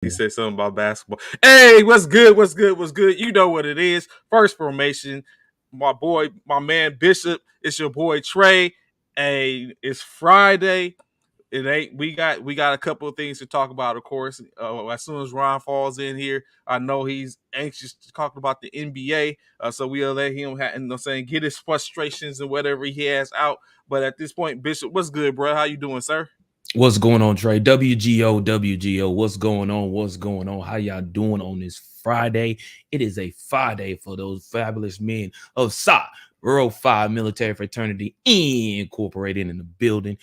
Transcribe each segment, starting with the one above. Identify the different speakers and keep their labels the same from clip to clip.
Speaker 1: He said something about basketball. Hey, what's good? What's good? What's good? You know what it is. First formation. My boy, my man Bishop. It's your boy Trey. Hey, it's Friday. It ain't. We got a couple of things to talk about. Of course, as soon as Ron falls in here, I know he's anxious to talk about the NBA. So we'll let him, get his frustrations and whatever he has out. But at this point, Bishop, what's good, bro? How you doing, sir?
Speaker 2: What's going on, Trey? WGO, WGO. What's going on? What's going on? How y'all doing on this Friday? It is a Friday for those fabulous men of SA, Rural 5 Military Fraternity Incorporated in the building.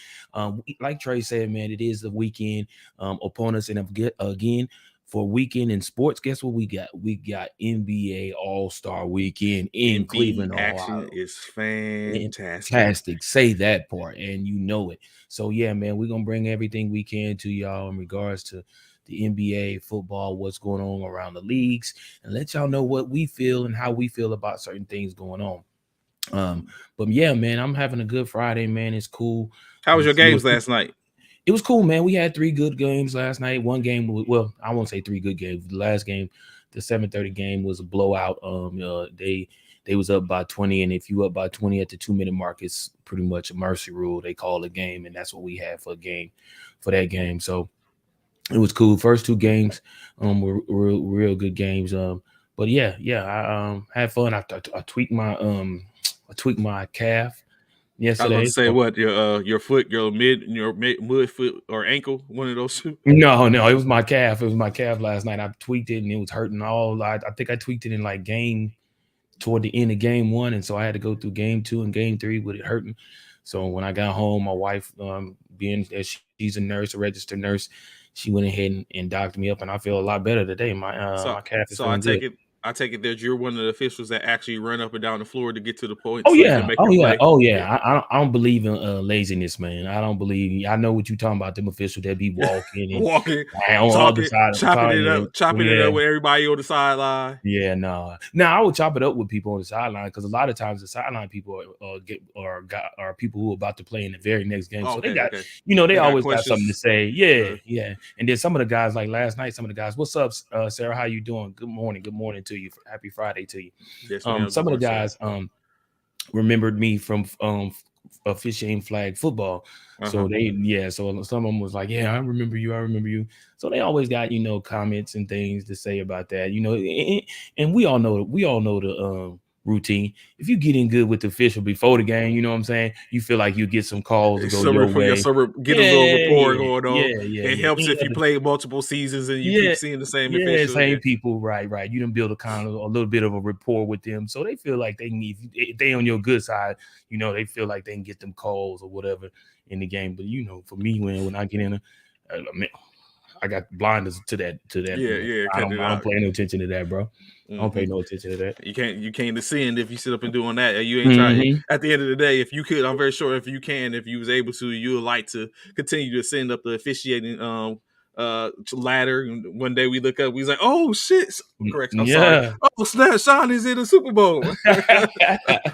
Speaker 2: Like Trey said, man, it is the weekend upon us. And again, for weekend in sports, guess what we got? We got NBA All-Star Weekend in
Speaker 1: NBA
Speaker 2: Cleveland,
Speaker 1: action
Speaker 2: Ohio.
Speaker 1: is fantastic.
Speaker 2: Fantastic. Say that part, and you know it. So yeah, man, we're gonna bring everything we can to y'all in regards to the NBA football, what's going on around the leagues, and let y'all know what we feel and how we feel about certain things going on. But yeah, man, I'm having a good Friday, man. It's cool.
Speaker 1: How was your games last night?
Speaker 2: It was cool, man. We had 3 good games last night. One game, well, I won't say 3 good games. The last game, the 7:30 game, was a blowout. They was up by 20, and if you up by 20 at the 2-minute mark, it's pretty much a mercy rule. They call a game, and that's what we had for that game. So it was cool. First 2 games were real good games. But yeah, I had fun. I tweaked my calf
Speaker 1: I was about
Speaker 2: yesterday.
Speaker 1: to say what your foot, your mid foot or ankle, one of those two.
Speaker 2: No, it was my calf. It was my calf last night. I tweaked it and it was hurting all. I think I tweaked it in like toward the end of game 1, and so I had to go through game 2 and game 3 with it hurting. So when I got home, my wife, being that she's a registered nurse, she went ahead and doctored me up, and I feel a lot better today. My calf is feeling good.
Speaker 1: I take it that you're one of the officials that actually run up and down the floor to get to the point
Speaker 2: Oh
Speaker 1: so you can
Speaker 2: yeah,
Speaker 1: make your play.
Speaker 2: I don't believe in laziness, man. I don't believe. I know what you're talking about. Them officials that be walking and
Speaker 1: walking,
Speaker 2: on the other side of the
Speaker 1: chopping it up with everybody on the sideline.
Speaker 2: Yeah, no. Now I would chop it up with people on the sideline because a lot of times the sideline people are people who are about to play in the very next game. So they got, they always got something to say. Yeah. And then some of the guys, like last night, what's up, Sarah? How you doing? Good morning to you. Happy Friday to you.
Speaker 1: Yes,
Speaker 2: some of the guys remembered me from officiating flag football. So so some of them was like, yeah, I remember you. So they always got, comments and things to say about that, and we all know the routine. If you get in good with the official before the game, you know what I'm saying, you feel like you get some calls to go your way.
Speaker 1: Get a little rapport going on. It helps if you
Speaker 2: other,
Speaker 1: play multiple seasons and you keep seeing the same official.
Speaker 2: Same people, right. You done build a little bit of a rapport with them, so they feel like they can, if they on your good side, they feel like they can get them calls or whatever in the game. But for me, when I get in I got blinders to that. I don't pay no attention to that, bro. I don't pay no attention to that.
Speaker 1: You can't ascend if you sit up and doing that. You ain't trying. At the end of the day, if you could, I'm very sure if you was able to, you would like to continue to ascend up the officiating ladder. And one day we look up, we was like, oh shit, correct. I'm sorry. Oh snap, Sean is in the Super Bowl.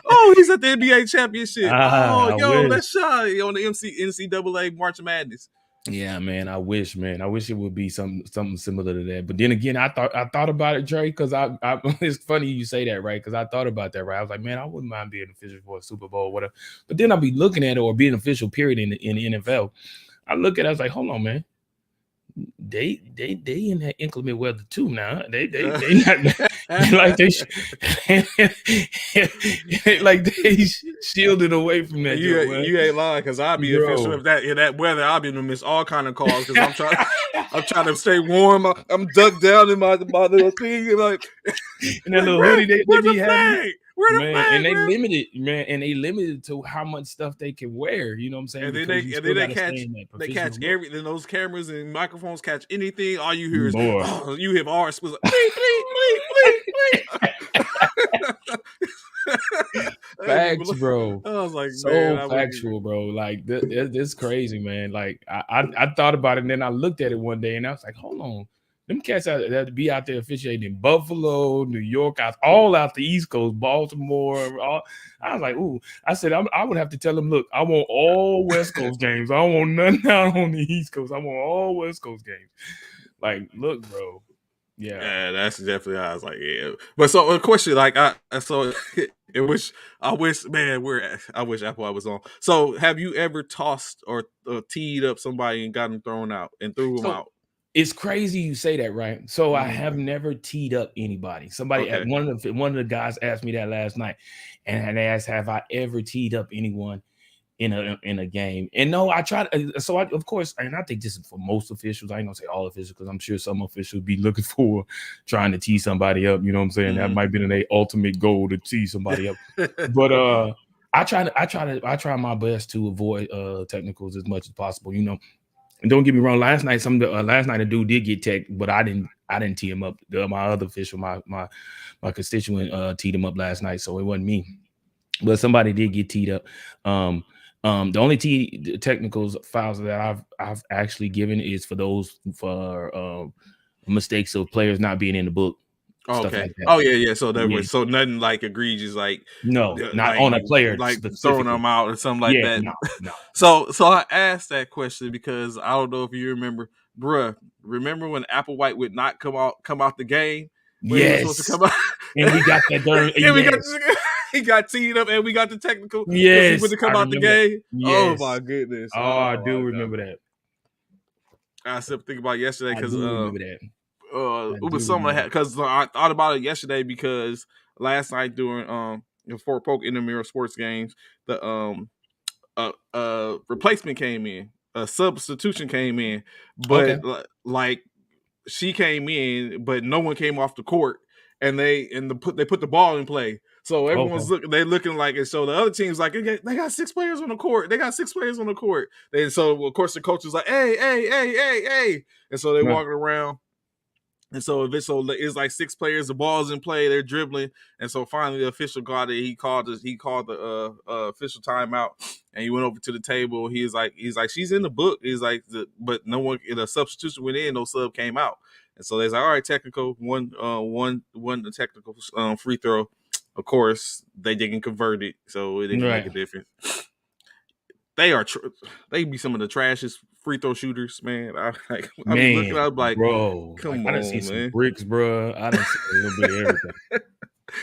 Speaker 1: Oh, he's at the NBA championship. That's Sean on the NCAA March Madness.
Speaker 2: Yeah, man. I wish it would be something similar to that. But then again, I thought about it, Trey, because I it's funny you say that, right? Because I thought about that, right? I was like, man, I wouldn't mind being official for a Super Bowl or whatever. But then I'll be looking at it, or being official period in the NFL. I look at it, I was like, hold on, man. They in that inclement weather too now. They not like they shielded away from that.
Speaker 1: You ain't lying, because I'll be official if that in that weather. I'll be gonna miss all kind of calls because I'm trying to stay warm. I'm ducked down in my little thing, and like
Speaker 2: in that little hoodie they be having.
Speaker 1: And
Speaker 2: they limited to how much stuff they can wear. You know what I'm saying?
Speaker 1: And then they catch everything. Those cameras and microphones catch anything. All you hear is you have ours was like,
Speaker 2: facts, bro.
Speaker 1: I was like,
Speaker 2: so factual, bro. Like this crazy, man. Like I thought about it, and then I looked at it one day, and I was like, hold on. Them cats that be out there officiating in Buffalo, New York, all out the East Coast, Baltimore. I was like, ooh. I said, I would have to tell them, look, I want all West Coast games. I don't want nothing out on the East Coast. I want all West Coast games. Like, look, bro. Yeah.
Speaker 1: Yeah, that's definitely how I was like, yeah. But so a question, like it wish I wish, man, I wish Apple I was on. So have you ever tossed or teed up somebody and got them thrown out and threw them
Speaker 2: So
Speaker 1: out?
Speaker 2: it's crazy you say that, right? So I
Speaker 1: Mm-hmm.
Speaker 2: have never teed up anybody. Somebody at
Speaker 1: Okay.
Speaker 2: one of the guys asked me that last night, and they asked, "Have I ever teed up anyone in a game?" And no, I tried. So I, of course, and I think this is for most officials. I ain't gonna say all officials because I'm sure some officials be looking for trying to tee somebody up. You know what I'm saying? That might be their ultimate goal to tee somebody up. But I try my best to avoid technicals as much as possible. And don't get me wrong. Last night, a dude did get tech, but I didn't tee him up. My other official, my constituent, teed him up last night, so it wasn't me. But somebody did get teed up. The only technicals fouls that I've actually given is for those for mistakes of players not being in the book, stuff
Speaker 1: Okay.
Speaker 2: like that.
Speaker 1: Oh yeah. So that
Speaker 2: Yeah,
Speaker 1: was so nothing like egregious,
Speaker 2: no, not
Speaker 1: like
Speaker 2: on a player
Speaker 1: like throwing
Speaker 2: specifically.
Speaker 1: them out or something like
Speaker 2: Yeah,
Speaker 1: that.
Speaker 2: no, no.
Speaker 1: So I asked that question because I don't know if you remember, bruh. Remember when Applewhite would not come out the game when he was supposed to
Speaker 2: Yes,
Speaker 1: come out,
Speaker 2: and we got that during.
Speaker 1: and we got
Speaker 2: Yes,
Speaker 1: he got teed up and we got the technical because he
Speaker 2: yes,
Speaker 1: wouldn't
Speaker 2: I
Speaker 1: come out the
Speaker 2: remember that.
Speaker 1: game. Oh my
Speaker 2: Yes.
Speaker 1: goodness!
Speaker 2: Oh, I
Speaker 1: Oh
Speaker 2: do
Speaker 1: my god!
Speaker 2: remember that.
Speaker 1: I still think about yesterday
Speaker 2: I
Speaker 1: because
Speaker 2: do remember that. I
Speaker 1: it was
Speaker 2: do
Speaker 1: something
Speaker 2: remember that.
Speaker 1: because I thought about it yesterday because last night during the Fort Polk Intramural Sports games, the replacement came in, a substitution came in,
Speaker 2: Okay.
Speaker 1: but like she came in, but no one came off the court, and they put the ball in play. So
Speaker 2: Okay.
Speaker 1: everyone's looking like it. So the other team's like, they got 6 players on the court. They got 6 players on the court. And so of course the coach is like, hey. And so they
Speaker 2: Right.
Speaker 1: walking around. And so it's like 6 players, the ball's in play, they're dribbling, and so finally the official got it. He called the official timeout, and he went over to the table. He's like she's in the book. He's like, but no one, the substitution went in, no sub came out, and so they're like, all right, technical one the technical free throw. Of course, they didn't convert it, so it didn't make
Speaker 2: Right.
Speaker 1: a difference. They are they be some of the trashiest free throw shooters, man. I be looking,
Speaker 2: Man,
Speaker 1: I'm like,
Speaker 2: bro. Like
Speaker 1: come
Speaker 2: I done seen
Speaker 1: on,
Speaker 2: some
Speaker 1: man.
Speaker 2: bricks, bro. I done seen a little bit of everything.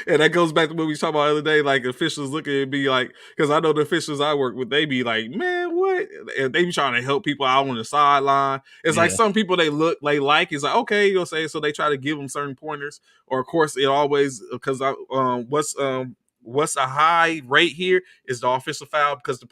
Speaker 1: And that goes back to what we talked about the other day. Like officials looking at me like, because I know the officials I work with, they be like, man, what? And they be trying to help people out on the sideline. It's like
Speaker 2: Yeah.
Speaker 1: some people they like, it's like, okay, you'll say, so they try to give them certain pointers. Or of course, it always, because what's a high rate here is the offensive foul because the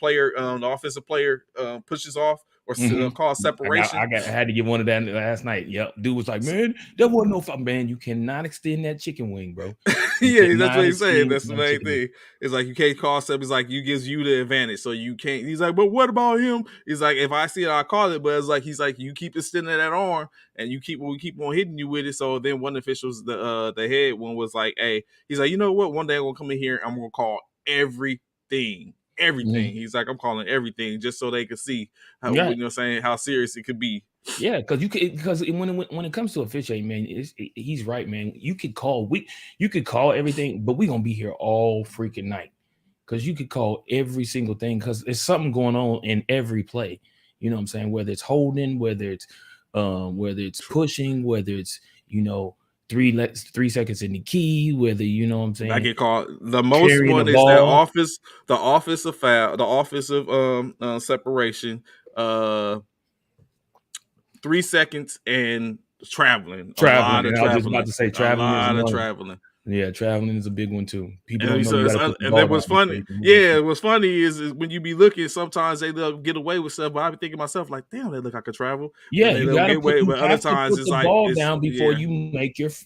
Speaker 1: offensive player pushes off or
Speaker 2: Mm-hmm.
Speaker 1: call separation.
Speaker 2: I had to get one of that last night. Yep. Dude was like, man, that wasn't no fun. Man, you cannot extend that chicken wing, bro. You
Speaker 1: Yeah, that's what
Speaker 2: cannot
Speaker 1: he's saying.
Speaker 2: extend
Speaker 1: That's the
Speaker 2: that
Speaker 1: main
Speaker 2: chicken wing.
Speaker 1: thing. It's like you can't call stuff. It's like you gives you the advantage, so you can't. He's like, but what about him? He's like, if I see it, I call it. But it's like he's like, you keep extending that arm, and we keep on hitting you with it. So then one officials, the head one was like, hey, he's like, you know what? One day I'm gonna come in here, I'm gonna call everything. Everything.
Speaker 2: Mm-hmm.
Speaker 1: He's like, I'm calling everything just so they can see how,
Speaker 2: Yeah.
Speaker 1: saying how serious it could be.
Speaker 2: Yeah, because when it comes to officiating, man, he's right, man. You could call everything, but we're gonna be here all freaking night because you could call every single thing because there's something going on in every play. You know what I'm saying? Whether it's holding, whether it's pushing, whether it's 3 seconds in the key, whether what I'm
Speaker 1: I
Speaker 2: saying,
Speaker 1: get called the most
Speaker 2: carrying the
Speaker 1: one is that
Speaker 2: ball.
Speaker 1: the office of foul, the office of separation, uh 3 seconds and traveling. A
Speaker 2: Traveling,
Speaker 1: lot of
Speaker 2: and I was just about
Speaker 1: traveling.
Speaker 2: to say
Speaker 1: A
Speaker 2: traveling is
Speaker 1: lot of
Speaker 2: one.
Speaker 1: traveling.
Speaker 2: Yeah, traveling is a big one too. People don't
Speaker 1: And
Speaker 2: know you
Speaker 1: so
Speaker 2: got to put the
Speaker 1: and
Speaker 2: ball
Speaker 1: then
Speaker 2: down
Speaker 1: what's
Speaker 2: before
Speaker 1: funny,
Speaker 2: you can move your
Speaker 1: yeah,
Speaker 2: feet.
Speaker 1: what's funny is when you be looking, sometimes they get away with stuff, but I be thinking to myself, like, damn, they look like I could travel.
Speaker 2: Yeah,
Speaker 1: Then they
Speaker 2: you
Speaker 1: don't
Speaker 2: got
Speaker 1: get
Speaker 2: to
Speaker 1: away,
Speaker 2: you
Speaker 1: but other
Speaker 2: have to
Speaker 1: times
Speaker 2: put
Speaker 1: it's
Speaker 2: the
Speaker 1: like
Speaker 2: ball
Speaker 1: it's
Speaker 2: down
Speaker 1: yeah,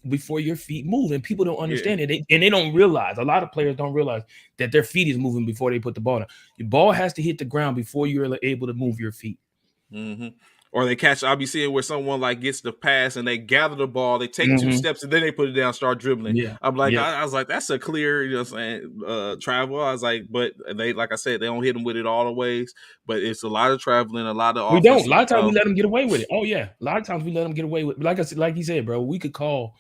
Speaker 2: before your feet move, and people don't
Speaker 1: yeah.
Speaker 2: understand it. And they don't realize. A lot of players don't realize that their feet is moving before they put the ball down. The ball has to hit the ground before you're able to move your feet.
Speaker 1: Mm-hmm. Or they catch. I'll be seeing where someone like gets the pass and they gather the ball, they take 2 steps and then they put it down, start dribbling.
Speaker 2: Yeah,
Speaker 1: I'm like,
Speaker 2: yeah.
Speaker 1: I was like, that's a clear, what I'm saying, travel. I was like, but they, like I said, they don't hit them with it all the ways, but it's a lot of traveling, a lot of
Speaker 2: We don't. A
Speaker 1: offensive.
Speaker 2: lot of times we let them get away with it. Oh yeah, a lot of times we let them get away with. Like I said, like you said, bro, we could call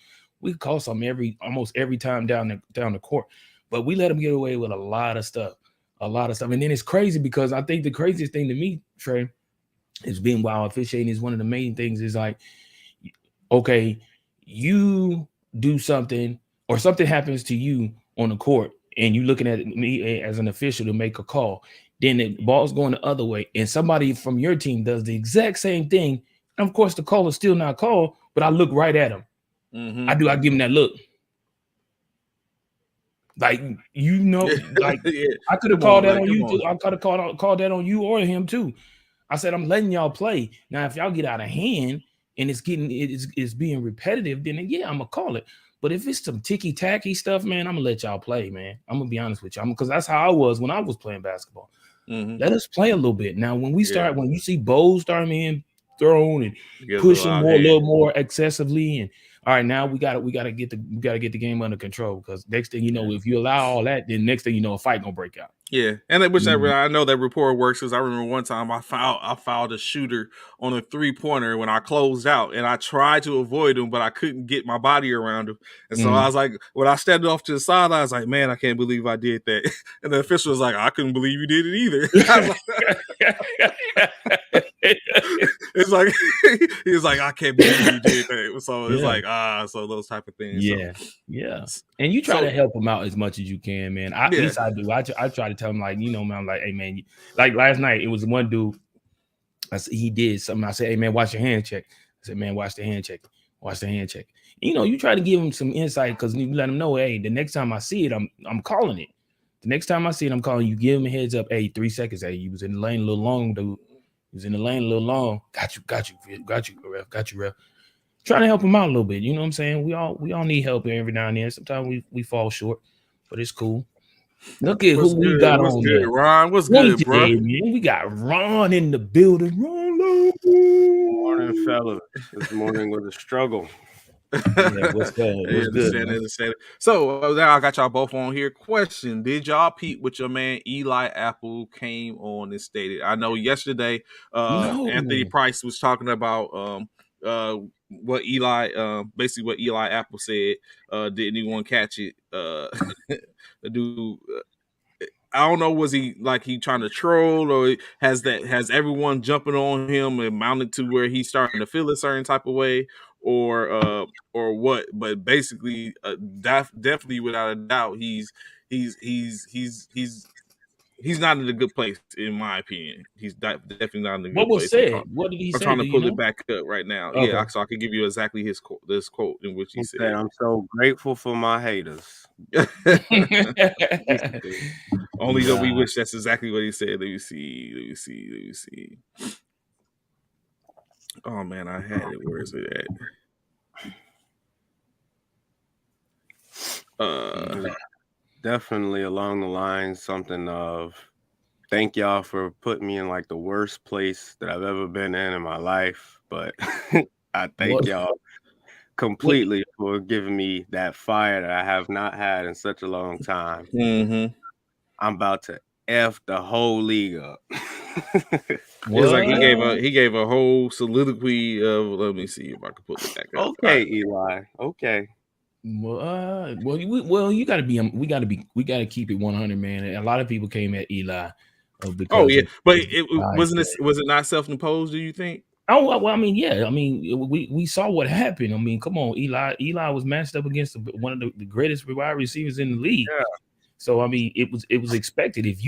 Speaker 2: something almost every time down the court, but we let them get away with a lot of stuff, and then it's crazy because I think the craziest thing to me, Trey, is being wild officiating is one of the main things is like okay, you do something or something happens to you on the court and you looking at me as an official to make a call, then the ball's going the other way and somebody from your team does the exact same thing. And of course, the call is still not called, but I look right at him. I give him that look. Like, like
Speaker 1: Yeah.
Speaker 2: I could have
Speaker 1: Come
Speaker 2: called
Speaker 1: on,
Speaker 2: that
Speaker 1: man.
Speaker 2: on
Speaker 1: Come
Speaker 2: you
Speaker 1: on.
Speaker 2: too. I could have called that on you or him too. I said, I'm letting y'all play. Now, if y'all get out of hand and it's being repetitive, then yeah, I'm gonna call it. But if it's some ticky tacky stuff, man, I'm gonna let y'all play, man. I'm gonna be honest with you, because that's how I was when I was playing basketball. Let us play a little bit. Now, when you see bows starting being thrown and
Speaker 1: Gives a
Speaker 2: pushing
Speaker 1: loud
Speaker 2: more, a
Speaker 1: hand.
Speaker 2: little more excessively, and all right, now we gotta get the game under control. Because next thing you know, if you allow all that, then next thing you know, a fight gonna break out.
Speaker 1: Yeah, and I know that report works because I remember one time I fouled a shooter on a 3-pointer when I closed out, and I tried to avoid him, but I couldn't get my body around him, and so I was like, when I stepped off to the side, I was like, man, I can't believe I did that, and the official was like, I couldn't believe you did it either. I was like, it's like he was like, I can't believe you did that. So it's like so those type of things.
Speaker 2: Yeah, yeah. And you try to help them out as much as you can, man. At least I do. I try to tell him, like, man, I'm like, hey, man, like last night, it was one dude. He did something. I said, hey, man, watch your hand check. I said, man, watch the hand check. Watch the hand check. You try to give him some insight because you let him know, hey, the next time I see it, I'm calling it. The next time I see it, I'm calling you. Give him a heads up. Hey, 3 seconds. Hey, you was in the lane a little long, dude. He was in the lane a little long. Got you, ref. Trying to help him out a little bit. You know what I'm saying? We all need help every now and then. Sometimes we fall short, but it's cool. Look at who we got
Speaker 1: What's
Speaker 2: on
Speaker 1: good,
Speaker 2: there.
Speaker 1: Ron? What's good, bro?
Speaker 2: Man. We got Ron in the building. Ron Loe.
Speaker 3: Morning, fellas. This morning was a struggle.
Speaker 2: Yeah, what's good? What's good, man?
Speaker 1: Understand. So now I got y'all both on here. Question: did y'all peep with your man Eli Apple came on and stated? I know yesterday,
Speaker 2: No.
Speaker 1: Anthony Price was talking about what basically what Eli Apple said. Did anyone catch it? The dude. I don't know, was he trying to troll, or has everyone jumping on him and mounted to where he's starting to feel a certain type of way, or what? But basically, definitely without a doubt, he's not in a good place, in my opinion. He's definitely not in a good
Speaker 2: What was
Speaker 1: place.
Speaker 2: said? What did he
Speaker 1: I'm
Speaker 2: say?
Speaker 1: trying
Speaker 2: Do
Speaker 1: to
Speaker 2: you
Speaker 1: pull
Speaker 2: know?
Speaker 1: it back up right now.
Speaker 2: Okay.
Speaker 1: Yeah, so I can give you exactly this quote in which he said,
Speaker 3: I'm so grateful for my haters.
Speaker 1: Only though we wish that's exactly what he said. Let me see. Oh man, I had it. Where is it at?
Speaker 3: Definitely along the lines something of, thank y'all for putting me in like the worst place that I've ever been in my life, but I thank y'all completely for giving me that fire that I have not had in such a long time.
Speaker 1: Mm-hmm.
Speaker 3: I'm about to F the whole league up.
Speaker 1: It's like he gave a whole soliloquy of, let me see if I can pull it back up.
Speaker 3: Okay, Eli. Okay.
Speaker 2: Well, you gotta be. We gotta keep it 100, man. A lot of people came at Eli because.
Speaker 1: Oh yeah, but was it not self-imposed? Do you think?
Speaker 2: Oh well, I mean, yeah. I mean, we saw what happened. I mean, come on, Eli was matched up against one of the greatest wide receivers in the league.
Speaker 3: Yeah.
Speaker 2: So I mean, it was expected. If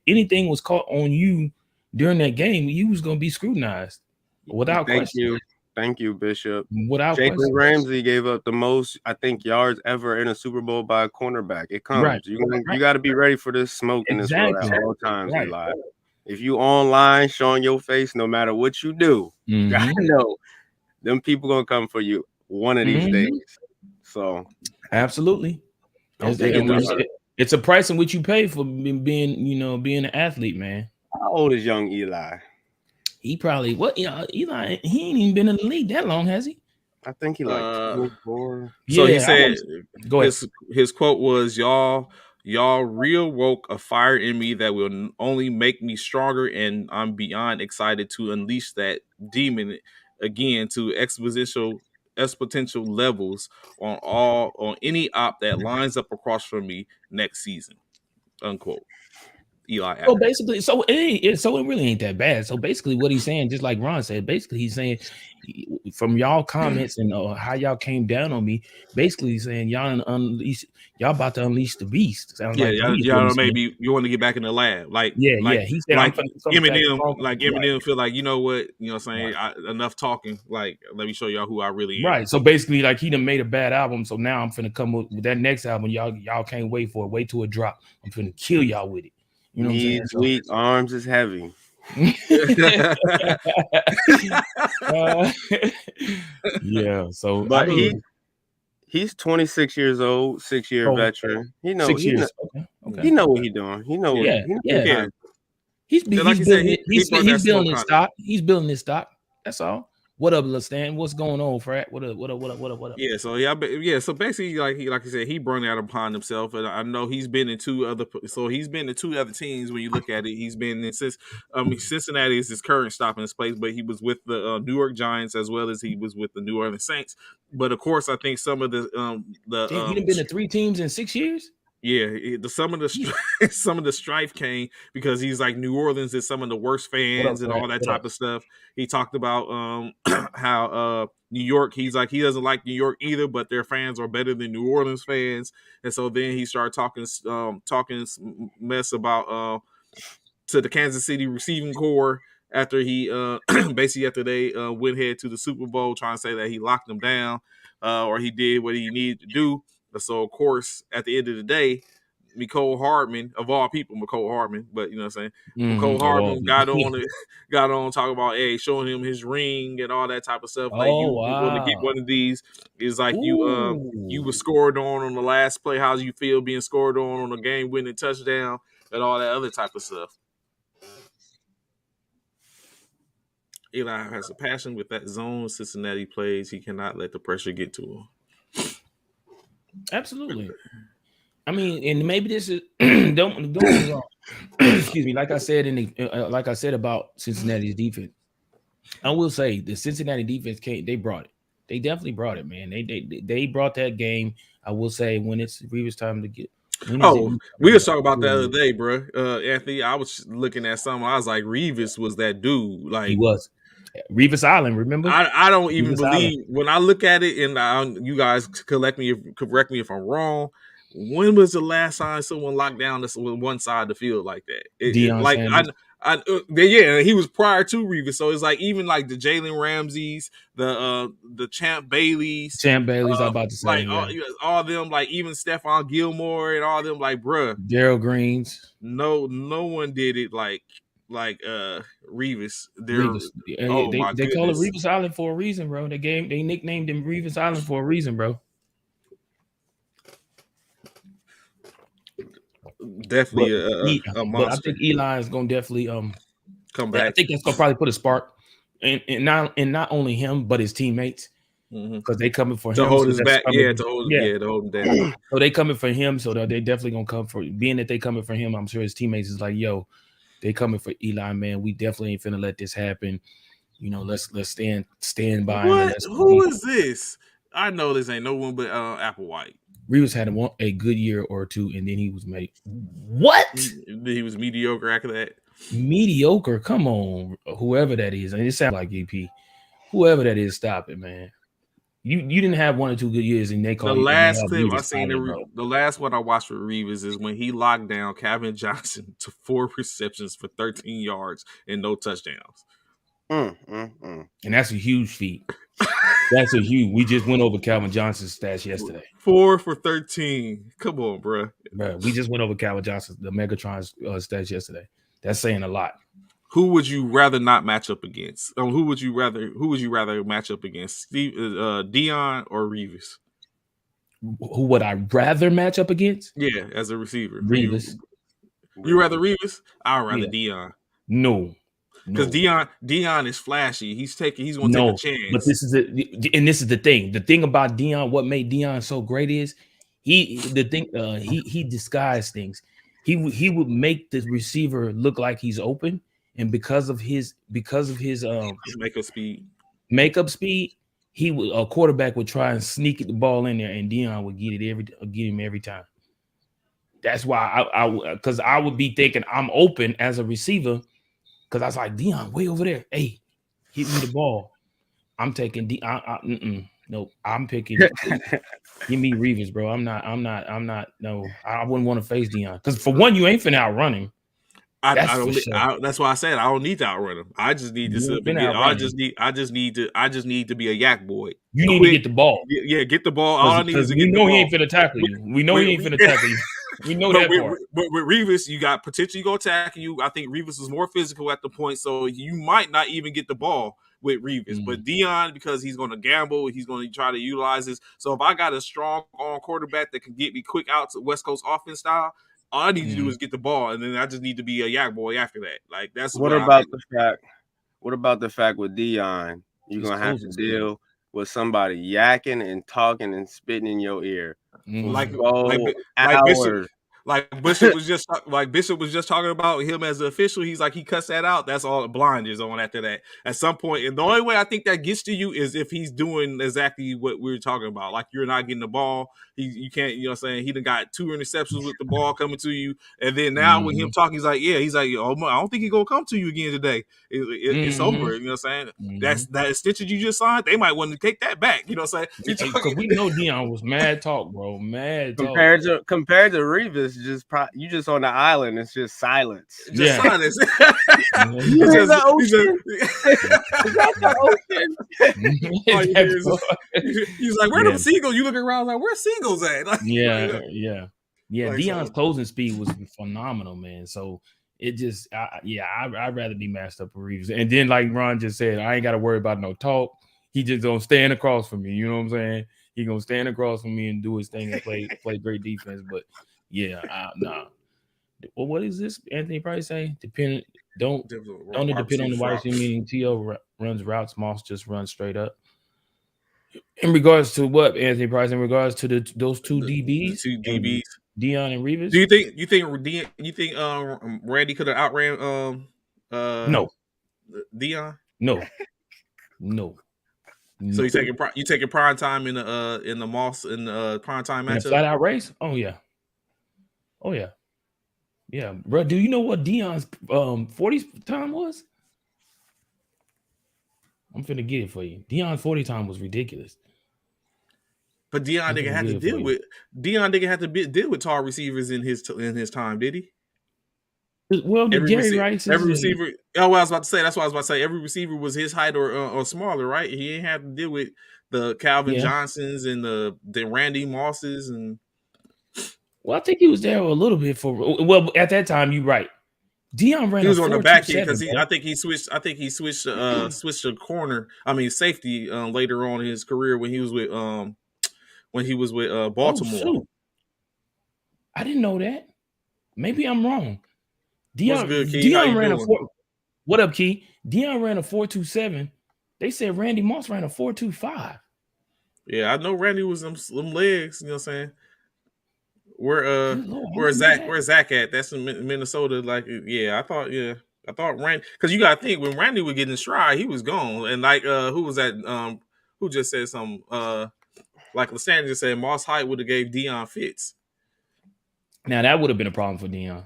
Speaker 2: anything was caught on you during that game, you was gonna be scrutinized without question.
Speaker 3: Thank you, Bishop.
Speaker 2: Without
Speaker 3: Jalen
Speaker 2: question.
Speaker 3: Ramsey gave up the most, I think, yards ever in a Super Bowl by a cornerback. It comes.
Speaker 2: Right.
Speaker 3: You got to be ready for this smoke in this world at all times,
Speaker 2: Right.
Speaker 3: Eli. If you online showing your face, no matter what you do, you gotta know them people gonna come for you one of these days. So
Speaker 2: absolutely. It's a price in which you pay for being an athlete, man.
Speaker 3: How old is young Eli?
Speaker 2: He probably Eli, he ain't even been in the league that long, has he?
Speaker 3: I think he like 24.
Speaker 1: So he said
Speaker 2: go ahead.
Speaker 1: His quote was, y'all real woke a fire in me that will only make me stronger, and I'm beyond excited to unleash that demon again to exponential levels on any op that lines up across from me next season. Unquote. Eli.
Speaker 2: So basically, so it really ain't that bad. So basically, what he's saying, just like Ron said, basically he's saying from y'all comments and how y'all came down on me, basically he's saying y'all about to unleash the beast. Sounds
Speaker 1: Yeah,
Speaker 2: like to me is what
Speaker 1: y'all
Speaker 2: he's saying.
Speaker 1: maybe you want to get back in the lab,
Speaker 2: Yeah. He said I'm finna come back
Speaker 1: Eminem,
Speaker 2: stronger.
Speaker 1: like Eminem
Speaker 2: Right.
Speaker 1: feel like, you know what, you know what I'm saying, enough talking, like let me show y'all who I really am.
Speaker 2: Right. So basically, like he done made a bad album. So now I'm finna come with that next album. Y'all can't wait for it. Wait till it drop. I'm finna kill y'all with it. You know what I'm saying?
Speaker 3: Knees weak, arms is heavy.
Speaker 2: Yeah. So
Speaker 3: But he's 26 years old, 6-year veteran. He know
Speaker 2: 6
Speaker 3: he
Speaker 2: years.
Speaker 3: know,
Speaker 2: Okay.
Speaker 3: he know what he doing. He know what
Speaker 2: Yeah.
Speaker 3: he know
Speaker 2: Yeah.
Speaker 3: what time.
Speaker 2: He's
Speaker 1: like you said,
Speaker 2: building it.
Speaker 1: he brought that
Speaker 2: He's building
Speaker 1: smoke
Speaker 2: his
Speaker 1: on it.
Speaker 2: stock. He's building his stock. That's all. What up, Stan? What's going on, Frat? What up?
Speaker 1: Yeah, so so basically, like you said, he brought that upon himself, and I know he's been in two other teams. When you look at it, he's been in since Cincinnati is his current stopping his place, but he was with the New York Giants as well as he was with the New Orleans Saints. But of course, I think some of the
Speaker 2: Damn, he done been to 3 teams in 6 years.
Speaker 1: Yeah, some of the strife came because he's like New Orleans is some of the worst fans and all that type of stuff. He talked about how New York, he's like he doesn't like New York either, but their fans are better than New Orleans fans, and so then he started talking mess about to the Kansas City receiving core after he basically after they went head to the Super Bowl, trying to say that he locked them down or he did what he needed to do. So of course, at the end of the day, Mecole Hardman, of all people, Mecole Hardman, but you know what I'm saying, Mecole Hardman got on talking about showing him his ring and all that type of stuff. Like you're going to get one of these. Is like you were scored on the last play. How do you feel being scored on a game winning touchdown and all that other type of stuff? Eli has a passion with that zone Cincinnati plays. He cannot let the pressure get to him.
Speaker 2: Absolutely. I mean, and maybe this is don't get me wrong. Excuse me. Like I said about Cincinnati's defense, I will say the Cincinnati defense they brought it. They definitely brought it, man. They brought that game. I will say when it's Reeves time to get.
Speaker 1: We was talking about the other day, bro. Anthony, I was looking at something. I was like, Reeves was that dude. Like
Speaker 2: he was. Reeves Island, remember?
Speaker 1: I don't even
Speaker 2: Reeves
Speaker 1: believe
Speaker 2: Island.
Speaker 1: when I look at it, and you guys correct me if I'm wrong. When was the last time someone locked down this one side of the field like that? Yeah, he was prior to Reeves, so it's like even like the Jalen Ramseys, the Champ Baileys,
Speaker 2: I'm about to say,
Speaker 1: like all them, like even Stephon Gilmore and all them, like bruh,
Speaker 2: Daryl Greens.
Speaker 1: No one did it like Reeves.
Speaker 2: Reeves.
Speaker 1: My
Speaker 2: they call it
Speaker 1: goodness.
Speaker 2: Reeves Island for a reason, bro. They nicknamed him Reeves Island for a reason, bro.
Speaker 1: Definitely a monster.
Speaker 2: But I think Eli is gonna definitely
Speaker 1: come back.
Speaker 2: I think that's gonna probably put a spark in not only him but his teammates because they coming for him
Speaker 1: to hold his back. To hold him down.
Speaker 2: So they coming for him. So they definitely gonna come for being that they coming for him. I'm sure his teammates is like, yo, they coming for Eli, man. We definitely ain't finna let this happen. You know, let's stand by him.
Speaker 1: Who is this? I know this ain't no one but Applewhite.
Speaker 2: Reeves had a good year or two, and then he was made. What?
Speaker 1: He was mediocre after that.
Speaker 2: Mediocre? Come on, whoever that is. And it sounds like EP. Whoever that is, stop it, man. You didn't have 1 or 2 good years, and they call
Speaker 1: the last clip I seen. The last one I watched for Reeves is when he locked down Calvin Johnson to 4 receptions for 13 yards and no touchdowns.
Speaker 2: And that's a huge feat. That's a huge. We just went over Calvin Johnson's stats yesterday.
Speaker 1: 4 for 13. Come on, bro.
Speaker 2: We just went over Calvin Johnson's the Megatron's stats yesterday. That's saying a lot.
Speaker 1: Who would you rather not match up against? Who would you rather match up against? Dion or Reeves?
Speaker 2: Who would I rather match up against?
Speaker 1: Yeah, as a receiver.
Speaker 2: Reeves.
Speaker 1: You rather Reeves? I'd rather Dion.
Speaker 2: No.
Speaker 1: Because Dion is flashy. He's gonna take a chance.
Speaker 2: But this is the thing. The thing about Dion, what made Dion so great is he disguised things. He would make the receiver look like he's open, and because of his makeup speed, a quarterback would try and sneak the ball in there, and Dion would get him every time. That's why because I would be thinking I'm open as a receiver because I was like, Dion, way over there. Hey, hit me the ball. I'm taking nope. I'm picking. Give me Reeves, bro. I'm not. No, I wouldn't want to face Dion because for one, you ain't finna outrun him. That's for sure.
Speaker 1: That's why I said I don't need to outrun him. I just need to sit up and get. I just need to be a yak boy.
Speaker 2: You need to get the ball.
Speaker 1: Yeah, get the ball. All I need is to get the
Speaker 2: We
Speaker 1: ball.
Speaker 2: know he ain't finna tackle you. We know he ain't finna tackle you. We know that part.
Speaker 1: But with Revis, you got potentially go tackle you. I think Revis is more physical at the point, so you might not even get the ball with Revis. But Dion, because he's going to gamble, he's going to try to utilize this. So if I got a strong arm quarterback that can get me quick out to West Coast offense style, all I need to do is get the ball, and then I just need to be a yak boy after that. Like that's
Speaker 3: what about the fact? What about the fact with Dion? You're gonna have to deal with somebody yakking and talking and spitting in your ear.
Speaker 1: Like hours. Bishop was just talking about him as an official. He's like, he cuts that out. That's all the blind is on after that. At some point, and the only way I think that gets to you is if he's doing exactly what we were talking about. Like you're not getting the ball. You can't, you know what I'm saying? He done got 2 interceptions with the ball coming to you. And then now with him talking, he's like, oh, I don't think he's gonna come to you again today. It's over. You know what I'm saying? That's that extension you just signed. They might want to take that back. You know what I'm saying?
Speaker 2: Because we know Dion was mad talk, bro. Mad talk.
Speaker 3: Compared to Revis, you just on the island. It's just silence.
Speaker 1: Just silence. He's like, where are the seagulls? You looking around like, where's seagulls at? Like,
Speaker 2: yeah. Like, Dion's closing speed was phenomenal, man. So it just, I'd rather be matched up with Reeves. And then, like Ron just said, I ain't got to worry about no talk. He just gonna stand across from me. You know what I'm saying? He gonna stand across from me and do his thing and play great defense. But yeah, nah. Well, what is this? Anthony Price say? Don't depend on the wide receiver. Meaning T.O. runs routes, Moss just runs straight up. In regards to what, Anthony Price? In regards to those two DBs, Dion and Reeves.
Speaker 1: Do you think Randy could have outran
Speaker 2: no
Speaker 1: Dion?
Speaker 2: No.
Speaker 1: So you taking prime time in the Moss in the prime time matchup?
Speaker 2: Flat out race? Oh yeah. Yeah, bro. Do you know what Dion's 40 time was? I'm finna get it for you. Dion's 40 time was ridiculous.
Speaker 1: But Dion didn't have to deal with tall receivers in his time, did he?
Speaker 2: Well, Jerry Rice,
Speaker 1: every receiver. Oh, well, I was about to say. That's what I was about to say. Every receiver was his height or smaller, right? He didn't have to deal with the Calvin Johnsons and the Randy Mosses and.
Speaker 2: Well, I think he was there a little bit at that time. You're right. Dion ran.
Speaker 1: He was on the back end because I think he switched a corner. I mean safety later on in his career when he was with Baltimore.
Speaker 2: Oh, I didn't know that. Maybe I'm wrong. Dion ran a 4. What up, Key? Dion ran a 4.27. They said Randy Moss ran a 4.25.
Speaker 1: Yeah, I know Randy was them legs. You know what I'm saying? Where's Zach at? That's in Minnesota. Like, I thought Randy, because you gotta think when Randy would get in stride, he was gone. And like, who was that? Who just said something? Like Lestandard just said, Moss height would have gave Dion fits.
Speaker 2: Now that would have been a problem for Dion.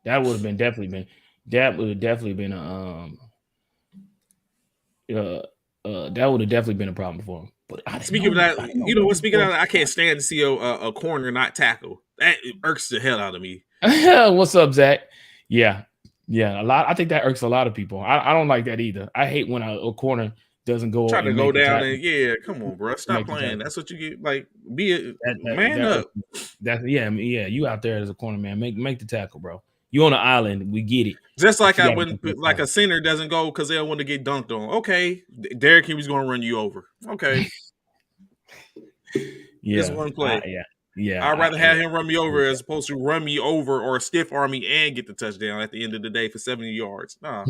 Speaker 2: That would have definitely been that would have definitely been a problem for him. But
Speaker 1: speaking of that, I can't stand to see a corner not tackle. That irks the hell out of me.
Speaker 2: What's up, Zach? Yeah. I think that irks a lot of people. I don't like that either. I hate when a corner doesn't go
Speaker 1: try to go down and come on, bro, stop playing. That's what you get. Like, be a man up.
Speaker 2: You out there as a corner man, make the tackle, bro. You on an island, we get it.
Speaker 1: Just like a center doesn't go because they don't want to get dunked on. Okay, Derrick Henry's going to run you over. Okay, just one play. I'd rather have him run me over as opposed to run me over or stiff arm me and get the touchdown at the end of the day for 70 yards. Nah.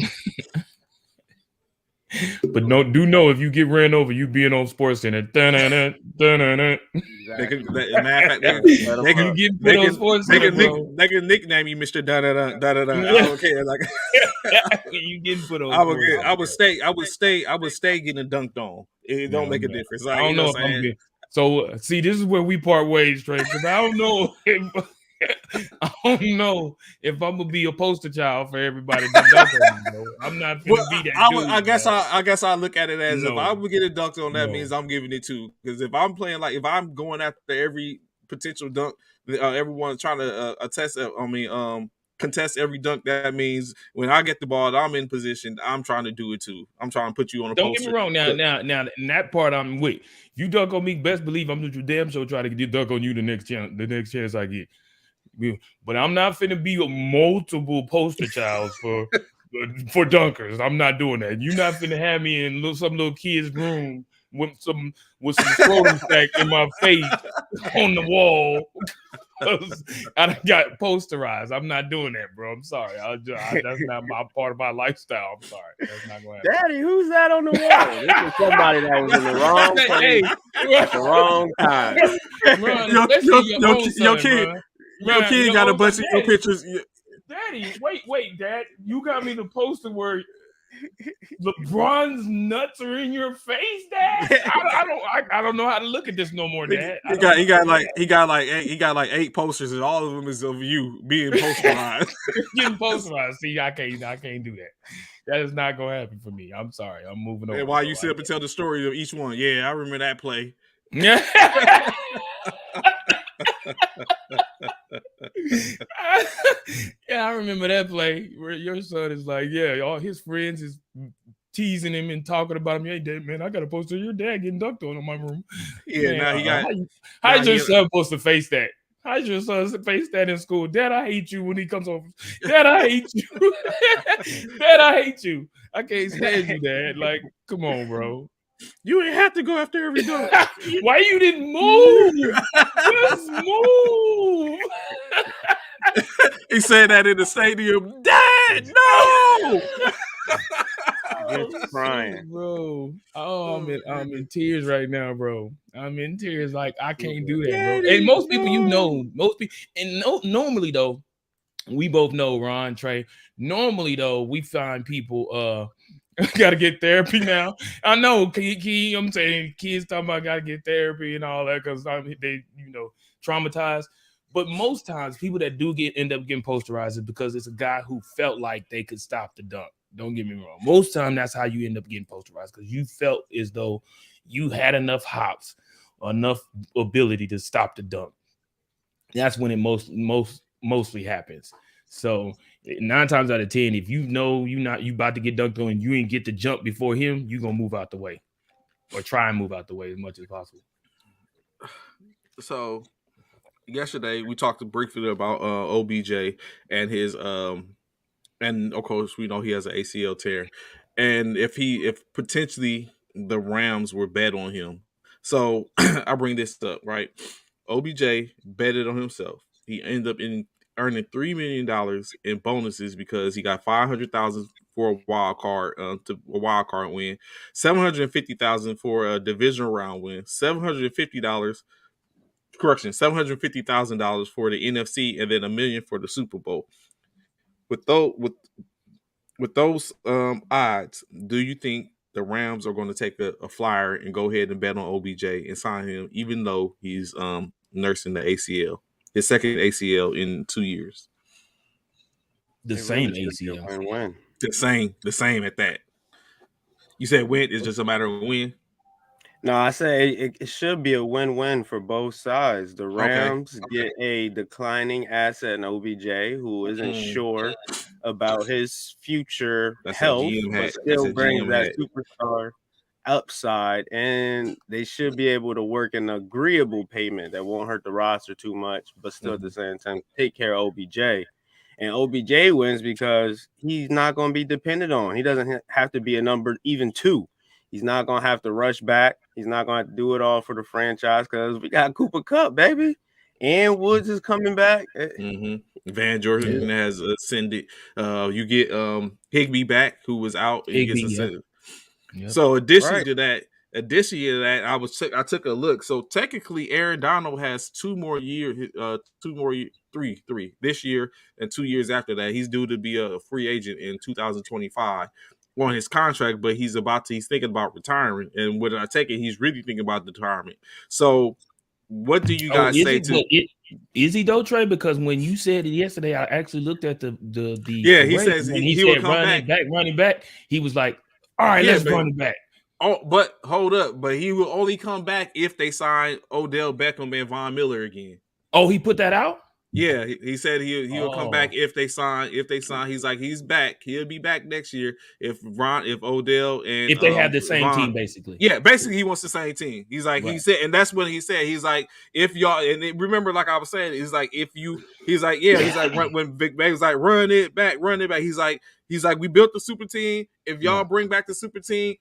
Speaker 2: But do know if you get ran over, you being on Sports Center. They
Speaker 1: can nickname you Mr. Da da da da da. I don't care. Like
Speaker 2: you getting put on.
Speaker 1: I would stay getting dunked on. It don't make a difference. Like,
Speaker 2: I don't know if I'm good. So see, this is where we part ways, Trey. Because I don't know. I don't know if I'm gonna be a poster child for everybody to dunk on me, bro. I'm not gonna be that dude.
Speaker 1: I guess I look at it as if I'm getting dunked on, that means I'm giving it to. Because if I'm playing if I'm going after every potential dunk, everyone trying to contest every dunk. That means when I get the ball, I'm in position. I'm trying to do it too. I'm trying to put you on a
Speaker 2: Don't
Speaker 1: poster.
Speaker 2: get me wrong. Now, in that part, I'm with. If you dunk on me, best believe I'm just damn sure try to get dunk on you the next chance I get. But I'm not finna be a multiple poster childs for dunkers. I'm not doing that. You're not finna have me in some little kid's room with some scrotum sack in my face on the wall. I got posterized. I'm not doing that, bro. I'm sorry. That's not my part of my lifestyle. I'm sorry. That's not going to happen.
Speaker 3: Daddy, who's that on the wall? This is somebody that was in the wrong place at the wrong time.
Speaker 1: Your kid got a bunch of your pictures.
Speaker 2: Daddy, wait, Dad. You got me the poster where LeBron's nuts are in your face, Dad. I don't know how to look at this no more, Dad.
Speaker 1: He got like 8 posters, and all of them is of you being posterized.
Speaker 2: Getting posterized. See, I can't do that. That is not gonna happen for me. I'm sorry. I'm moving on.
Speaker 1: And while you sit up and tell the story of each one, yeah, I remember that play.
Speaker 2: Yeah. Yeah, I remember that play where your son is like, yeah, all his friends is teasing him and talking about him. Hey, Dad, man, I got a poster of your dad getting dunked on in my room.
Speaker 1: Yeah, man, now he got.
Speaker 2: How's your son supposed to face that? How's your son face that in school? Dad, I hate you when he comes over. Dad, I hate you. Dad, I hate you. I can't stand you, Dad. Like, come on, bro.
Speaker 1: You ain't have to go after every dunk.
Speaker 2: Why you didn't move? Just move.
Speaker 1: He said that in the stadium. Dad, no.
Speaker 3: Just crying,
Speaker 2: bro. Oh, I'm in tears right now, bro. I'm in tears. Like, I can't do that, bro. And most people, normally though, we both know, Ron, Trey. Normally though, we find people gotta get therapy now. I know, I'm saying kids talking about gotta get therapy and all that because they, traumatized. But most times, people that do end up getting posterized is because it's a guy who felt like they could stop the dunk. Don't get me wrong. Most time, that's how you end up getting posterized because you felt as though you had enough hops, enough ability to stop the dunk. That's when it mostly happens. So 9 times out of 10, if you know you about to get dunked on and you ain't get the jump before him, you're gonna move out the way or try and move out the way as much as possible.
Speaker 1: So yesterday we talked briefly about OBJ and his and of course we know he has an ACL tear, and if potentially the Rams were bet on him. So I bring this up, right? OBJ betted on himself. He ended up earning $3 million in bonuses because he got $500,000 for a wild card win, $750,000 for a divisional round win, $750,000 for the NFC, and then $1 million for the Super Bowl. With those odds, do you think the Rams are going to take a flyer and go ahead and bet on OBJ and sign him, even though he's nursing the ACL, his second ACL in 2 years?
Speaker 2: The same ACL.
Speaker 3: Win.
Speaker 1: The same at that. You said win is just a matter of win?
Speaker 3: No, I say it should be a win-win for both sides. The Rams get a declining asset in OBJ who isn't sure about his future health, but still brings that superstar upside, and they should be able to work an agreeable payment that won't hurt the roster too much, but still at the same time take care of OBJ. And OBJ wins because he's not going to be depended on. He doesn't have to be a number even 2. He's not going to have to rush back. He's not going to have to do it all for the franchise because we got Cooper Kupp, baby. And Woods is coming back.
Speaker 1: Van Jordan has ascended. You get Higbee back, who was out. And he gets ascended. Yep. So additionally to that, I took a look. So technically, Aaron Donald has 2 more years, 3 this year and 2 years after that. He's due to be a free agent in 2025 on his contract, but he's thinking about retiring. And when I take it, he's really thinking about retirement. So what do you guys say to
Speaker 2: Is he though, Trey? Because when you said it yesterday, I actually looked at the
Speaker 1: Yeah, he
Speaker 2: parade.
Speaker 1: says
Speaker 2: When he
Speaker 1: he will
Speaker 2: said
Speaker 1: come back.
Speaker 2: running back, he was like, "All right,
Speaker 1: Yeah,
Speaker 2: let's
Speaker 1: but
Speaker 2: run it back."
Speaker 1: oh, but hold up, but he will only come back if they sign Odell Beckham and Von Miller again.
Speaker 2: Oh, he put that out.
Speaker 1: Yeah, he said he will come back
Speaker 2: Oh,
Speaker 1: if they sign. He's like he's back. He'll be back next year if Odell and
Speaker 2: if they have the same team,
Speaker 1: Von.
Speaker 2: basically.
Speaker 1: Yeah, basically he wants the same team. He's like he
Speaker 2: Right.
Speaker 1: said, and that's what he said. He's like if y'all remember, like I was saying, he's like if you. He's like when Vic Bang was like run it back. He's like we built the super team. If y'all
Speaker 2: Right.
Speaker 1: bring back the super team,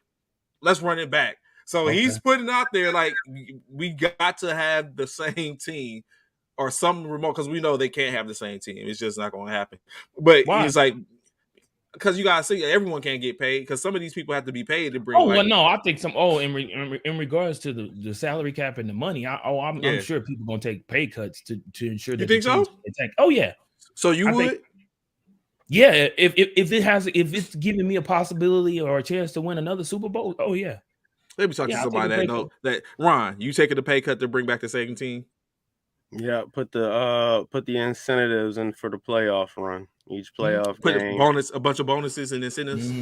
Speaker 1: let's run it back. So
Speaker 2: Okay.
Speaker 1: he's putting out there like we got to have the same team or some remote because we know they can't have the same team. It's just not going to happen. But
Speaker 2: Why?
Speaker 1: it's like because you gotta see everyone can't get paid because some of these people have to be paid to bring.
Speaker 2: Oh
Speaker 1: like,
Speaker 2: well, no, I think some. Oh, in regards to the salary cap and the money, I'm sure people gonna take pay cuts to ensure that
Speaker 1: you think
Speaker 2: the teams
Speaker 1: so?
Speaker 2: attack. Oh yeah.
Speaker 1: So you would?
Speaker 2: Yeah, if it's giving me a possibility or a chance to win another Super Bowl, oh yeah.
Speaker 1: Let me talk to somebody that Ron, you taking the pay cut to bring back the second team?
Speaker 3: Yeah, put the incentives in for the playoff run. Each playoff
Speaker 1: put
Speaker 3: game.
Speaker 1: a bunch of bonuses and incentives.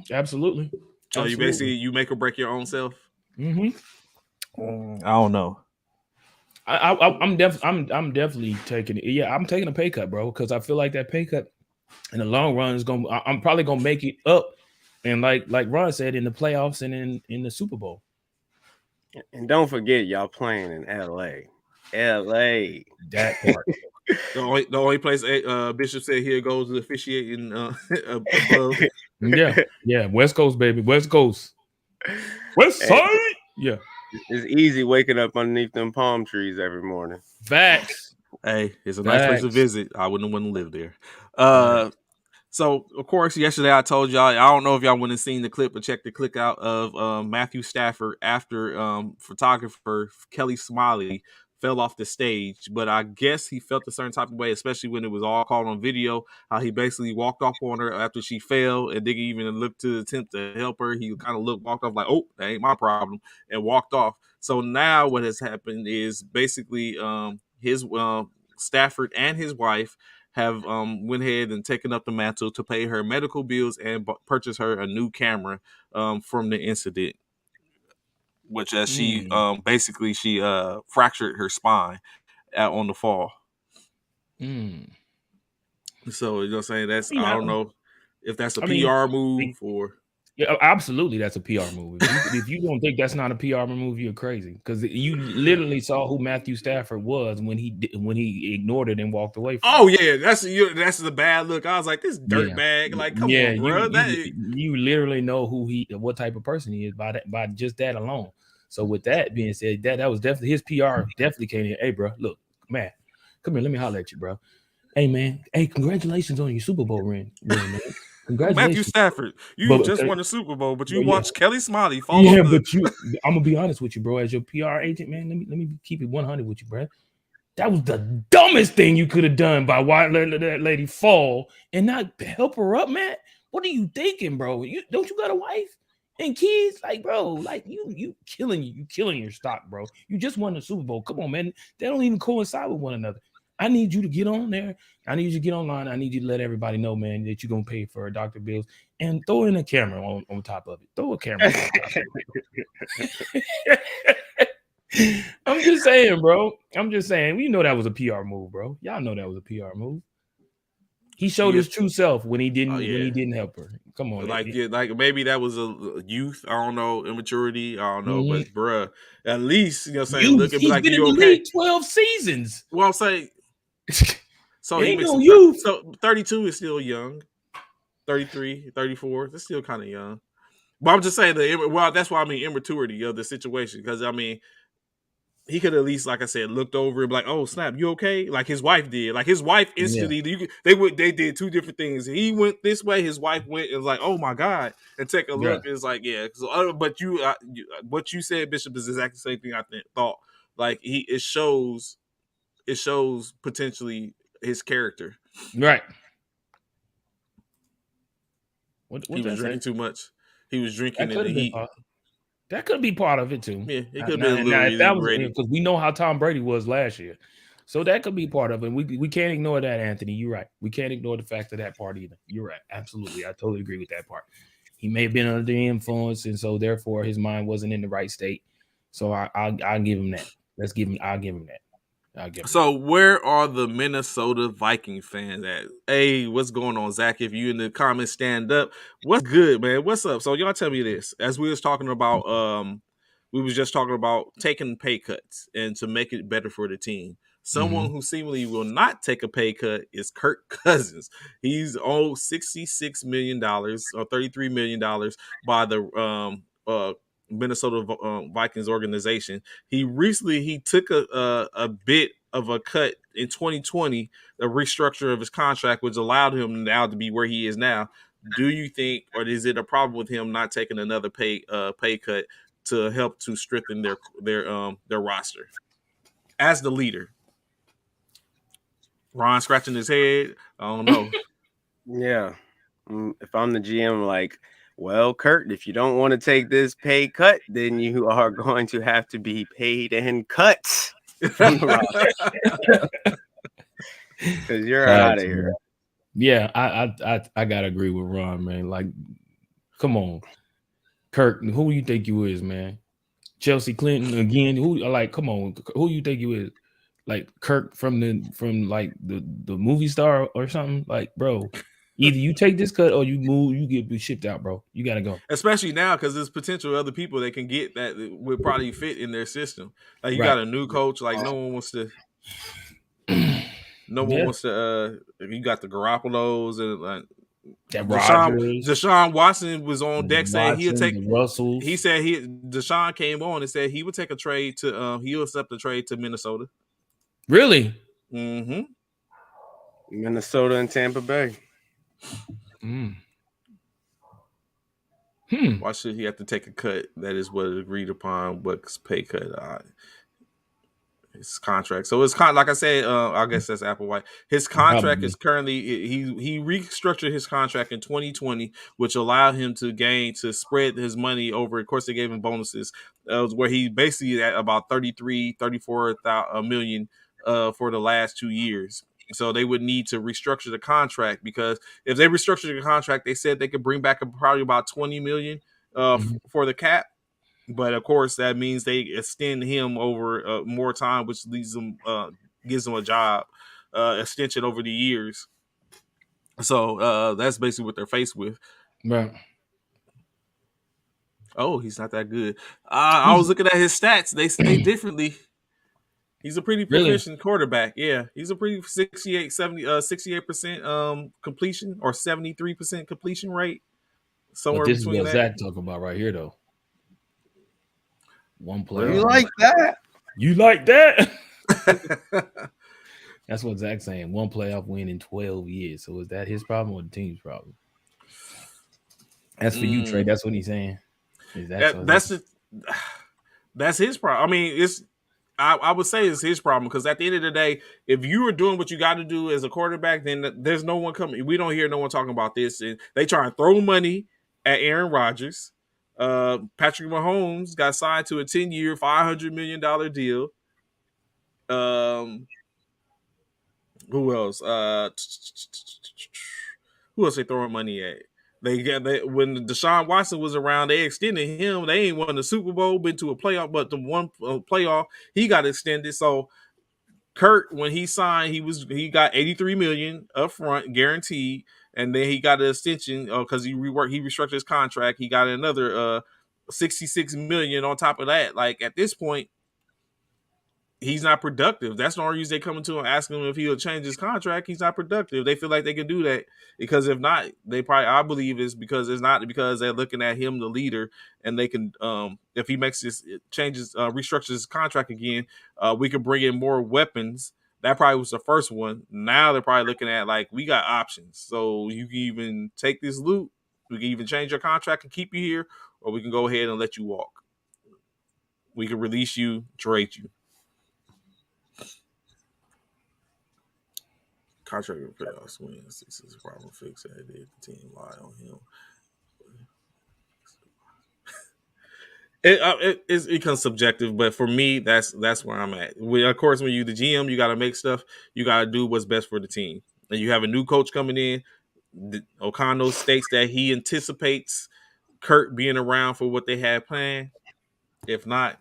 Speaker 2: Absolutely.
Speaker 1: So you basically you make or break your own self.
Speaker 2: I
Speaker 1: don't know.
Speaker 2: I'm definitely taking it. Yeah, I'm taking a pay cut, bro, because I feel like that pay cut in the long run is I'm probably gonna make it up, and like Ron said, in the playoffs and in the Super Bowl.
Speaker 3: And don't forget, y'all playing in LA.
Speaker 2: That part.
Speaker 1: The only place Bishop said he'll go to officiating above.
Speaker 2: Yeah, West Coast, baby, West Coast, West Side. Hey, yeah,
Speaker 3: it's easy waking up underneath them palm trees every morning.
Speaker 2: Facts.
Speaker 1: Hey, it's a nice place to visit. I wouldn't want to live there. So, of course, yesterday I told y'all, I don't know if y'all went and seen the clip, but check the clip out of Matthew Stafford after photographer Kelly Smiley fell off the stage. But I guess he felt a certain type of way, especially when it was all caught on video, how he basically walked off on her after she fell and didn't even look to attempt to help her. He kind of walked off like, oh, that ain't my problem, and walked off. So now what has happened is basically his Stafford and his wife have went ahead and taken up the mantle to pay her medical bills and purchase her a new camera from the incident, which as she basically she fractured her spine on the fall. So you know what I'm saying? That's I don't know if that's a PR move or.
Speaker 2: Yeah, absolutely, that's a PR move. If you don't think that's not a PR move, you're crazy. Because you literally saw who Matthew Stafford was when he ignored it and walked away from
Speaker 1: it. That's the bad look. I was like, this dirtbag. Like, come on, bro.
Speaker 2: You literally know what type of person he is by just that alone. So with that being said, that was definitely his PR. Definitely came in. Hey, bro, look, man, come here. Let me holler at you, bro. Hey, man. Hey, congratulations on your Super Bowl ring, man.
Speaker 1: Matthew Stafford, you just won the Super Bowl, but you watched Kelly Smiley fall.
Speaker 2: Yeah, but I'm gonna be honest with you, bro. As your PR agent, man, let me keep it 100 with you, bro. That was the dumbest thing you could have done by letting that lady fall and not help her up, man. What are you thinking, bro? Don't you got a wife and kids? Like, bro, like you killing your stock, bro. You just won the Super Bowl. Come on, man. They don't even coincide with one another. I need you to get on there. I need you to get online. I need you to let everybody know, man, that you're going to pay for doctor bills and throw in a camera on top of it. Throw a camera on top of it. I'm just saying, bro. I'm just saying. We know that was a PR move, bro. Y'all know that was a PR move. He showed his true self when he didn't help her. Come on.
Speaker 1: Like maybe that was a youth. I don't know. Immaturity. I don't know. But, bruh, at least, you know what I'm saying? Look at
Speaker 2: he's
Speaker 1: like
Speaker 2: been in the league 12 seasons.
Speaker 1: Well, I'm saying. So
Speaker 2: ain't no youth.
Speaker 1: So 32 is still young. 33, 34, that's still kind of young. But I'm just saying that's why I mean immaturity of the situation. Because I mean, he could at least, like I said, looked over and be like, "Oh snap, you okay?" Like his wife did. Like his wife instantly, they did two different things. He went this way, his wife went and was like, "Oh my god," and take a look. It's like, yeah. So, but what you said, Bishop, is exactly the same thing I thought. Like it shows potentially his character.
Speaker 2: Right.
Speaker 1: He was drinking too much. He was drinking in the heat.
Speaker 2: That could be part of it too.
Speaker 1: Yeah, it could be a little
Speaker 2: because we know how Tom Brady was last year. So that could be part of it. We can't ignore that, Anthony. You're right. We can't ignore the fact of that part either. You're right. Absolutely. I totally agree with that part. He may have been under the influence, and so therefore his mind wasn't in the right state. So I'll give him that. I'll give him that. I'll give him
Speaker 1: So where are the Minnesota Viking fans at? Hey, what's going on, Zach? If you in the comments, stand up. What's good, man? What's up? So y'all tell me this. As we was just talking about taking pay cuts and to make it better for the team. Someone who seemingly will not take a pay cut is Kirk Cousins. He's owed $66 million or $33 million by the Minnesota Vikings organization. He took a bit of a cut in 2020, a restructure of his contract, which allowed him now to be where he is now. Do you think, or is it a problem with him not taking another pay cut to help to strengthen their roster as the leader? Ron scratching his head. I don't know.
Speaker 3: Yeah. If I'm the GM, like, well, Kurt, if you don't want to take this pay cut, then you are going to have to be paid and cut from the roster because you're out of here.
Speaker 2: Yeah, I gotta agree with Ron, man. Like, come on, Kirk, who you think you is, man? Chelsea Clinton again? Come on, who you think you is? Like Kirk from like the movie star or something? Like, bro, either you take this cut or you move, you get shipped out, bro. You gotta go.
Speaker 1: Especially now because there's potential other people they can get that would probably fit in their system. Like you
Speaker 2: Right.
Speaker 1: got a new coach, like no one wants to. You got the Garoppolos and
Speaker 2: that Rodgers,
Speaker 1: Deshaun Watson was on deck saying he'll take
Speaker 2: the Russells.
Speaker 1: He said Deshaun came on and said he would take a trade to he'll accept a trade to Minnesota.
Speaker 2: Really?
Speaker 1: Mm-hmm.
Speaker 3: Minnesota and Tampa Bay.
Speaker 1: Why should he have to take a cut? That is what agreed upon. What's pay cut? His contract. So it's kind of, like I said, I guess that's Applewhite. His contract is currently he restructured his contract in 2020, which allowed him to spread his money over. Of course, they gave him bonuses. Where he basically at about 34 million for the last 2 years. So they would need to restructure the contract because if they restructured the contract, they said they could bring back probably about 20 million for the cap. But of course, that means they extend him over more time, which gives him a job extension over the years. So that's basically what they're faced with.
Speaker 2: Right.
Speaker 1: Oh, he's not that good. I was looking at his stats; they say differently. He's a pretty proficient quarterback. Yeah, he's a pretty 68% completion or 73% completion rate. Somewhere
Speaker 2: but this
Speaker 1: between
Speaker 2: is what
Speaker 1: that.
Speaker 2: Zach talking about right here, though. One player.
Speaker 3: You like that?
Speaker 2: You like that? That's what Zach's saying. One playoff win in 12 years. So is that his problem or the team's problem? As for you, Trey, that's what he's saying.
Speaker 1: That's his problem. I mean, I would say it's his problem because at the end of the day, if you are doing what you got to do as a quarterback, then there's no one coming. We don't hear no one talking about this, and they try and throw money at Aaron Rodgers. Patrick Mahomes got signed to a 10-year, $500 million deal. Who else? Who else they throwing money at? When Deshaun Watson was around, they extended him. They ain't won the Super Bowl, been to a playoff, but the one playoff he got extended. So Kurt, when he signed, he got $83 million up front, guaranteed, and then he got an extension because he restructured his contract. He got another $66 million on top of that. Like at this point, he's not productive. That's the only reason they coming to him asking him if he'll change his contract. He's not productive. They feel like they can do that because if not, I believe it's because it's not because they're looking at him, the leader, and they can if he makes this changes, restructures his contract again, we can bring in more weapons. That probably was the first one. Now they're probably looking at like we got options, so you can even take this loot. We can even change your contract and keep you here, or we can go ahead and let you walk. We can release you, trade you. Contract with playoffs wins. This is a problem fix. The team lie on him. It becomes subjective, but for me, that's where I'm at. Of course, when you the GM, you got to make stuff. You got to do what's best for the team. And you have a new coach coming in. O'Connell states that he anticipates Kurt being around for what they had planned. If not,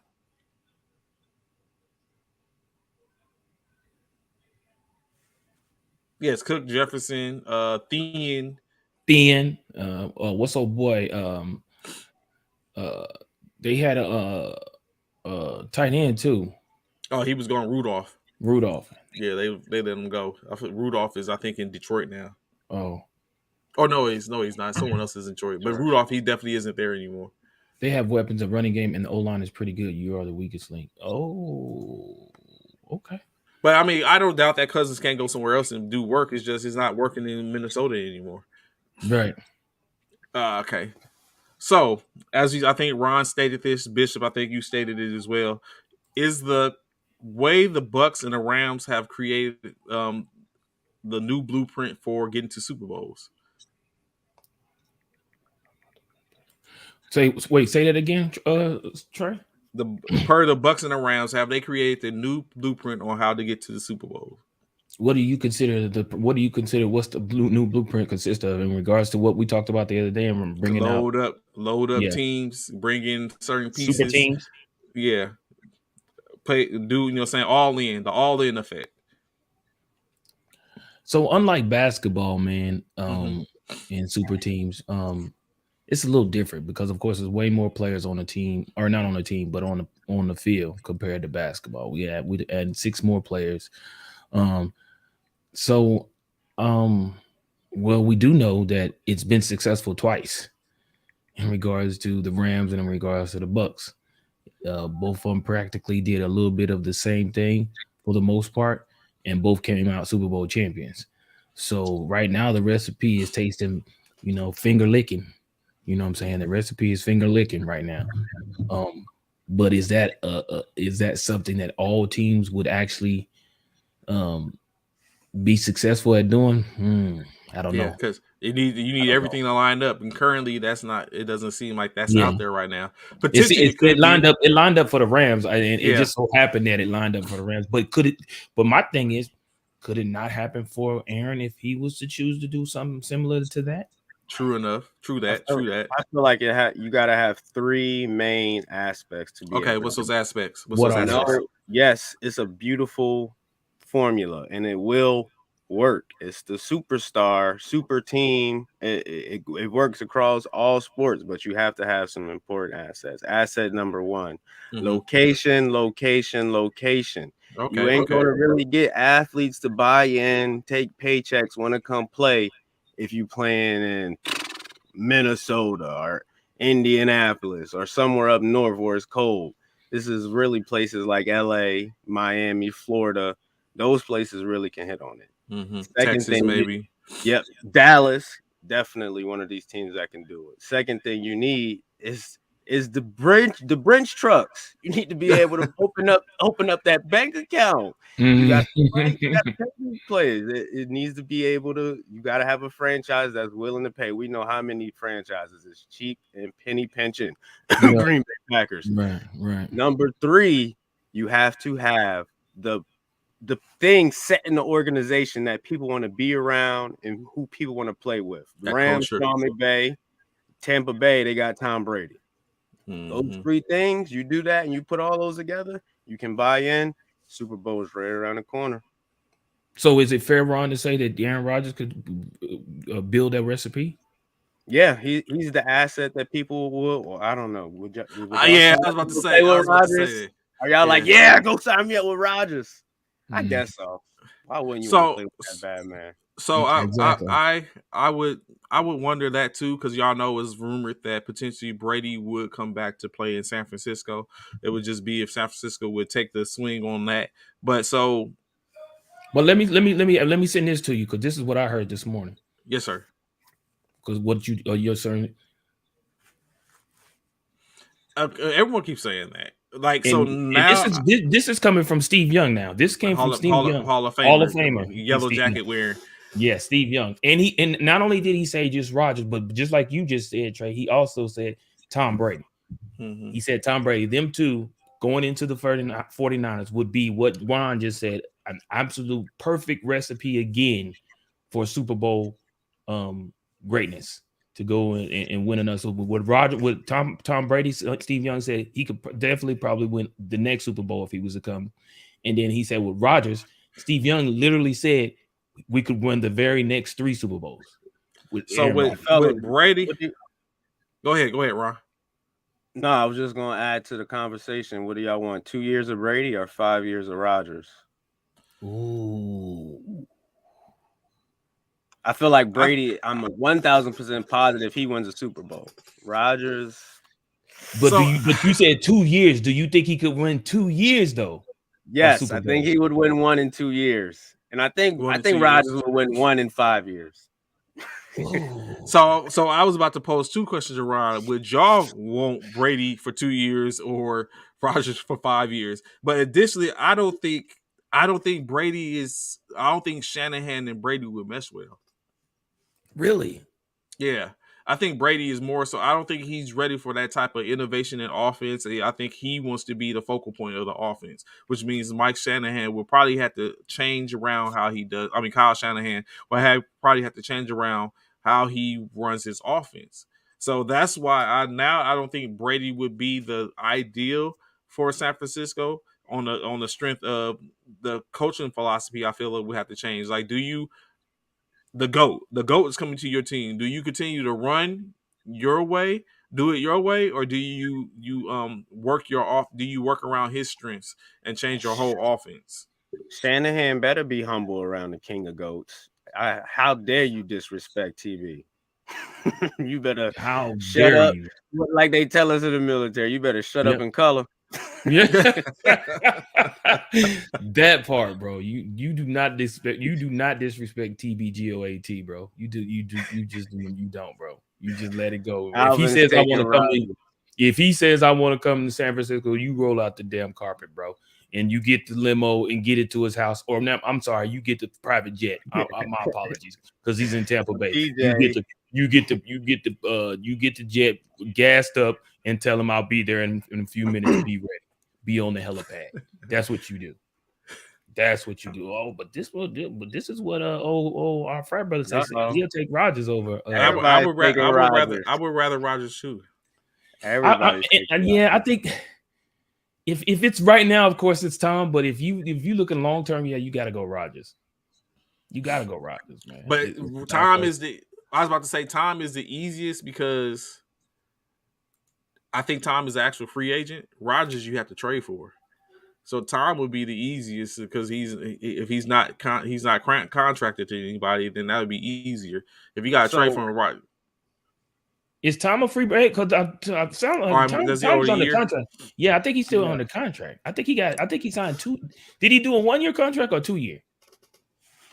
Speaker 1: yes, Cook, Jefferson,
Speaker 2: Thin, what's old boy? Uh, they had a tight end too.
Speaker 1: Oh, he was going Rudolph.
Speaker 2: Rudolph.
Speaker 1: Yeah, they let him go. I think Rudolph is, I think, in Detroit now.
Speaker 2: Oh,
Speaker 1: No, he's not. Someone else is in Detroit. But Rudolph, he definitely isn't there anymore.
Speaker 2: they have weapons of running game, and the O line is pretty good. You are the weakest link. Oh, okay.
Speaker 1: But I mean, I don't doubt that Cousins can't go somewhere else and do work. It's just he's not working in Minnesota anymore.
Speaker 2: Right.
Speaker 1: Okay. So, I think Ron stated this, Bishop, I think you stated it as well. Is the way the Bucks and the Rams have created the new blueprint for getting to Super Bowls?
Speaker 2: Say that again, Trey.
Speaker 1: Per the Bucks and the Rams, have they created the new blueprint on how to get to the Super Bowl?
Speaker 2: What do you consider what's the new blueprint consist of in regards to what we talked about the other day and bringing
Speaker 1: load up
Speaker 2: yeah.
Speaker 1: teams, bring in certain pieces,
Speaker 2: super teams?
Speaker 1: Yeah, saying all in, the all in effect.
Speaker 2: So unlike basketball, man, and super teams, it's a little different because of course there's way more players on the team, or not on the team, but on the field compared to basketball. We had 6 more players. Well, we do know that it's been successful twice in regards to the Rams and in regards to the Bucks. Both of them practically did a little bit of the same thing for the most part, and both came out Super Bowl champions. So right now the recipe is tasting, finger licking. You know what I'm saying? The recipe is finger licking right now. But is that something that all teams would actually be successful at doing? I don't know.
Speaker 1: Because you need everything to line up, and currently that's not. It doesn't seem like that's out there right now. Potentially,
Speaker 2: it lined up for the Rams, and it just so happened that it lined up for the Rams. But could it? But my thing is, could it not happen for Aaron if he was to choose to do something similar to that?
Speaker 1: True enough. True that.
Speaker 3: I feel like you got to have 3 main aspects to be.
Speaker 1: Okay, what's those aspects?
Speaker 3: Yes, it's a beautiful formula, and it will work. It's the superstar, super team. It works across all sports, but you have to have some important assets. Asset number 1, location. Okay, you ain't going to really get athletes to buy in, take paychecks, want to come play if you playing in Minnesota or Indianapolis or somewhere up north where it's cold. This is really places like LA, Miami, Florida. Those places really can hit on it.
Speaker 1: Texas, thing, maybe.
Speaker 3: Yep. Dallas, definitely one of these teams that can do it. Second thing you need is the bridge trucks. You need to be able to open up that bank account. You got to pay players. It needs to be able to. You got to have a franchise that's willing to pay. We know how many franchises is cheap and penny pension. Green Bay Packers.
Speaker 2: Right.
Speaker 3: Number 3, you have to have the thing set in the organization that people want to be around and who people want to play with. The Rams, Sean McVay, Tampa Bay, they got Tom Brady. Those 3 things, you do that and you put all those together, you can buy in. Super Bowl is right around the corner.
Speaker 2: So is it fair, Ron, to say that Aaron Rodgers could build that recipe?
Speaker 3: Yeah, he's the asset that people will. Well, I don't know. Would
Speaker 1: I was about to say.
Speaker 3: Rodgers? Are y'all like, go sign me up with Rodgers? I guess so. Why wouldn't you want to play with that bad man?
Speaker 1: So I would wonder that too, because y'all know it's rumored that potentially Brady would come back to play in San Francisco. It would just be if San Francisco would take the swing on that. But
Speaker 2: let me send this to you, because this is what I heard this morning.
Speaker 1: Yes, sir.
Speaker 2: Because what you're saying.
Speaker 1: Everyone keeps saying that.
Speaker 2: This is coming from Steve Young now. This came from Steve Young,
Speaker 1: Hall of Famer,
Speaker 2: yellow
Speaker 1: jacket wearing.
Speaker 2: Yeah, Steve Young. And not only did he say just Rodgers, but just like you just said, Trey, he also said Tom Brady.
Speaker 1: Mm-hmm.
Speaker 2: He said Tom Brady, them two going into the 49ers would be what Ron just said, an absolute perfect recipe again for Super Bowl greatness to go and win another Super Bowl. With Tom Brady, Steve Young said he could definitely probably win the next Super Bowl if he was to come. And then he said with Rodgers, Steve Young literally said we could win the very next 3 Super Bowls with
Speaker 1: So
Speaker 2: Aaron
Speaker 1: with
Speaker 2: Rodgers.
Speaker 1: Brady, go ahead, Ron.
Speaker 3: No, I was just gonna add to the conversation. What do y'all want? 2 years of Brady or 5 years of Rodgers?
Speaker 2: Ooh.
Speaker 3: I feel like Brady, I'm 1,000% positive he wins a Super Bowl. Rodgers.
Speaker 2: But
Speaker 1: So,
Speaker 2: you said 2 years. Do you think he could win 2 years though?
Speaker 3: Yes,
Speaker 2: Super
Speaker 3: I think
Speaker 2: Bowls?
Speaker 3: he would win 1 in 2 years. And I think
Speaker 1: 1 to 2
Speaker 3: Rodgers
Speaker 1: years.
Speaker 3: would win 1 in 5 years.
Speaker 2: Ooh.
Speaker 1: So I was about to pose 2 questions around. Would y'all want Brady for 2 years or Rodgers for 5 years? But additionally, I don't think Brady is. I don't think Shanahan and Brady would mesh well.
Speaker 2: Really?
Speaker 1: Yeah. I think Brady is more so. I don't think he's ready for that type of innovation in offense. I think he wants to be the focal point of the offense, which means Mike Shanahan will probably have to change around how he does. I mean, Kyle Shanahan will probably have to change around how he runs his offense. So that's why I don't think Brady would be the ideal for San Francisco on the strength of the coaching philosophy. I feel like we have to change. Like, do you the GOAT is coming to your team? Do you continue to run your way, do it your way, or do you work your off? Do you work around his strengths and change your whole offense?
Speaker 3: Shanahan better be humble around the king of goats. How dare you disrespect TV? You better
Speaker 2: How
Speaker 3: shut
Speaker 2: dare
Speaker 3: up.
Speaker 2: you?
Speaker 3: Like they tell us in the military, you better shut up
Speaker 2: Yep.
Speaker 3: in color.
Speaker 2: Yeah. That part, bro. You do not disrespect TBGOAT, bro. You don't, bro. You just let it go.
Speaker 3: Alvin's taking Rodgers.
Speaker 2: If he says I want to come to San Francisco, you roll out the damn carpet, bro. And you get the limo and get it to his house. Or now, I'm sorry, you get the private jet. My apologies, because he's in Tampa Bay.
Speaker 3: DJ.
Speaker 2: You get the jet gassed up and tell him I'll be there in a few minutes. Be ready. Be on the helipad. That's what you do. Oh, but this is what our frat brother says. He'll take Rodgers over.
Speaker 1: I would rather Rodgers too.
Speaker 3: Everybody.
Speaker 2: I think if it's right now, of course it's Tom. But if you looking long term, yeah, you got to go Rodgers. You got to go Rodgers, man.
Speaker 1: But Tom is the. I was about to say Tom is the easiest because I think Tom is the actual free agent. Rodgers you have to trade for. So Tom would be the easiest because if he's not contracted to anybody, then that would be easier. If you got to trade for him, right?
Speaker 2: Is Tom a free break? Because I sound like Tom's under contract. Yeah, I think he's still under contract. I think he signed 2. Did he do a 1-year contract or 2-year?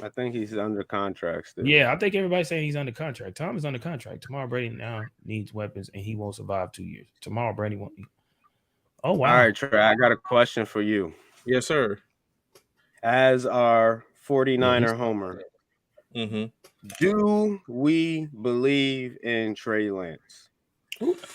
Speaker 3: I think he's under contract still.
Speaker 2: Yeah, I think everybody's saying he's under contract. Tom is under contract. Tomorrow Brady now needs weapons and he won't survive 2 years. Tomorrow Brady won't. Oh wow!
Speaker 3: All right, Trey, I got a question for you.
Speaker 1: Yes, sir.
Speaker 3: As our 49er homer, do we believe in Trey Lance?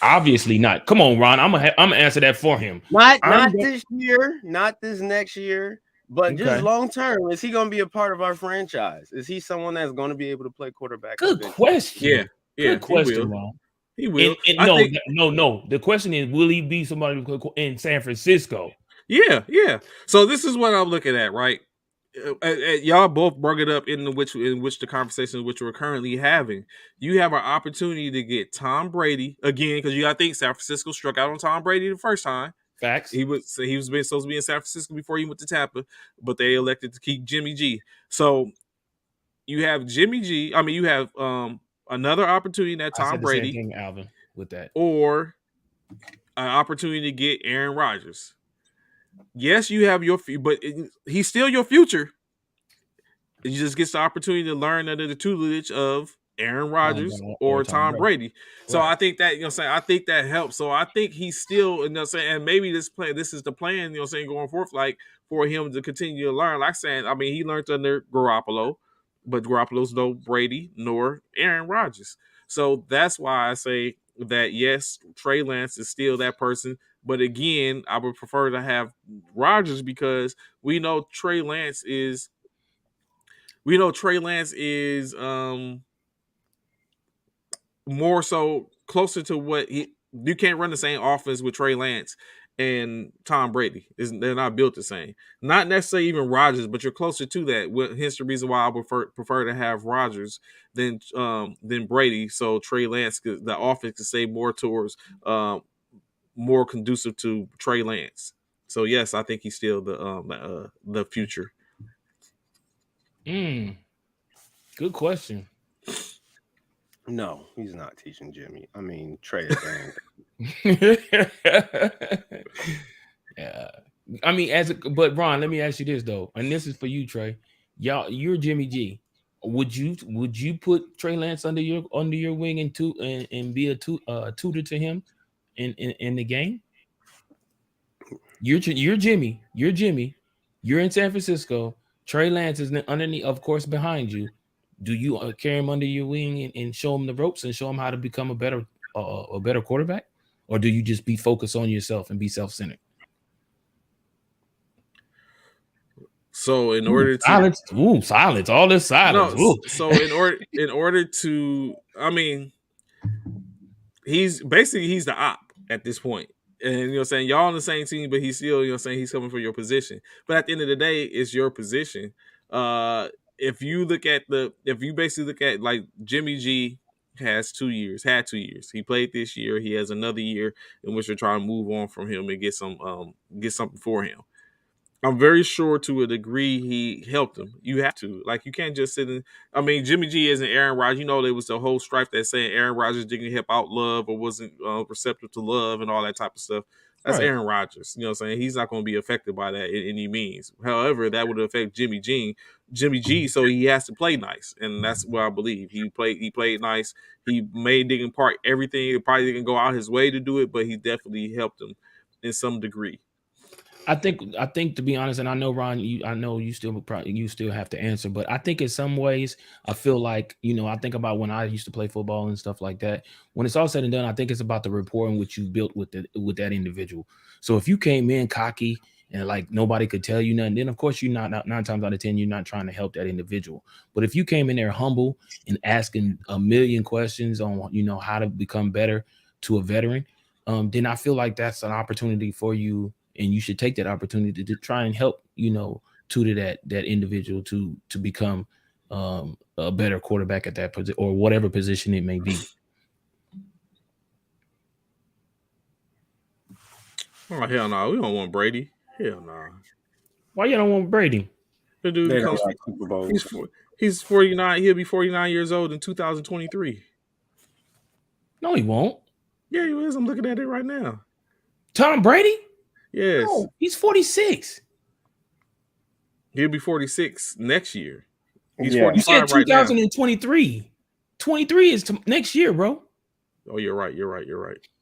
Speaker 2: Obviously not. Come on, Ron. I'm gonna answer that for him.
Speaker 3: Not this year, not this next year, but just long term. Is he going to be a part of our franchise? Is he someone that's going to be able to play quarterback?
Speaker 2: Good question.
Speaker 1: Yeah.
Speaker 2: Good question, Ron.
Speaker 1: He will.
Speaker 2: No. The question is, will he be somebody in San Francisco?
Speaker 1: Yeah. So this is what I'm looking at, right? Y'all both brought it up in which the conversation which we're currently having. You have an opportunity to get Tom Brady again because you got to think San Francisco struck out on Tom Brady the first time.
Speaker 2: Facts.
Speaker 1: He was supposed to be in San Francisco before he went to Tampa, but they elected to keep Jimmy G. So you have Jimmy G. I mean, you have another opportunity that Tom Brady,
Speaker 2: same thing, Alvin, with that,
Speaker 1: or an opportunity to get Aaron Rodgers. Yes, you have but he's still your future. He just gets the opportunity to learn under the tutelage of Aaron Rodgers or Tom Brady. So right. I think that, I think that helps. So I think he's still, and maybe this is the plan, going forth, like for him to continue to learn. Like saying, I mean, he learned under Garoppolo, but Garoppolo's no Brady nor Aaron Rodgers. So that's why I say that yes, Trey Lance is still that person, but again, I would prefer to have Rodgers because we know Trey Lance is more so closer to what you can't run the same offense with Trey Lance and Tom Brady. They're not built the same. Not necessarily even Rodgers, but you're closer to that. Hence the reason why I would prefer to have Rodgers than Brady. So Trey Lance, the offense could say more towards more conducive to Trey Lance. So yes, I think he's still the future.
Speaker 2: Good question.
Speaker 3: No, he's not teaching Jimmy. I mean, Trey again.
Speaker 2: Yeah. I mean, but Ron, let me ask you this though, and this is for you, Trey. You're Jimmy G. Would you put Trey Lance under your wing and be a tutor to him in the game? You're Jimmy. You're Jimmy. You're in San Francisco. Trey Lance is underneath, of course, behind you. Do you carry him under your wing and show him the ropes and show him how to become a better quarterback, or do you just be focused on yourself and be self-centered?
Speaker 1: So in order to
Speaker 2: silence, all this silence.
Speaker 1: No, so in order to, I mean, he's the op at this point. And you know what I'm saying, y'all on the same team, but he's still, you know what I'm saying, he's coming for your position. But at the end of the day, it's your position. If you basically look at like Jimmy G had 2 years. He played this year. He has another year in which they're trying to move on from him and get something for him. I'm very sure to a degree he helped him. You have to. Like, you can't just sit in. I mean, Jimmy G isn't Aaron Rodgers. You know, there was the whole strife that saying Aaron Rodgers didn't help out Love or wasn't receptive to love and all that type of stuff. That's right. Aaron Rodgers. You know what I'm saying? He's not going to be affected by that in any means. However, that would affect Jimmy G, so he has to play nice. And that's what I believe. He played nice. He didn't impart everything. He probably didn't go out his way to do it, but he definitely helped him in some degree.
Speaker 2: I think to be honest, and I know Ron, you still have to answer, but I think in some ways I feel like, I think about when I used to play football and stuff like that. When it's all said and done, I think it's about the rapport in which you built with that individual. So if you came in cocky and like nobody could tell you nothing, then of course you're not 9 times out of 10 you're not trying to help that individual. But if you came in there humble and asking a million questions on how to become better to a veteran, then I feel like that's an opportunity for you. And you should take that opportunity to try and help, tutor that individual to become a better quarterback at that position or whatever position it may be.
Speaker 1: Oh, hell no. We don't want Brady. Hell no.
Speaker 2: Why you don't want Brady?
Speaker 1: The dude comes he's 49. He'll be 49 years old in 2023.
Speaker 2: No, he won't.
Speaker 1: Yeah, he is. I'm looking at it right now.
Speaker 2: Tom Brady?
Speaker 1: Yes.
Speaker 2: No, he's 46.
Speaker 1: He'll be 46 next year. He's
Speaker 2: 45 you said 2023. Right now. 23 is next year, bro.
Speaker 1: Oh, you're right.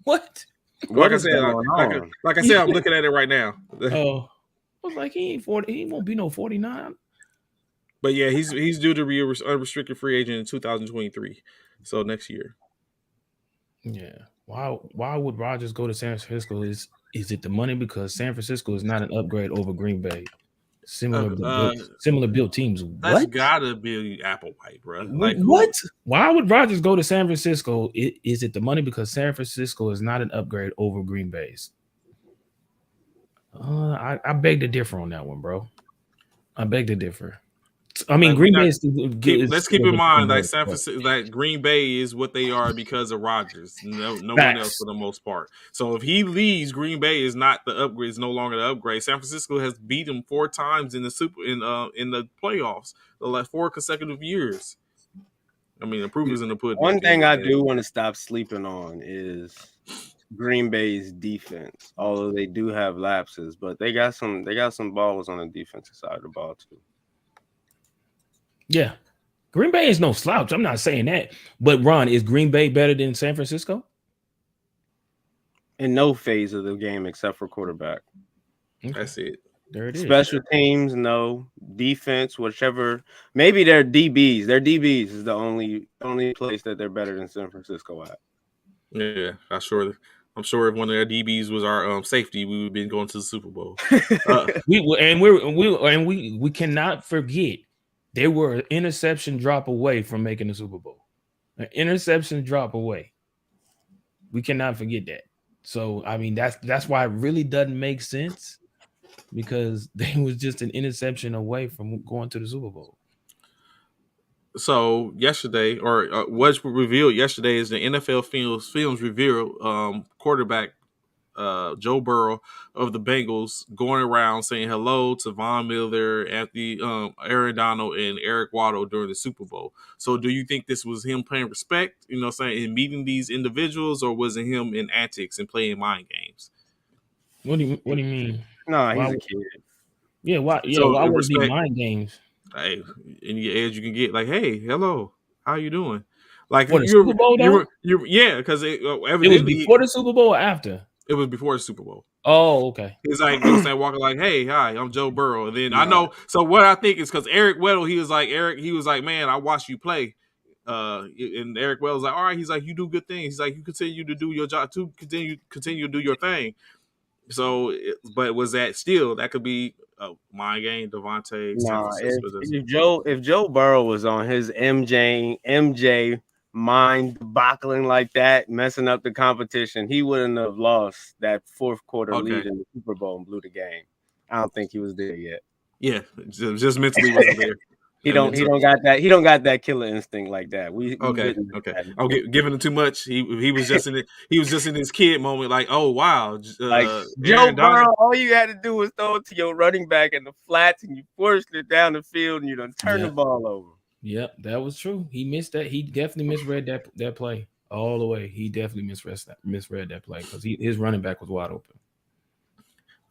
Speaker 2: What?
Speaker 1: Like I said, I'm looking at it right now.
Speaker 2: Oh, I was like, he ain't 40. He won't be no 49.
Speaker 1: But yeah, he's due to be an unrestricted free agent in 2023. So next year.
Speaker 2: Yeah. Why would Rodgers go to San Francisco? Is it the money? Because San Francisco is not an upgrade over Green Bay. Similar built teams.
Speaker 1: That's gotta be Applewhite, bro.
Speaker 2: Like what? Why would Rodgers go to San Francisco? Is it the money? Because San Francisco is not an upgrade over Green Bay's. I beg to differ on that one, bro. I beg to differ. I mean, Green Bay is
Speaker 1: let's keep in mind that San Francisco, that Green Bay is what they are because of Rodgers. No one else for the most part. So if he leaves, Green Bay is not the upgrade. Is no longer the upgrade. San Francisco has beat him 4 times in the playoffs, the last 4 consecutive years. I mean, the proof is in the pudding.
Speaker 3: One thing I do want to stop sleeping on is Green Bay's defense. Although they do have lapses, but they got some balls on the defensive side of the ball too.
Speaker 2: Yeah. Green Bay is no slouch. I'm not saying that. But, Ron, is Green Bay better than San Francisco?
Speaker 3: In no phase of the game except for quarterback.
Speaker 1: Okay. That's it.
Speaker 2: There it is.
Speaker 3: Special teams, no. Defense, whichever. Maybe their DBs. Their DBs is the only place that they're better than San Francisco at.
Speaker 1: Yeah, I'm sure if one of their DBs was our safety, we would have been going to the Super Bowl.
Speaker 2: We cannot forget they were an interception drop away from making the Super Bowl. An interception drop away. We cannot forget that. So I mean that's why it really doesn't make sense, because they was just an interception away from going to the Super Bowl.
Speaker 1: So yesterday, or was revealed yesterday, is the NFL films reveal quarterback Joe Burrow of the Bengals going around saying hello to Von Miller, Anthony, Aaron Donald, and Eric Waddle during the Super Bowl. So, do you think this was him paying respect, saying, in meeting these individuals, or was it him in antics and playing mind games?
Speaker 2: What do you mean?
Speaker 3: No, he's a kid.
Speaker 2: Yeah, why? Yeah,
Speaker 1: So,
Speaker 2: why would it be
Speaker 1: respect,
Speaker 2: mind games?
Speaker 1: hey, any edge you can get, like, hey, hello, how you doing? Like
Speaker 2: For the Super Bowl, though?
Speaker 1: Yeah, because it
Speaker 2: was before the Super Bowl or after?
Speaker 1: It was before the Super Bowl.
Speaker 2: Oh, okay.
Speaker 1: He's like, walking like, hey, hi, I'm Joe Burrow. And then I know, so what I think is because Eric Weddle, he was like, man, I watched you play. And Eric Weddle's like, all right, he's like, you do good things. He's like, you continue to do your job, to continue to do your thing. So, but was that still, that could be a mind game, Devontae?
Speaker 3: Nah, if Joe Burrow was on his MJ mind boggling like that, messing up the competition, he wouldn't have lost that fourth quarter lead in the Super Bowl and blew the game. I don't think he was there yet.
Speaker 1: Yeah, just mentally wasn't there.
Speaker 3: He don't got that killer instinct like that.
Speaker 1: Okay. I'm giving him too much. He was just in it. He was just in his kid moment, like, oh wow,
Speaker 3: like Joe Burrow. All you had to do was throw it to your running back in the flats, and you forced it down the field, and you done turn the ball over.
Speaker 2: Yep, that was true. He missed that. He definitely misread that play all the way. He definitely misread that play because his running back was wide open.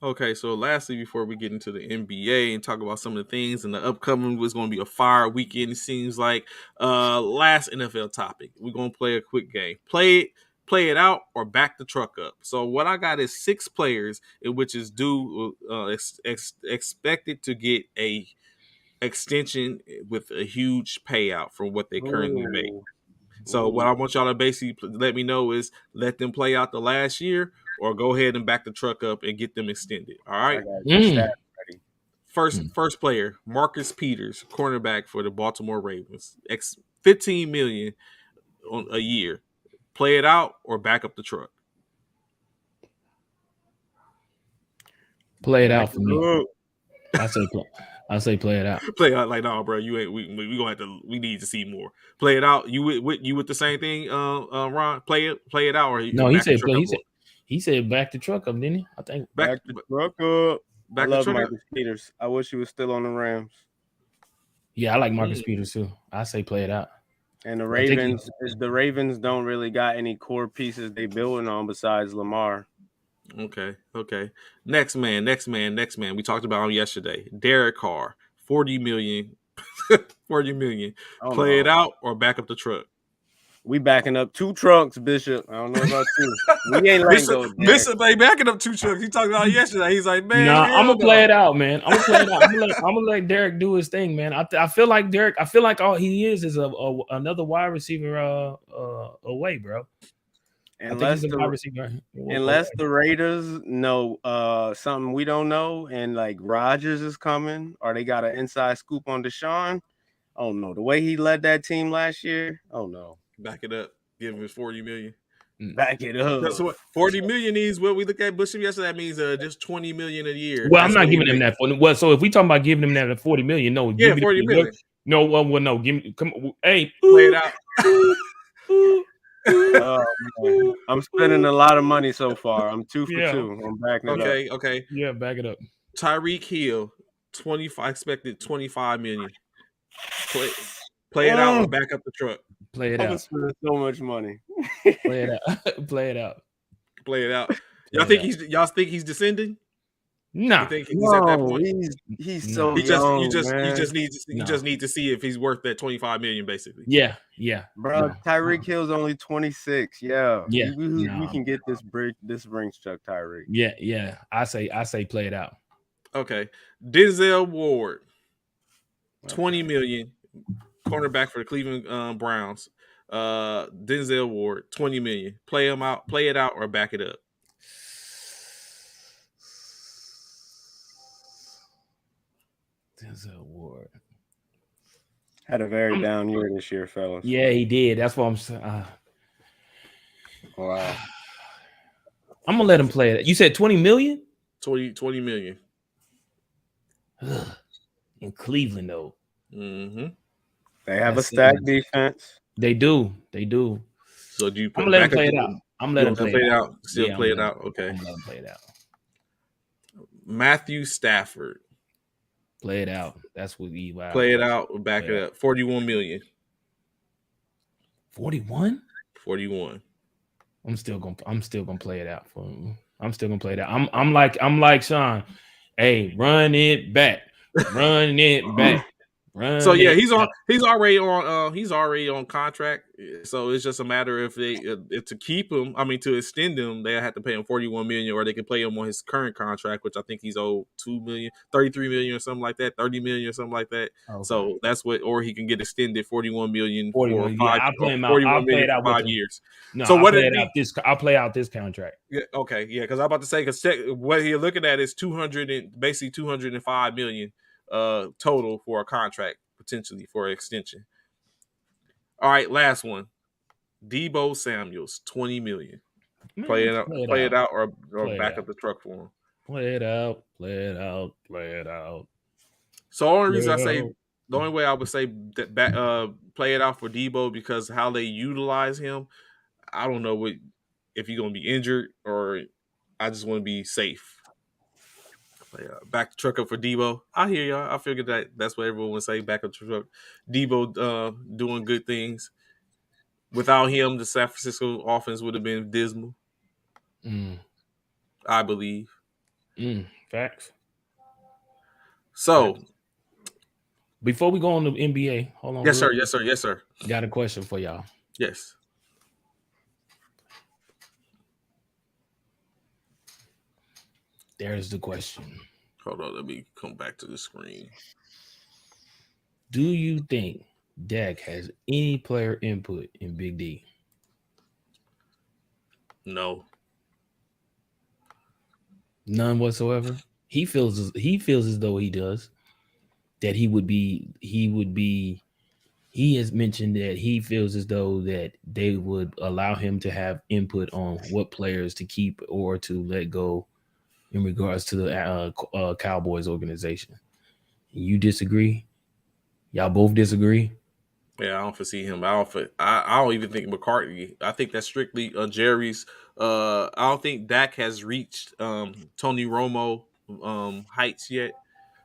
Speaker 1: Okay, so lastly, before we get into the NBA and talk about some of the things and the upcoming, was going to be a fire weekend. It seems like last NFL topic. We're going to play a quick game. Play it out or back the truck up. So what I got is 6 players in which is due expected to get a extension with a huge payout from what they currently make. So what I want y'all to basically let me know is let them play out the last year, or go ahead and back the truck up and get them extended. All right. First player, Marcus Peters, cornerback for the Baltimore Ravens, $15 million a year. Play it out or back up the truck.
Speaker 2: Play it out for me. I say play it out.
Speaker 1: Play it out, like, no, bro, you ain't. We gonna have to. We need to see more. Play it out. You with the same thing, Ron? Play it out, or
Speaker 2: no? He said back the truck up, didn't he? I think
Speaker 3: back the truck up. I love Marcus Peters. I wish he was still on the Rams.
Speaker 2: Yeah, I like Marcus Peters too. I say play it out.
Speaker 3: And the Ravens don't really got any core pieces they building on besides Lamar.
Speaker 1: Okay. Next man. We talked about him yesterday. Derek Carr, $40 million. $40 million. Play it out or back up the truck.
Speaker 3: We backing up 2 trucks, Bishop. I don't know about you. We ain't letting go.
Speaker 1: Bishop ain't backing up 2 trucks. He talked about it yesterday. He's like, man,
Speaker 2: nah, I'm gonna play it out, man. I'm gonna let Derek do his thing, man. I feel like Derek. I feel like all he is another wide receiver away, bro.
Speaker 3: Unless the Raiders know something we don't know, and like Rodgers is coming, or they got an inside scoop on Deshaun. Oh no, the way he led that team last year. Oh no,
Speaker 1: back it up. Give him his $40 million.
Speaker 3: Back it up.
Speaker 1: That's what $40 million is. What we look at Bush yesterday, that means just $20 million a year.
Speaker 2: Well, I'm not giving him that. Well, so if we talking about giving him that $40 million, no,
Speaker 1: yeah, $40 million.
Speaker 2: No, well, no, give me. Come on, hey,
Speaker 1: play it out.
Speaker 3: I'm spending a lot of money so far. I'm 2 for 2. I'm backing it up.
Speaker 1: Okay.
Speaker 2: Yeah, back it up.
Speaker 1: Tyreek Hill, expected $25 million. Play it out or back up the truck.
Speaker 2: Play it out.
Speaker 3: I'm spending so much money.
Speaker 2: Play it out. Play it out.
Speaker 1: Play it out. Y'all think he's descending?
Speaker 2: No.
Speaker 1: You think he's at that point?
Speaker 3: He's so young. You
Speaker 1: just need to see if he's worth that $25 million, basically.
Speaker 2: Yeah.
Speaker 3: Bro, Tyreek Hill's only 26. Yeah. We can get this ring Chuck Tyreek.
Speaker 2: Yeah. I say play it out.
Speaker 1: Okay. Denzel Ward, $20 million, cornerback for the Cleveland Browns. Denzel Ward, 20 million. Play it out, or back it up.
Speaker 2: Denzel Ward
Speaker 3: had a very down year this year, fellas.
Speaker 2: Yeah, he did. That's what I'm saying.
Speaker 3: Wow.
Speaker 2: I'm gonna let him play it. You said 20 million?
Speaker 1: 20 million.
Speaker 2: In Cleveland, though.
Speaker 1: Mm-hmm.
Speaker 3: They have a stacked defense.
Speaker 2: They do. They do.
Speaker 1: So do you
Speaker 2: I'm gonna let him play it out. I'm gonna let him play it out.
Speaker 1: Still play it out. Okay.
Speaker 2: I'm gonna let him play it out.
Speaker 1: Matthew Stafford.
Speaker 2: Play it out. That's what we wow.
Speaker 1: Play it out. Back it up. 41 million.
Speaker 2: 41?
Speaker 1: 41.
Speaker 2: I'm still gonna play it out for him. I'm still gonna play it out. I'm like Sean. Hey, run it back. Run it back.
Speaker 1: So yeah, he's already on contract. So it's just a matter if to keep him. I mean, to extend him, they have to pay him 41 million, or they can play him on his current contract, which I think he's owed 2 million, 33 million, or something like that, 30 million, or something like that. Okay. So that's what, or he can get extended 41 million for 5
Speaker 2: I'll play him out. I'll play it out
Speaker 1: 5 years.
Speaker 2: No,
Speaker 1: so
Speaker 2: what I'll play out this contract.
Speaker 1: Yeah, okay, yeah, because I'm about to say, because what you're looking at is 205 million. Total for a contract, potentially for an extension. All right, last one. Deebo Samuels, 20 million. Play it out, or back up the truck for him.
Speaker 2: Play it out.
Speaker 1: So the only way I would say that play it out for Deebo, because how they utilize him, I don't know if he's gonna be injured, or I just want to be safe. Back the truck up for Deebo. I hear y'all. I figured that's what everyone would say. Back up the truck. Deebo doing good things. Without him, the San Francisco offense would have been dismal. I believe.
Speaker 2: Facts.
Speaker 1: So,
Speaker 2: before we go on to NBA, hold on.
Speaker 1: Yes, sir.
Speaker 2: Got a question for y'all.
Speaker 1: Yes.
Speaker 2: There's the question.
Speaker 1: Hold on, let me come back to the screen.
Speaker 2: Do you think Dak has any player input in Big D?
Speaker 1: No.
Speaker 2: None whatsoever. He feels as though he does. That he has mentioned that he feels as though that they would allow him to have input on what players to keep or to let go in regards to the Cowboys organization. You disagree? Y'all both disagree?
Speaker 1: Yeah, I don't foresee him. I don't even think McCarthy. I think that's strictly Jerry's. I don't think Dak has reached Tony Romo heights yet.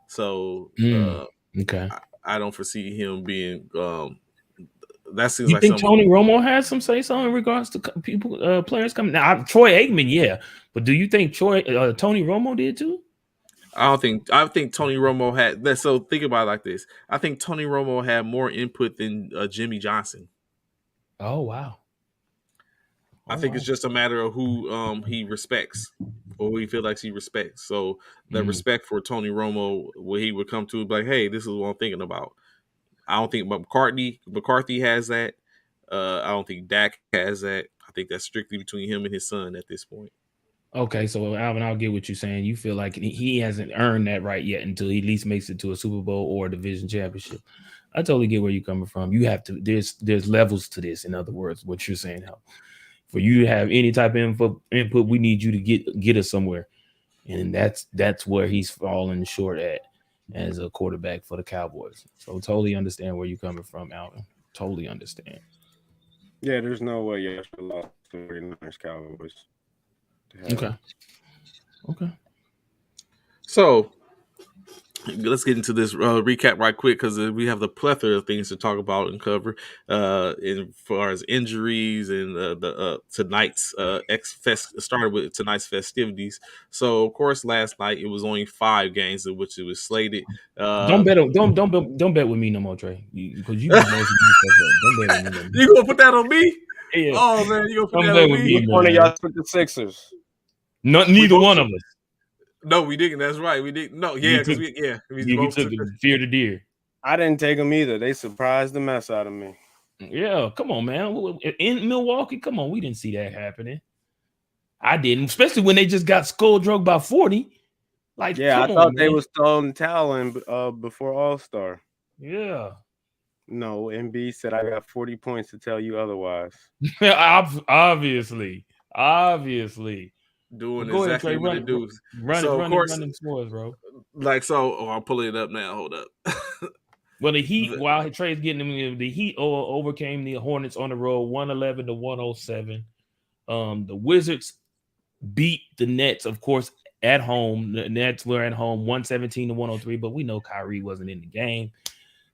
Speaker 1: So
Speaker 2: okay,
Speaker 1: I don't foresee him being. That seems
Speaker 2: you
Speaker 1: like
Speaker 2: think Tony Romo has some say so in regards to people, players coming now. Troy Aikman, yeah, but do you think Tony Romo did too?
Speaker 1: I think Tony Romo had. So think about it like this. I think Tony Romo had more input than Jimmy Johnson.
Speaker 2: Oh wow.
Speaker 1: I think it's just a matter of who he respects, or who he feels like he respects. So the respect for Tony Romo, where he would come to like, hey, this is what I'm thinking about. I don't think McCarthy has that. I don't think Dak has that. I think that's strictly between him and his son at this point.
Speaker 2: Okay, so Alvin, I'll get what you're saying. You feel like he hasn't earned that right yet until he at least makes it to a Super Bowl or a division championship. I totally get where you're coming from. You have to. There's levels to this. In other words, what you're saying. For you to have any type of input, we need you to get us somewhere, and that's where he's falling short at as a quarterback for the Cowboys. So totally understand where you're coming from, Alvin. Totally understand.
Speaker 3: Yeah, there's no way you should lost to the 49ers Cowboys.
Speaker 2: Okay.
Speaker 1: So let's get into this recap right quick, because we have the plethora of things to talk about and cover as far as injuries and the tonight's started with tonight's festivities. So of course last night it was only 5 games in which it was slated.
Speaker 2: Don't bet with me no more, Trey, because you don't bet with me.
Speaker 1: You gonna put that on me?
Speaker 2: Yeah.
Speaker 1: Oh man, you gonna put that on me?
Speaker 3: Which one of y'all took the Sixers?
Speaker 2: Neither one of us.
Speaker 1: No, we didn't. That's right. We didn't. No, yeah, because we
Speaker 2: took Fear the Deer.
Speaker 3: I didn't take them either. They surprised the mess out of me.
Speaker 2: Yeah, come on, man. In Milwaukee, come on, we didn't see that happening. I didn't, especially when they just got skull drugged by 40. Like,
Speaker 3: Yeah, I
Speaker 2: come
Speaker 3: thought
Speaker 2: on,
Speaker 3: they
Speaker 2: man.
Speaker 3: was throwing towel in before All-Star.
Speaker 2: Yeah.
Speaker 3: No, MB said I got 40 points to tell you otherwise.
Speaker 2: Obviously.
Speaker 1: Doing
Speaker 2: But go ahead,
Speaker 1: exactly
Speaker 2: Trey.
Speaker 1: what
Speaker 2: Run
Speaker 1: it do.
Speaker 2: run it,
Speaker 1: So of
Speaker 2: run it,
Speaker 1: course,
Speaker 2: run them scores, bro.
Speaker 1: I'm pulling it up now. Hold up.
Speaker 2: Well, the Heat, while Trey's getting them, the Heat overcame the Hornets on the road, 111 to 107. The Wizards beat the Nets, of course, at home. The Nets were at home, 117 to 103, but we know Kyrie wasn't in the game.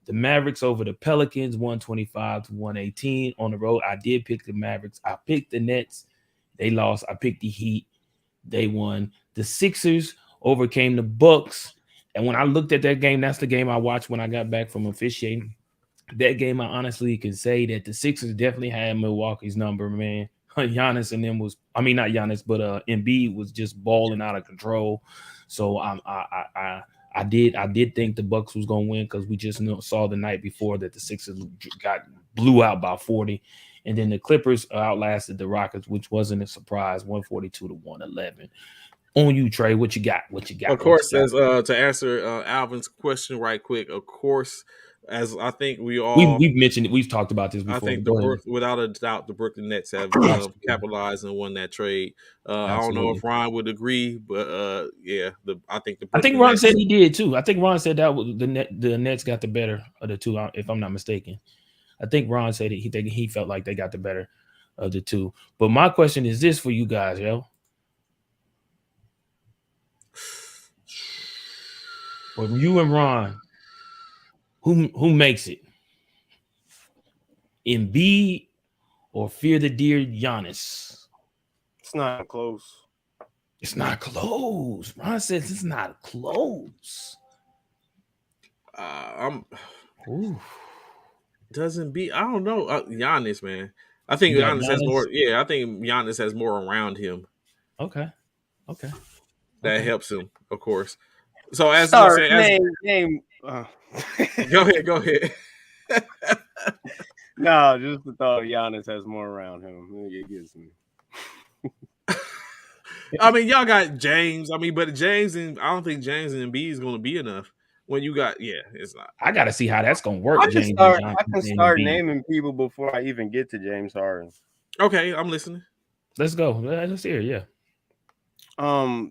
Speaker 2: The Mavericks over the Pelicans, 125 to 118 on the road. I did pick the Mavericks. I picked the Nets. They lost. I picked the Heat. They won. The Sixers overcame the Bucks. And when I looked at that game, that's the game I watched when I got back from officiating. That game, I honestly can say that the Sixers definitely had Milwaukee's number, man. Giannis and them was, I mean, not Giannis, but Embiid was just balling out of control. So I did think the Bucks was gonna win because we just saw the night before that the Sixers got blew out by 40, and then the Clippers outlasted the Rockets, which wasn't a surprise, 142 to 111. On you, Trey. What you got? What you got?
Speaker 1: Of course, as to answer Alvin's question right quick. Of course, as I think
Speaker 2: we've mentioned it. We've talked about this
Speaker 1: I
Speaker 2: before.
Speaker 1: think without a doubt, the Brooklyn Nets have capitalized and won that trade. I don't know if Ron would agree, but yeah, I think the Brooklyn
Speaker 2: I think Ron
Speaker 1: Nets,
Speaker 2: said he did too. I think Ron said that was the Nets got the better of the two, if I'm not mistaken. I think Ron said he felt like they got the better of the two. But my question is this for you guys, yo. For you and Ron, who makes it? Embiid or Fear the Deer Giannis?
Speaker 3: It's not close.
Speaker 2: It's not close. Ron says it's not close.
Speaker 1: Doesn't be. I don't know. Giannis, man. I think Giannis has more. Yeah, I think Giannis has more around him.
Speaker 2: Okay.
Speaker 1: That helps him, of course. So as
Speaker 3: Start,
Speaker 1: you know,
Speaker 3: name.
Speaker 1: Go ahead.
Speaker 3: No, just the thought Giannis has more around him. It gets me.
Speaker 1: I mean, y'all got James. I mean, but James and I don't think James and Embiid is going to be enough. When you got, it's not.
Speaker 2: I got to see how that's going to work.
Speaker 3: I can start naming people before I even get to James Harden.
Speaker 1: Okay, I'm listening.
Speaker 2: Let's go. Let's hear. Yeah.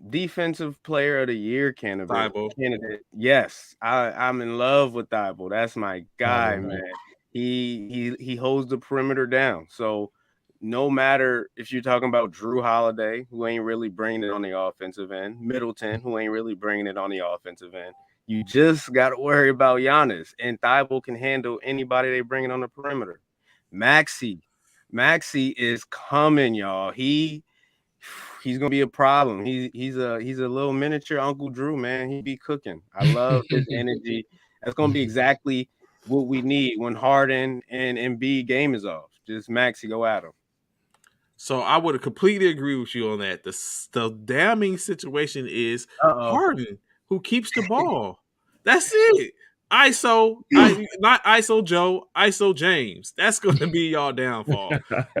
Speaker 3: Defensive Player of the Year candidate. Yes, I'm in love with Thibault. That's my guy, man. He holds the perimeter down. So no matter if you're talking about Drew Holiday, who ain't really bringing it on the offensive end, Middleton, who ain't really bringing it on the offensive end, you just got to worry about Giannis. And Thibault can handle anybody they bring it on the perimeter. Maxey is coming, y'all. He's gonna be a problem. He's a little miniature Uncle Drew, man. He be cooking. I love his energy. That's gonna be exactly what we need when Harden and Embiid game is off. Just Maxey go at him.
Speaker 1: So I would completely agree with you on that. The damning situation is Harden, who keeps the ball. That's it. Not ISO Joe, ISO James. That's going to be y'all downfall.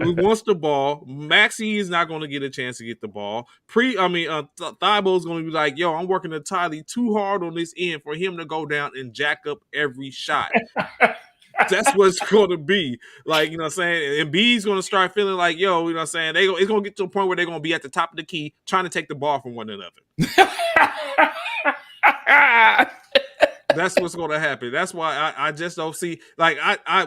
Speaker 1: Who wants the ball? Maxey is not going to get a chance to get the ball. Thibault's going to be like, yo, I'm working entirely too hard on this end for him to go down and jack up every shot. That's what it's going to be. Like, you know what I'm saying? And B's going to start feeling like, yo, you know what I'm saying? It's going to get to a point where they're going to be at the top of the key trying to take the ball from one another. That's what's going to happen. That's why I just don't see, like,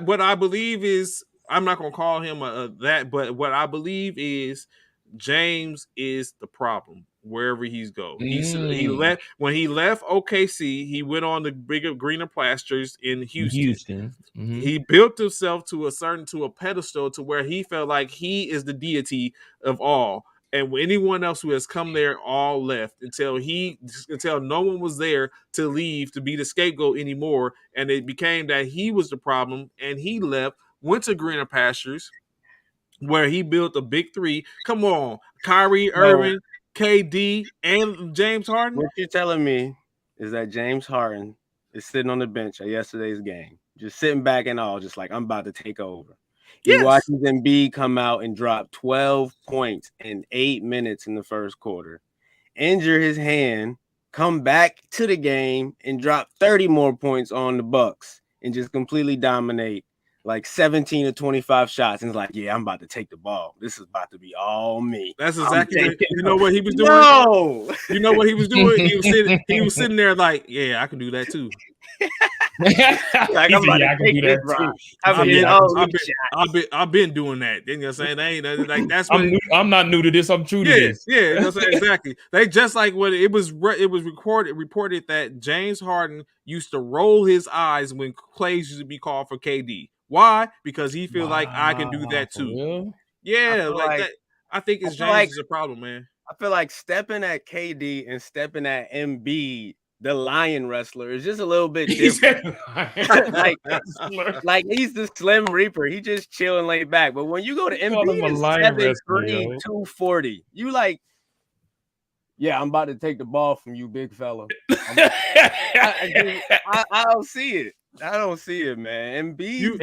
Speaker 1: what I believe is, I'm not going to call him that, but what I believe is James is the problem wherever he's go. He left when he left OKC. He went on the bigger, greener pastures in Houston. Mm-hmm. He built himself to a pedestal to where he felt like he is the deity of all. And anyone else who has come there all left until no one was there to leave to be the scapegoat anymore. And it became that he was the problem, and he left, went to greener pastures, where he built a big three. Come on, Kyrie Irving, KD, and James Harden.
Speaker 3: What you're telling me is that James Harden is sitting on the bench at yesterday's game, just sitting back and all, just like, I'm about to take over. He
Speaker 1: Yes.
Speaker 3: watches Embiid come out and drop 12 points in 8 minutes in the first quarter, injure his hand, come back to the game and drop 30 more points on the Bucks and just completely dominate like 17 to 25 shots. And it's like, yeah, I'm about to take the ball. This is about to be all me.
Speaker 1: That's exactly what,
Speaker 3: you
Speaker 1: know what he was doing.
Speaker 3: No,
Speaker 1: you know what he was doing. He was sitting there like, yeah, I can do that too.
Speaker 3: like I'm about to take this, bro.
Speaker 1: I've been doing that. You know what I'm saying? They ain't like that's what
Speaker 2: I'm not new to this. I'm true to this.
Speaker 1: Yeah, you know what I'm saying? Exactly. They just like what it was reported that James Harden used to roll his eyes when plays used to be called for KD. Why? Because he feels like I can do that too.
Speaker 2: Real?
Speaker 1: Yeah, like that. I think it's James is a problem, man.
Speaker 3: I feel like stepping at KD and stepping at Embiid, the lion wrestler, is just a little bit different. like he's the Slim Reaper. He just chilling laid back. But when you go to Embiid, 7'3", 240, you like, yeah, I'm about to take the ball from you, big fella. I don't see it. I don't see it, man. Embiid.
Speaker 1: You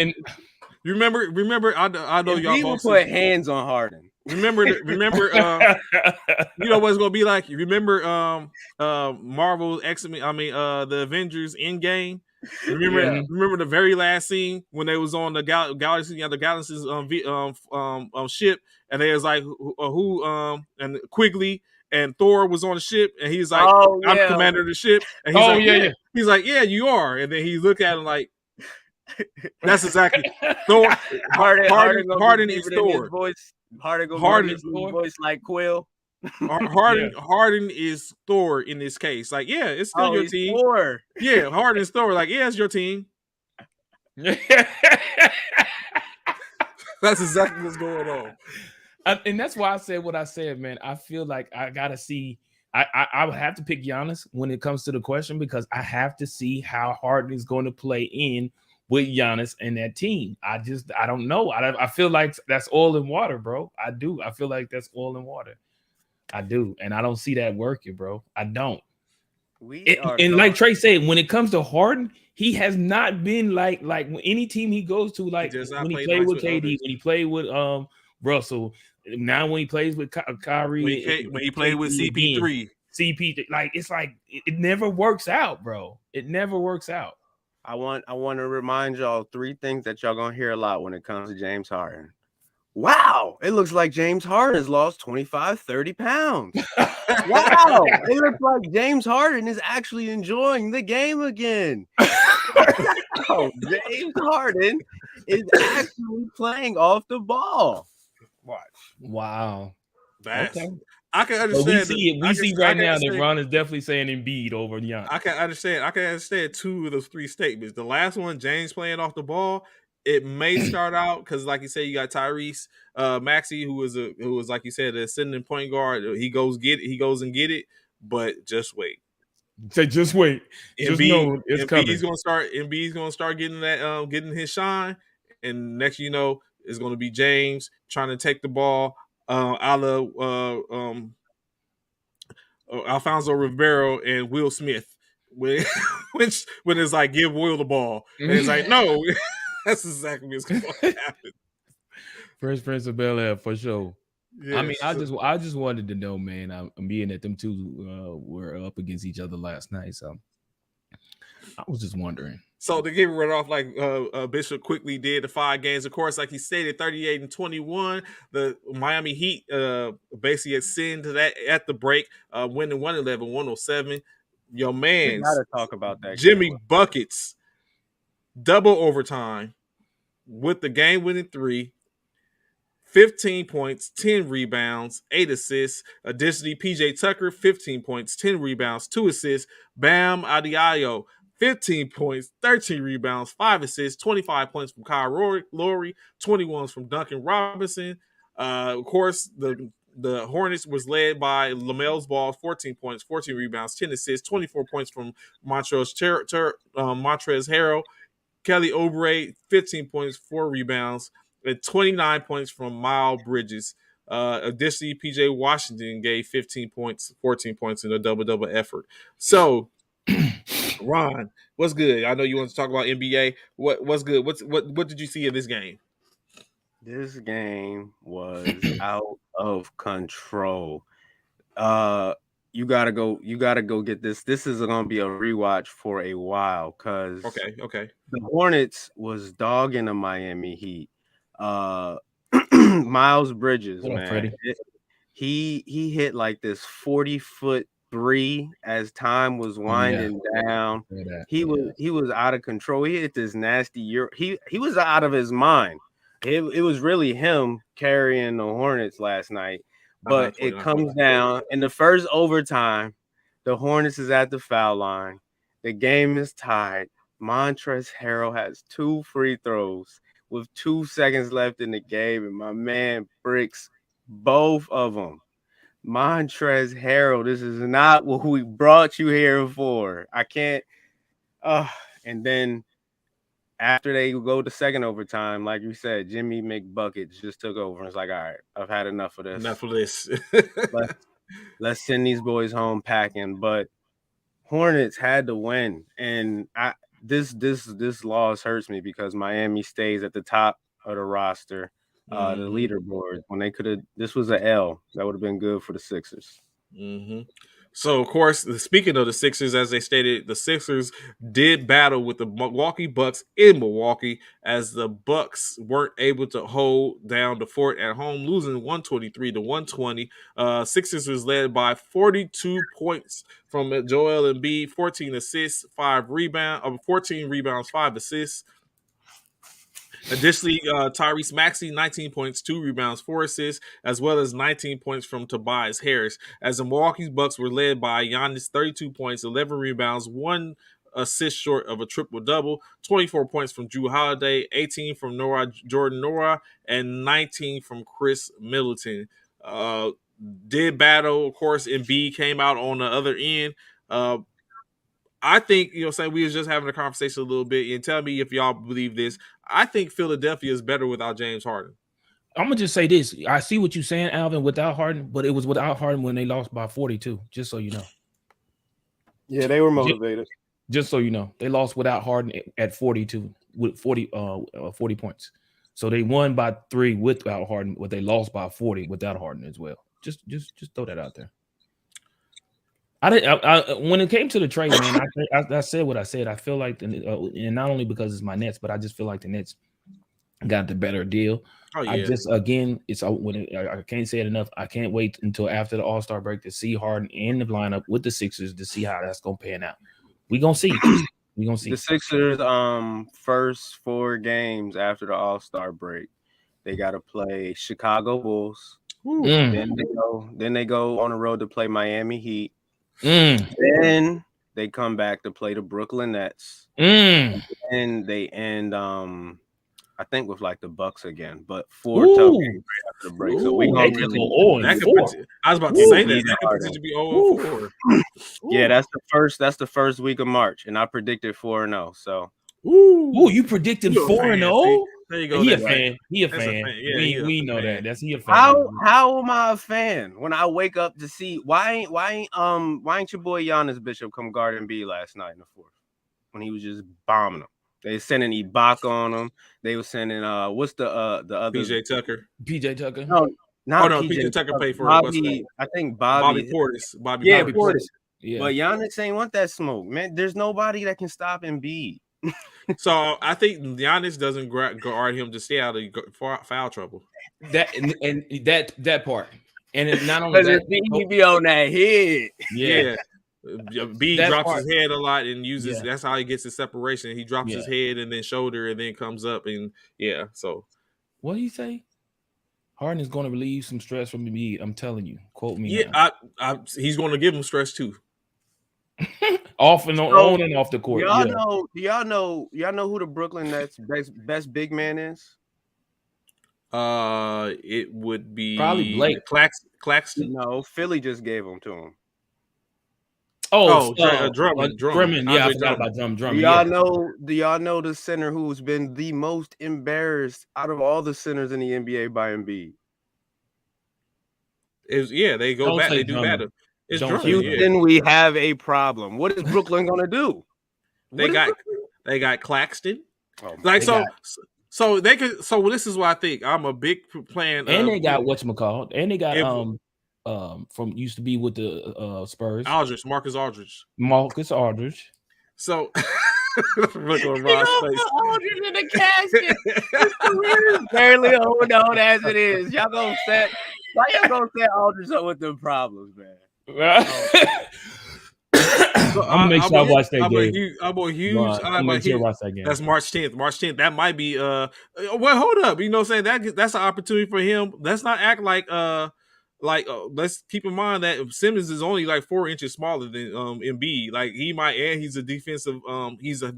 Speaker 1: remember? I know
Speaker 3: Embiid
Speaker 1: y'all
Speaker 3: will put hands on Harden.
Speaker 1: Remember, you know what it's gonna be like. You remember, Marvel's X-Men. I mean, the Avengers Endgame. Remember the very last scene when they was on the Galaxy's ship, and they was like, who and Quigley and Thor was on the ship, and he's like, I'm commander of the ship, and he's he's like, yeah, you are, and then he looked at him like. That's exactly Thor. Harden is Thor.
Speaker 3: Harden voice like Quill.
Speaker 1: Harden is Thor in this case. Like, yeah, it's still your team.
Speaker 3: Thor.
Speaker 1: Yeah, Harden is Thor. Like, yeah, it's your team. That's exactly what's going on.
Speaker 2: And that's why I said what I said, man. I feel like I gotta see. I would have to pick Giannis when it comes to the question because I have to see how Harden is going to play in with Giannis and that team. I don't know. I feel like that's oil and water, bro. I do. I feel like that's oil and water. I do. And I don't see that working, bro. I don't. And like Trey said, when it comes to Harden, he has not been like any team he goes to, like when he played with KD, when he played with Russell, now when he plays with Kyrie,
Speaker 1: when he played with CP3.
Speaker 2: Like it's like it never works out, bro. It never works out.
Speaker 3: I want to remind y'all 3 things that y'all gonna hear a lot when it comes to James Harden. Wow, it looks like James Harden has lost 25, 30 pounds. Wow, it looks like James Harden is actually enjoying the game again. James Harden is actually playing off the ball.
Speaker 1: Watch.
Speaker 2: Wow.
Speaker 1: That's okay. I can understand.
Speaker 2: We see right now that Ron is definitely saying Embiid over Giannis.
Speaker 1: I can understand 2 of those 3 statements. The last one, James playing off the ball, it may start out because, like you said, you got Tyrese Maxey, who was like you said, a ascending point guard. He goes and get it, but just wait.
Speaker 2: Say just wait. Just know it's coming.
Speaker 1: Embiid's gonna start getting that, getting his shine, and next you know, it's gonna be James trying to take the ball. Alfonso Ribeiro and Will Smith when it's like give Will the ball and it's like no. That's exactly what's going to happen.
Speaker 2: Fresh Prince of Bel-Air for sure. Yes. I mean, I just wanted to know, man. I'm being that them two were up against each other last night, so I was just wondering.
Speaker 1: So to get rid off like Bishop quickly did the 5 games, of course, like he stated, 38-21. The Miami Heat basically ascend to that at the break, winning 111-107. Yo, man,
Speaker 3: gotta talk about that.
Speaker 1: Jimmy buckets, double overtime with the game-winning 3. 15 points, 10 rebounds, 8 assists. Additionally, PJ Tucker, 15 points, 10 rebounds, 2 assists. Bam Adebayo, 15 points, 13 rebounds, 5 assists, 25 points from Kyle Lowry, 21 from Duncan Robinson. Of course, the Hornets was led by Lamel's Ball, 14 points, 14 rebounds, 10 assists, 24 points from Montrezl Harrell. Kelly Oubre, 15 points, 4 rebounds, and 29 points from Miles Bridges. Additionally, PJ Washington gave 15 points, 14 points in a double-double effort. So, Ron, what's good? I know you want to talk about NBA. What's good? What did you see in this game?
Speaker 3: This game was out of control. You gotta go. You gotta go get this. This is gonna be a rewatch for a while because
Speaker 1: Okay.
Speaker 3: the Hornets was dogging the Miami Heat. Uh, Miles Bridges,
Speaker 2: What up,
Speaker 3: man,
Speaker 2: Freddie?
Speaker 3: he hit like this 40-foot three as time was winding down. He was out of control. He hit this nasty he was out of his mind. It was really him carrying the Hornets last night. But it comes down in the first overtime. The Hornets is at the foul line. The game is tied. Montrezl Harrell has 2 free throws with 2 seconds left in the game, and my man bricks both of them. Montrezl Harrell, this is not what we brought you here for. I can't. And then after they go to second overtime, like you said, Jimmy McBuckets just took over. And it's like, all right, I've had enough of this.
Speaker 1: Enough of this.
Speaker 3: let's send these boys home packing. But Hornets had to win, and this loss hurts me because Miami stays at the top of the roster, the leaderboard. When they could have, this was an L that would have been good for the Sixers.
Speaker 1: Mm-hmm. So, of course, speaking of the Sixers, as they stated, the Sixers did battle with the Milwaukee Bucks in Milwaukee as the Bucks weren't able to hold down the fort at home, losing 123 to 120. Sixers was led by 42 points from Joel Embiid, 14 assists, 14 rebounds, 5 assists. Additionally, Tyrese Maxey, 19 points, 2 rebounds, 4 assists, as well as 19 points from Tobias Harris. As the Milwaukee Bucks were led by Giannis, 32 points, 11 rebounds, 1 assist short of a triple-double, 24 points from Jrue Holiday, 18 from Jordan Noah, and 19 from Chris Middleton. Did battle, of course, Embiid came out on the other end. I think, we was just having a conversation a little bit, and tell me if y'all believe this. I think Philadelphia is better without James Harden.
Speaker 2: I'm gonna just say this. I see what you're saying, Alvin, without Harden, but it was without Harden when they lost by 42, just so you know.
Speaker 3: Yeah, they were motivated.
Speaker 2: Just so you know, they lost without Harden at 42 with 40 points. So they won by 3 without Harden, but they lost by 40 without Harden as well. Just throw that out there. When it came to the trade, man, I said what I said. I feel like, and not only because it's my Nets, but I just feel like the Nets got the better deal.
Speaker 1: Oh, yeah.
Speaker 2: I just, again, I can't say it enough. I can't wait until after the All-Star break to see Harden in the lineup with the Sixers to see how that's gonna pan out. We're gonna see. We're gonna see.
Speaker 3: The Sixers first 4 games after the All-Star break, they gotta play Chicago Bulls. Then they go on the road to play Miami Heat. Then they come back to play the Brooklyn Nets. And they end I think with like the Bucks again, but 4 tough games right after the break. So we gonna really
Speaker 1: I was about to say that could potentially be 0-4.
Speaker 3: Yeah, that's the first week of March, and I predicted 4-0. So
Speaker 2: you predicted 4-0?
Speaker 1: There you go.
Speaker 2: He a fan. He a fan. Yeah, we know that. That's he a fan.
Speaker 3: How am I a fan when I wake up to see why ain't your boy Giannis Bishop come guard Embiid last night in the fourth when he was just bombing them? They sending Ibaka on them. They were sending what's the other
Speaker 1: PJ Tucker.
Speaker 2: PJ Tucker.
Speaker 3: No, not
Speaker 1: PJ Tucker paid for
Speaker 3: Bobby. I think Bobby
Speaker 1: Portis.
Speaker 3: Bobby
Speaker 2: Portis.
Speaker 3: Portis.
Speaker 2: Yeah.
Speaker 3: But Giannis ain't want that smoke, man. There's nobody that can stop Embiid.
Speaker 1: So I think Giannis doesn't guard him to stay out of foul trouble.
Speaker 2: That part, and it's not only that
Speaker 3: he be on that head.
Speaker 1: Yeah. B drops his head a lot and uses. That's how he gets his separation. He drops his head and then shoulder and then comes up and So
Speaker 2: what do you say? Harden is going to relieve some stress from Embiid. I'm telling you. Quote me.
Speaker 1: Yeah, he's going to give him stress too.
Speaker 2: Off and on and off the court.
Speaker 3: Do y'all know who the Brooklyn Nets best big man is?
Speaker 1: It would be
Speaker 2: probably Blake
Speaker 1: Claxton.
Speaker 3: No, Philly just gave him to him.
Speaker 1: Drummond.
Speaker 2: Yeah, I forgot about Drummond.
Speaker 3: Do y'all know the center who's been the most embarrassed out of all the centers in the NBA by Embiid?
Speaker 1: They go back. They do better. It's
Speaker 3: Houston, we have a problem. What is Brooklyn gonna do?
Speaker 1: They got Claxton. So they could. So this is what I think. I'm a big fan
Speaker 2: And
Speaker 1: of
Speaker 2: they got whatchamacallit. And they got
Speaker 1: if
Speaker 2: from used to be with the Spurs,
Speaker 1: Aldridge, Marcus Aldridge.
Speaker 2: Marcus Aldridge.
Speaker 1: So look on
Speaker 3: He
Speaker 1: Ron's
Speaker 3: gonna
Speaker 1: face.
Speaker 3: put Aldridge in the casket. His career is barely holding on as it is. Y'all gonna set why y'all gonna set Aldridge up with them problems, man?
Speaker 1: So
Speaker 2: I'm gonna make sure I watch that game.
Speaker 1: I'm a huge.
Speaker 2: Ron, I'm gonna make sure I watch that game.
Speaker 1: That's March 10th. March 10th. That might be. Well, hold up. You know, what I'm saying that's an opportunity for him. Let's not act like let's keep in mind that Simmons is only like 4 inches smaller than Embiid. Like he might, and he's a defensive.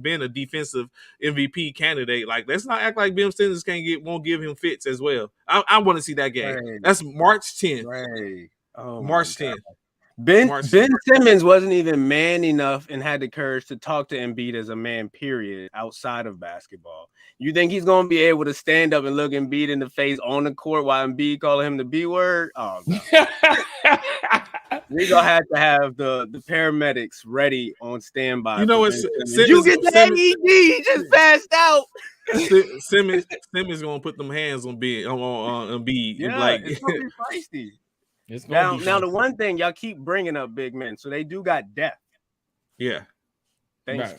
Speaker 1: Been a defensive MVP candidate. Like let's not act like Ben Simmons won't give him fits as well. I want to see that game.
Speaker 3: Right.
Speaker 1: That's March 10th.
Speaker 3: Right. Oh,
Speaker 1: March 10th.
Speaker 3: Ben Simmons wasn't even man enough and had the courage to talk to Embiid as a man, period, outside of basketball. You think he's going to be able to stand up and look Embiid in the face on the court while Embiid calling him the B word? Oh, no. We're going to have the paramedics ready on standby.
Speaker 1: You know what?
Speaker 3: You get the AED. He just passed out.
Speaker 1: Simmons going to put them hands on Embiid.
Speaker 3: Yeah,
Speaker 1: like,
Speaker 3: it's going to be feisty.
Speaker 2: Now,
Speaker 3: the one thing y'all keep bringing up big men, so they do got depth.
Speaker 1: Yeah.
Speaker 3: Thanks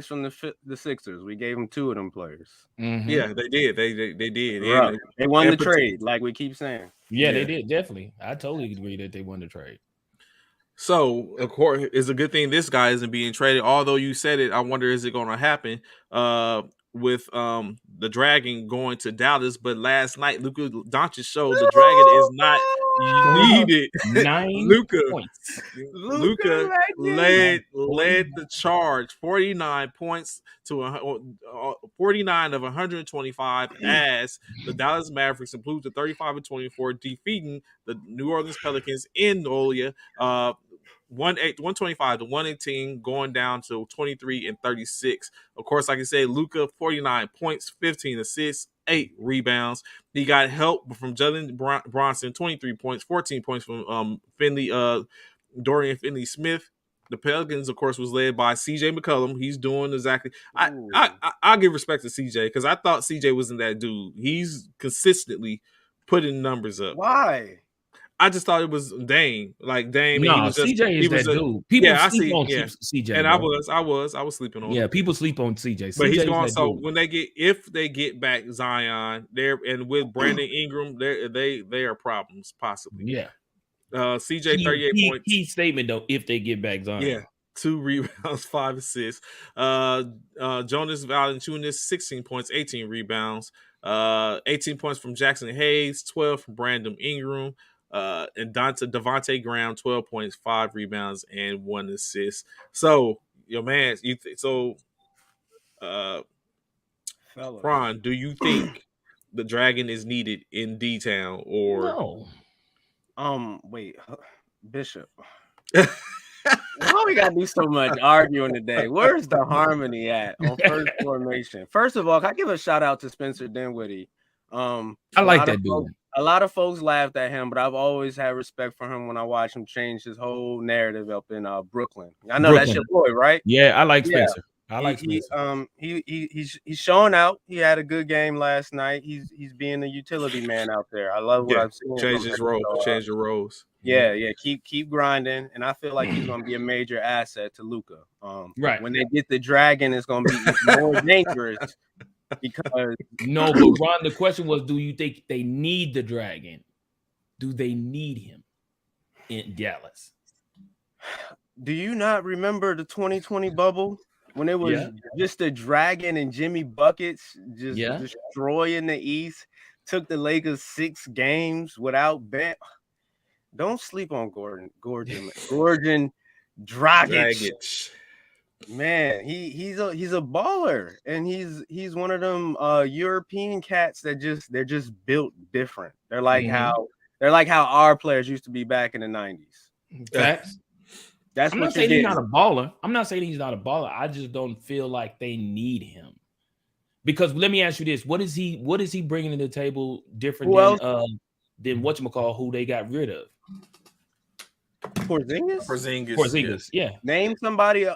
Speaker 3: from the Sixers. We gave them 2 of them players.
Speaker 2: Mm-hmm.
Speaker 1: Yeah, they did. They did.
Speaker 3: Right. They won the trade, like we keep saying.
Speaker 2: Yeah, they did, definitely. I totally agree that they won the trade.
Speaker 1: So, of course, it's a good thing this guy isn't being traded. Although you said it, I wonder is it going to happen with the Dragon going to Dallas? But last night, Luka Doncic showed the Dragon is not needed.
Speaker 2: 9
Speaker 1: Luka
Speaker 2: points.
Speaker 1: Luka led the charge, 49 points to 49 of 125 as the Dallas Mavericks improved to 35-24, defeating the New Orleans Pelicans in Nolia. 125 to 118, going down to 23-36. Of course, like I said, Luka 49 points, 15 assists, 8 rebounds. He got help from Jalen Bronson, 23 points, 14 points from Dorian Finney-Smith. The Pelicans, of course, was led by CJ McCollum. He's doing exactly. I give respect to CJ because I thought CJ wasn't that dude. He's consistently putting numbers up.
Speaker 3: Why?
Speaker 1: I just thought it was Dame. Like Dame.
Speaker 2: No,
Speaker 1: he was just,
Speaker 2: CJ is that dude. People sleep on CJ.
Speaker 1: And bro. I was sleeping on him.
Speaker 2: Yeah, people sleep on CJ.
Speaker 1: But
Speaker 2: CJ
Speaker 1: he's going. So when if they get back Zion, and with Brandon Ingram, they are problems possibly.
Speaker 2: Yeah.
Speaker 1: CJ 38 points. Key
Speaker 2: statement though, if they get back Zion.
Speaker 1: Yeah. 2 rebounds, 5 assists. Jonas Valanciunas, 16 points, 18 rebounds. 18 points from Jackson Hayes, 12 from Brandon Ingram. And Devontae Graham, 12 points, 5 rebounds, and 1 assist. So, your man, Ron, do you think the Dragon is needed in D-Town or
Speaker 2: no?
Speaker 3: Wait, Bishop. Why we gotta do so much arguing today? Where's the harmony at on first formation? First of all, can I give a shout out to Spencer Dinwiddie?
Speaker 2: I like that dude.
Speaker 3: A lot of folks laughed at him, but I've always had respect for him when I watch him change his whole narrative up in Brooklyn. I know that's your boy, right?
Speaker 2: Yeah, I like Spencer. Spencer.
Speaker 3: He's showing out. He had a good game last night. He's being a utility man out there. I love what I've seen.
Speaker 1: Change his role. Change your roles.
Speaker 3: Yeah. Keep grinding, and I feel like he's going to be a major asset to Luka.
Speaker 2: Right.
Speaker 3: When they get the Dragon, it's going to be more dangerous. Because
Speaker 2: no, but Ron, the question was, do you think they need the Dragon? Do they need him in Dallas?
Speaker 3: Do you not remember the 2020 bubble when it was just the Dragon and Jimmy Buckets just destroying the East? Took the Lakers 6 games without Ben. Don't sleep on Gordon Dragic. Man, he's a baller, and he's one of them European cats that they're just built different. They're like how our players used to be back in the 90s.
Speaker 2: Facts.
Speaker 3: That's
Speaker 2: I'm
Speaker 3: what
Speaker 2: not saying he's not a baller. I'm not saying he's not a baller. I just don't feel like they need him. Because let me ask you this: what is he bringing to the table different than whatchamacall, who they got rid of?
Speaker 3: Porzingis, yeah. Name somebody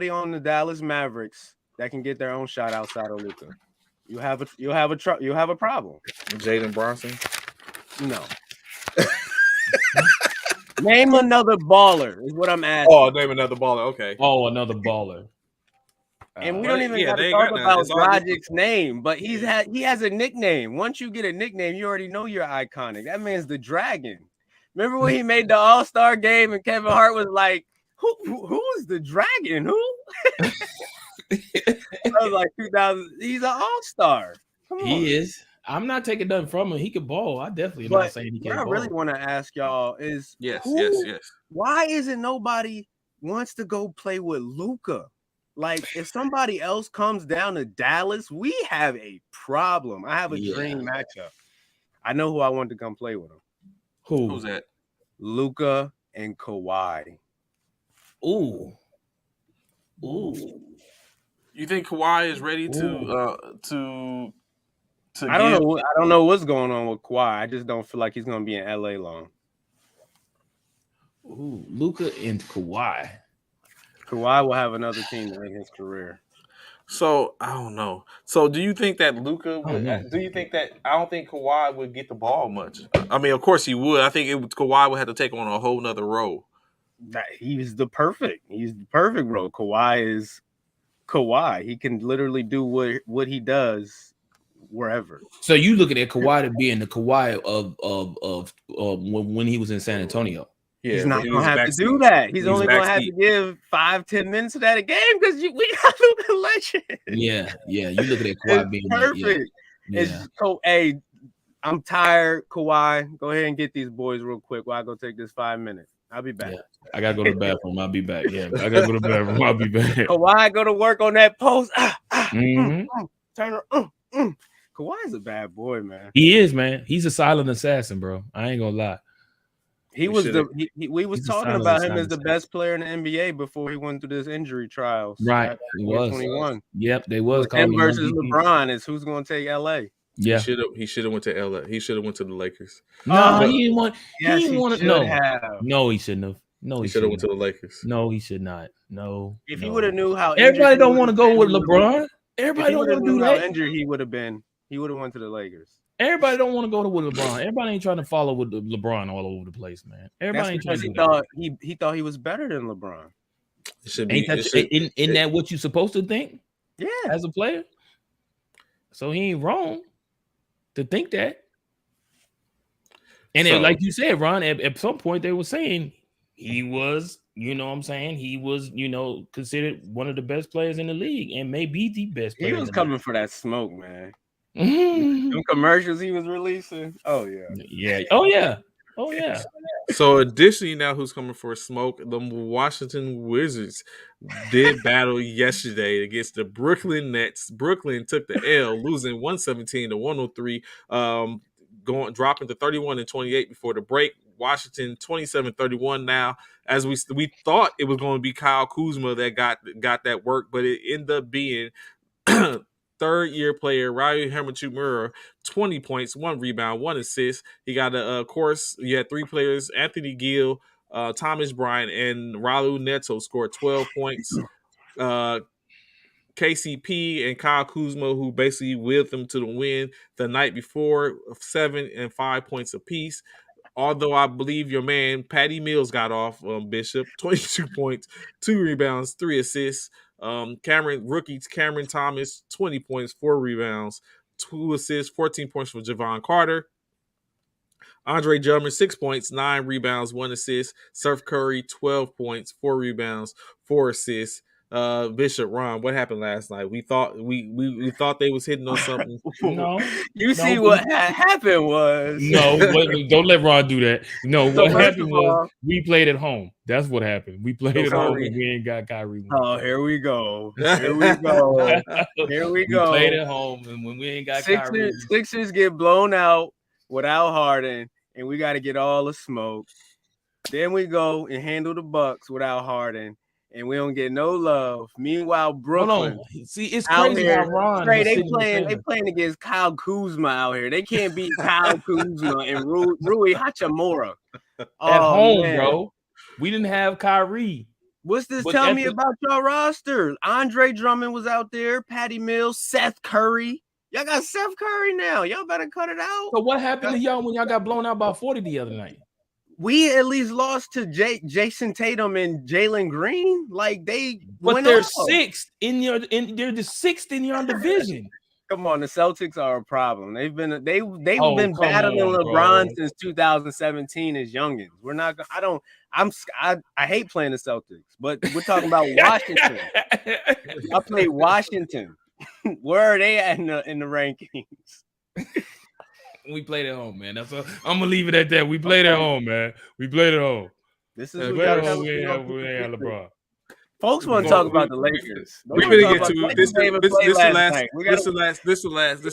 Speaker 3: on the Dallas Mavericks that can get their own shot outside of Luka. you have a problem.
Speaker 1: Jaden Bronson.
Speaker 3: No. Name another baller is what I'm asking.
Speaker 1: Oh, name another baller. Okay.
Speaker 2: Oh, another baller.
Speaker 3: And we don't even got to
Speaker 1: they
Speaker 3: talk
Speaker 1: got none.
Speaker 3: about
Speaker 1: It's all
Speaker 3: Dragic's name, but he has a nickname. Once you get a nickname, you already know you're iconic. That man's the Dragon. Remember when he made the All-Star game and Kevin Hart was like, who is the Dragon? Who? That was like 2000. He's an All-Star. Come on.
Speaker 2: He is. I'm not taking nothing from him. He could ball. I definitely am not saying he can't
Speaker 3: ball. What I really want to ask y'all is,
Speaker 1: yes.
Speaker 3: Why isn't nobody wants to go play with Luka? Like, if somebody else comes down to Dallas, we have a problem. I have a dream matchup. I know who I want to come play with him.
Speaker 1: Who's that?
Speaker 3: Luka and Kawhi.
Speaker 2: Ooh.
Speaker 1: You think Kawhi is ready to
Speaker 3: I don't know what's going on with Kawhi. I just don't feel like he's going to be in LA long.
Speaker 2: Ooh, Luka and Kawhi.
Speaker 3: Kawhi will have another team in his career.
Speaker 1: So I don't know. So do you think that Luka would? Do you think that? I don't think Kawhi would get the ball much. I mean, of course he would. I think Kawhi would have to take on a whole nother role.
Speaker 3: He's the perfect role. Kawhi is Kawhi. He can literally do what he does wherever.
Speaker 2: So you looking at Kawhi to being the Kawhi of when he was in San Antonio.
Speaker 3: Yeah, he's not gonna have to do that. He's only gonna have to give 5-10 minutes of that a game because we got Luka legend.
Speaker 2: Yeah. You looking at Kawhi being
Speaker 3: perfect. Hey, I'm tired. Kawhi, go ahead and get these boys real quick while I go take this 5 minutes. I'll be back.
Speaker 2: Yeah. I gotta go to the bathroom. I'll be back. Yeah, I gotta go to the bathroom. I'll be back.
Speaker 3: Kawhi, go to work on that post.
Speaker 2: Turn
Speaker 3: Kawhi's a bad boy, man.
Speaker 2: He is, man. He's a silent assassin, bro. I ain't gonna lie.
Speaker 3: We was talking about him as the best player in the NBA before he went through this injury trials.
Speaker 2: Right, he was
Speaker 3: 21.
Speaker 2: Yep, they was
Speaker 3: him versus LeBron is who's going to take LA.
Speaker 1: Yeah, he should have went to LA. He should have went to the Lakers.
Speaker 2: No, he didn't want.
Speaker 3: Yes,
Speaker 2: he didn't want to.
Speaker 3: No,
Speaker 2: he shouldn't have. No,
Speaker 1: he should have went to the Lakers.
Speaker 2: No, he should not. No.
Speaker 3: If he would have knew how
Speaker 2: everybody don't want to go with LeBron. Everybody don't want to do that.
Speaker 3: How injured he would have been. He would have went to the Lakers.
Speaker 2: Everybody don't want to go with LeBron. Everybody ain't trying to follow with LeBron all over the place, man. Everybody ain't trying to do that.
Speaker 3: He thought he was better than LeBron.
Speaker 2: Isn't that what you supposed to think?
Speaker 3: Yeah,
Speaker 2: as a player. So he ain't wrong to think that. And like you said, Ron, at some point they were saying he was, he was, considered one of the best players in the league and maybe the best player.
Speaker 3: He was coming for that smoke, man. Them commercials he was releasing. Oh yeah.
Speaker 2: Oh yeah.
Speaker 1: So additionally, now who's coming for smoke? The Washington Wizards did battle yesterday against the Brooklyn Nets. Brooklyn took the L, losing 117-103, dropping to 31-28 before the break. Washington 27-31 now. As we thought it was going to be Kyle Kuzma that got that work, but it ended up being third-year player Ryu Hachimura, 20 points, 1 rebound, 1 assist. He got of course, you had 3 players: Anthony Gill, Thomas Bryant, and Raul Neto scored 12 points. KCP and Kyle Kuzma, who basically willed them to the win the night before, 7 and 5 points apiece. Although I believe your man Patty Mills got off Bishop, 22 points, 2 rebounds, 3 assists. Cameron Thomas, 20 points, 4 rebounds, 2 assists, 14 points for Javon Carter. Andre Drummond, 6 points, 9 rebounds, 1 assist. Steph Curry, 12 points, 4 rebounds, 4 assists. Bishop, Ron, what happened last night? We thought we thought they was hitting on something.
Speaker 3: What happened was
Speaker 2: wait, don't let Ron do that. No, what happened was we played at home. That's what happened. We played at home and we ain't got Kyrie.
Speaker 3: Oh, here we go. Here we go.
Speaker 2: We played at home and when we ain't got Kyrie.
Speaker 3: Sixers get blown out without Harden, and we got to get all the smoke. Then we go and handle the Bucks without Harden. And we don't get no love. Meanwhile, Brooklyn.
Speaker 2: See, it's crazy how Ron.
Speaker 3: They playing against Kyle Kuzma out here. They can't beat Kyle Kuzma and Rui Hachimura
Speaker 2: at home, bro. We didn't have Kyrie.
Speaker 3: What's this telling me about your roster? Andre Drummond was out there. Patty Mills, Seth Curry. Y'all got Steph Curry now. Y'all better cut it out.
Speaker 2: So what happened to y'all when y'all got blown out by 40 the other night?
Speaker 3: We at least lost to Jason Tatum and Jalen Green. Like
Speaker 2: but they're sixth in your they're the sixth in your division.
Speaker 3: Come on, the Celtics are a problem. They've been battling LeBron since 2017 as youngins. We're not. I hate playing the Celtics, but we're talking about Washington. I play Washington. Where are they at in the rankings?
Speaker 2: We played at home, man. That's all. I'm gonna leave it at that. We played at home, man. We played at home.
Speaker 3: This is we ain't LeBron. Folks want to talk about the Lakers.
Speaker 1: We're gonna get to this. This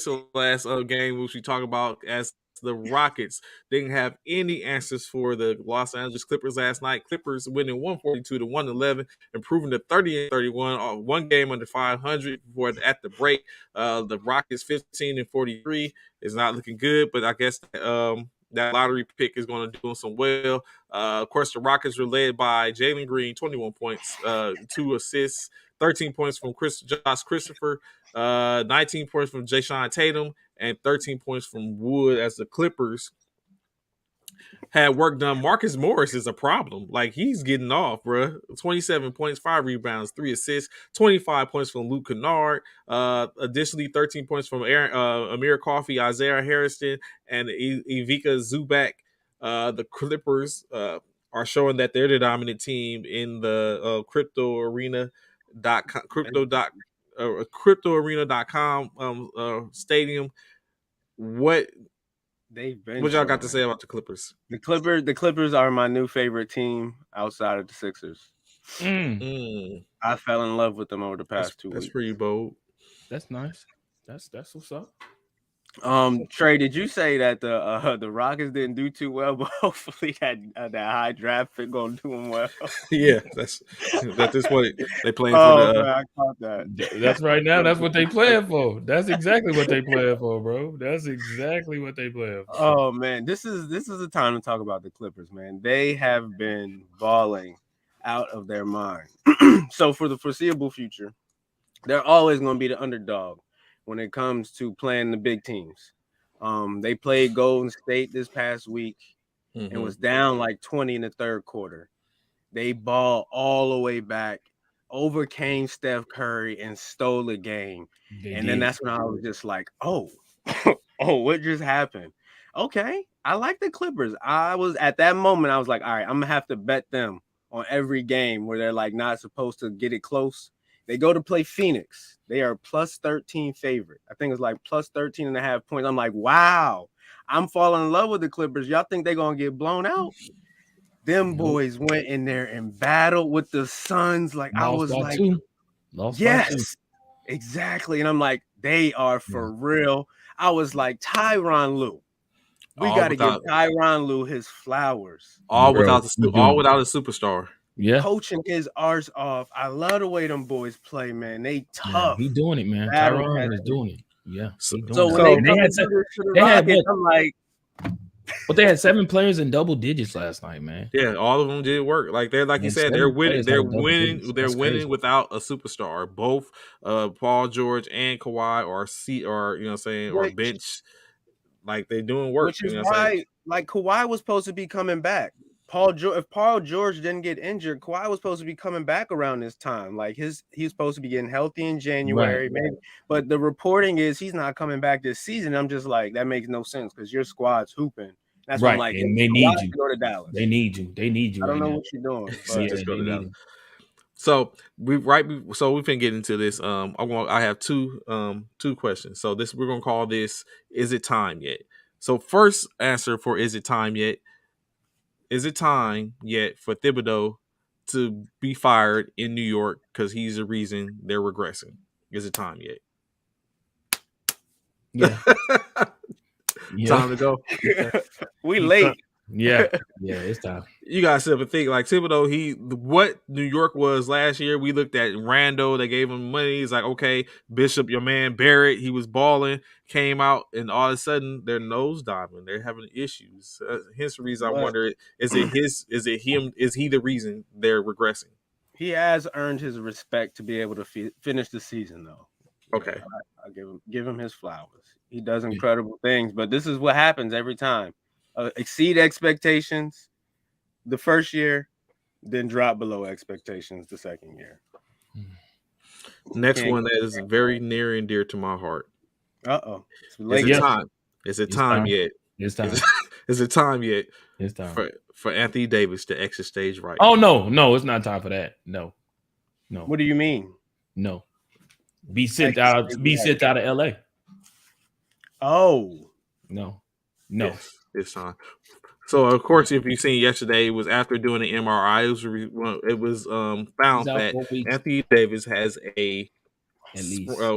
Speaker 1: the last game which we talk about as the Rockets didn't have any answers for the Los Angeles Clippers last night. Clippers winning 142-111, improving to 30-31, one game under 500 before at the break. The Rockets 15-43 is not looking good, but I guess that lottery pick is going to do some well. Of course, the Rockets were led by Jalen Green, 21 points, 2 assists, 13 points from Josh Christopher, 19 points from Jason Tatum, and 13 points from Wood as the Clippers had work done. Marcus Morris is a problem. Like, he's getting off, bro. 27 points, 5 rebounds, 3 assists, 25 points from Luke Kennard. Additionally, 13 points from Amir Coffey, Isaiah Harrison, and Ivica Zubac. The Clippers are showing that they're the dominant team in the cryptoarena.com stadium. What y'all got to say about the Clippers?
Speaker 3: The Clippers are my new favorite team outside of the Sixers. I fell in love with them over the past 2 weeks.
Speaker 1: That's pretty bold.
Speaker 2: That's nice. That's what's up.
Speaker 3: Trey, did you say that the Rockets didn't do too well, but hopefully that high draft pick gonna do them well?
Speaker 1: Yeah, that's what they playing for.
Speaker 3: Man, I caught that.
Speaker 2: That's right now. That's what they playing for. That's exactly what they playing for, bro. That's exactly what they playing for.
Speaker 3: Oh man, this is a time to talk about the Clippers, man. They have been balling out of their mind. So for the foreseeable future, they're always going to be the underdog when it comes to playing the big teams. They played Golden State this past week and was down like 20 in the third quarter. They balled all the way back, overcame Steph Curry, and stole the game. Then that's when I was just like, oh, what just happened? Okay, I like the Clippers. I was at that moment, I was like, all right, I'm going to have to bet them on every game where they're like not supposed to get it close. They go to play Phoenix. They are plus 13 favorite. I think it's like plus 13.5 points. I'm like, wow, I'm falling in love with the Clippers. Y'all think they're going to get blown out? Them boys went in there and battled with the Suns. Like, I was like, yes, exactly. And I'm like, they are for real. I was like, Tyronn Lue. We got to give Tyronn Lue his flowers.
Speaker 1: All without a superstar.
Speaker 2: Yeah,
Speaker 3: coaching his arse off. I love the way them boys play, man. They tough.
Speaker 2: He's doing it, man. Tyronn is doing it. Yeah.
Speaker 3: So when they had the Rockets, I'm like,
Speaker 2: but they had 7 players in double digits last night, man.
Speaker 1: Yeah, all of them did work. Like you said, they're winning. They're winning without a superstar. Both Paul George and Kawhi or bench. Like, they're doing work.
Speaker 3: Which is why, like, Kawhi was supposed to be coming back. If Paul George didn't get injured, Kawhi was supposed to be coming back around this time. Like, he's supposed to be getting healthy in January, maybe. But the reporting is he's not coming back this season. I'm just like, that makes no sense because your squad's hooping. That's what I'm like.
Speaker 2: And they need you.
Speaker 3: Go to Dallas.
Speaker 2: They need you.
Speaker 3: I don't know what you're doing.
Speaker 1: Just go to Dallas. So we've been getting into this. I have two questions. So we're gonna call this, is it time yet? So first answer for is it time yet? Is it time yet for Thibodeau to be fired in New York because he's the reason they're regressing? Is it time yet?
Speaker 2: Yeah.
Speaker 1: Time to go.
Speaker 3: We late.
Speaker 2: Yeah, it's time.
Speaker 1: You guys sit up and think, like, Thibodeau, what New York was last year. We looked at Randall, they gave him money. He's like, okay, Bishop, your man Barrett, he was balling, came out, and all of a sudden they're nosediving. They're having issues. Hence the reason I wonder, is it him? Is he the reason they're regressing?
Speaker 3: He has earned his respect to be able to finish the season, though.
Speaker 1: Okay.
Speaker 3: I give him his flowers. He does incredible things, but this is what happens every time. Exceed expectations the first year, then drop below expectations the second year.
Speaker 1: Next one that is very near and dear to my heart.
Speaker 3: Uh-oh.
Speaker 1: Is it time? Is it time yet?
Speaker 2: It's time.
Speaker 1: Is it time yet?
Speaker 2: It's time
Speaker 1: for Anthony Davis to exit stage right.
Speaker 2: Oh no, it's not time for that. No.
Speaker 3: What do you mean?
Speaker 2: No. Be sent out of LA.
Speaker 3: Oh.
Speaker 2: No.
Speaker 1: Yes, it's time. So of course, if you've seen yesterday, it was after doing the MRI. It was found that Anthony Davis has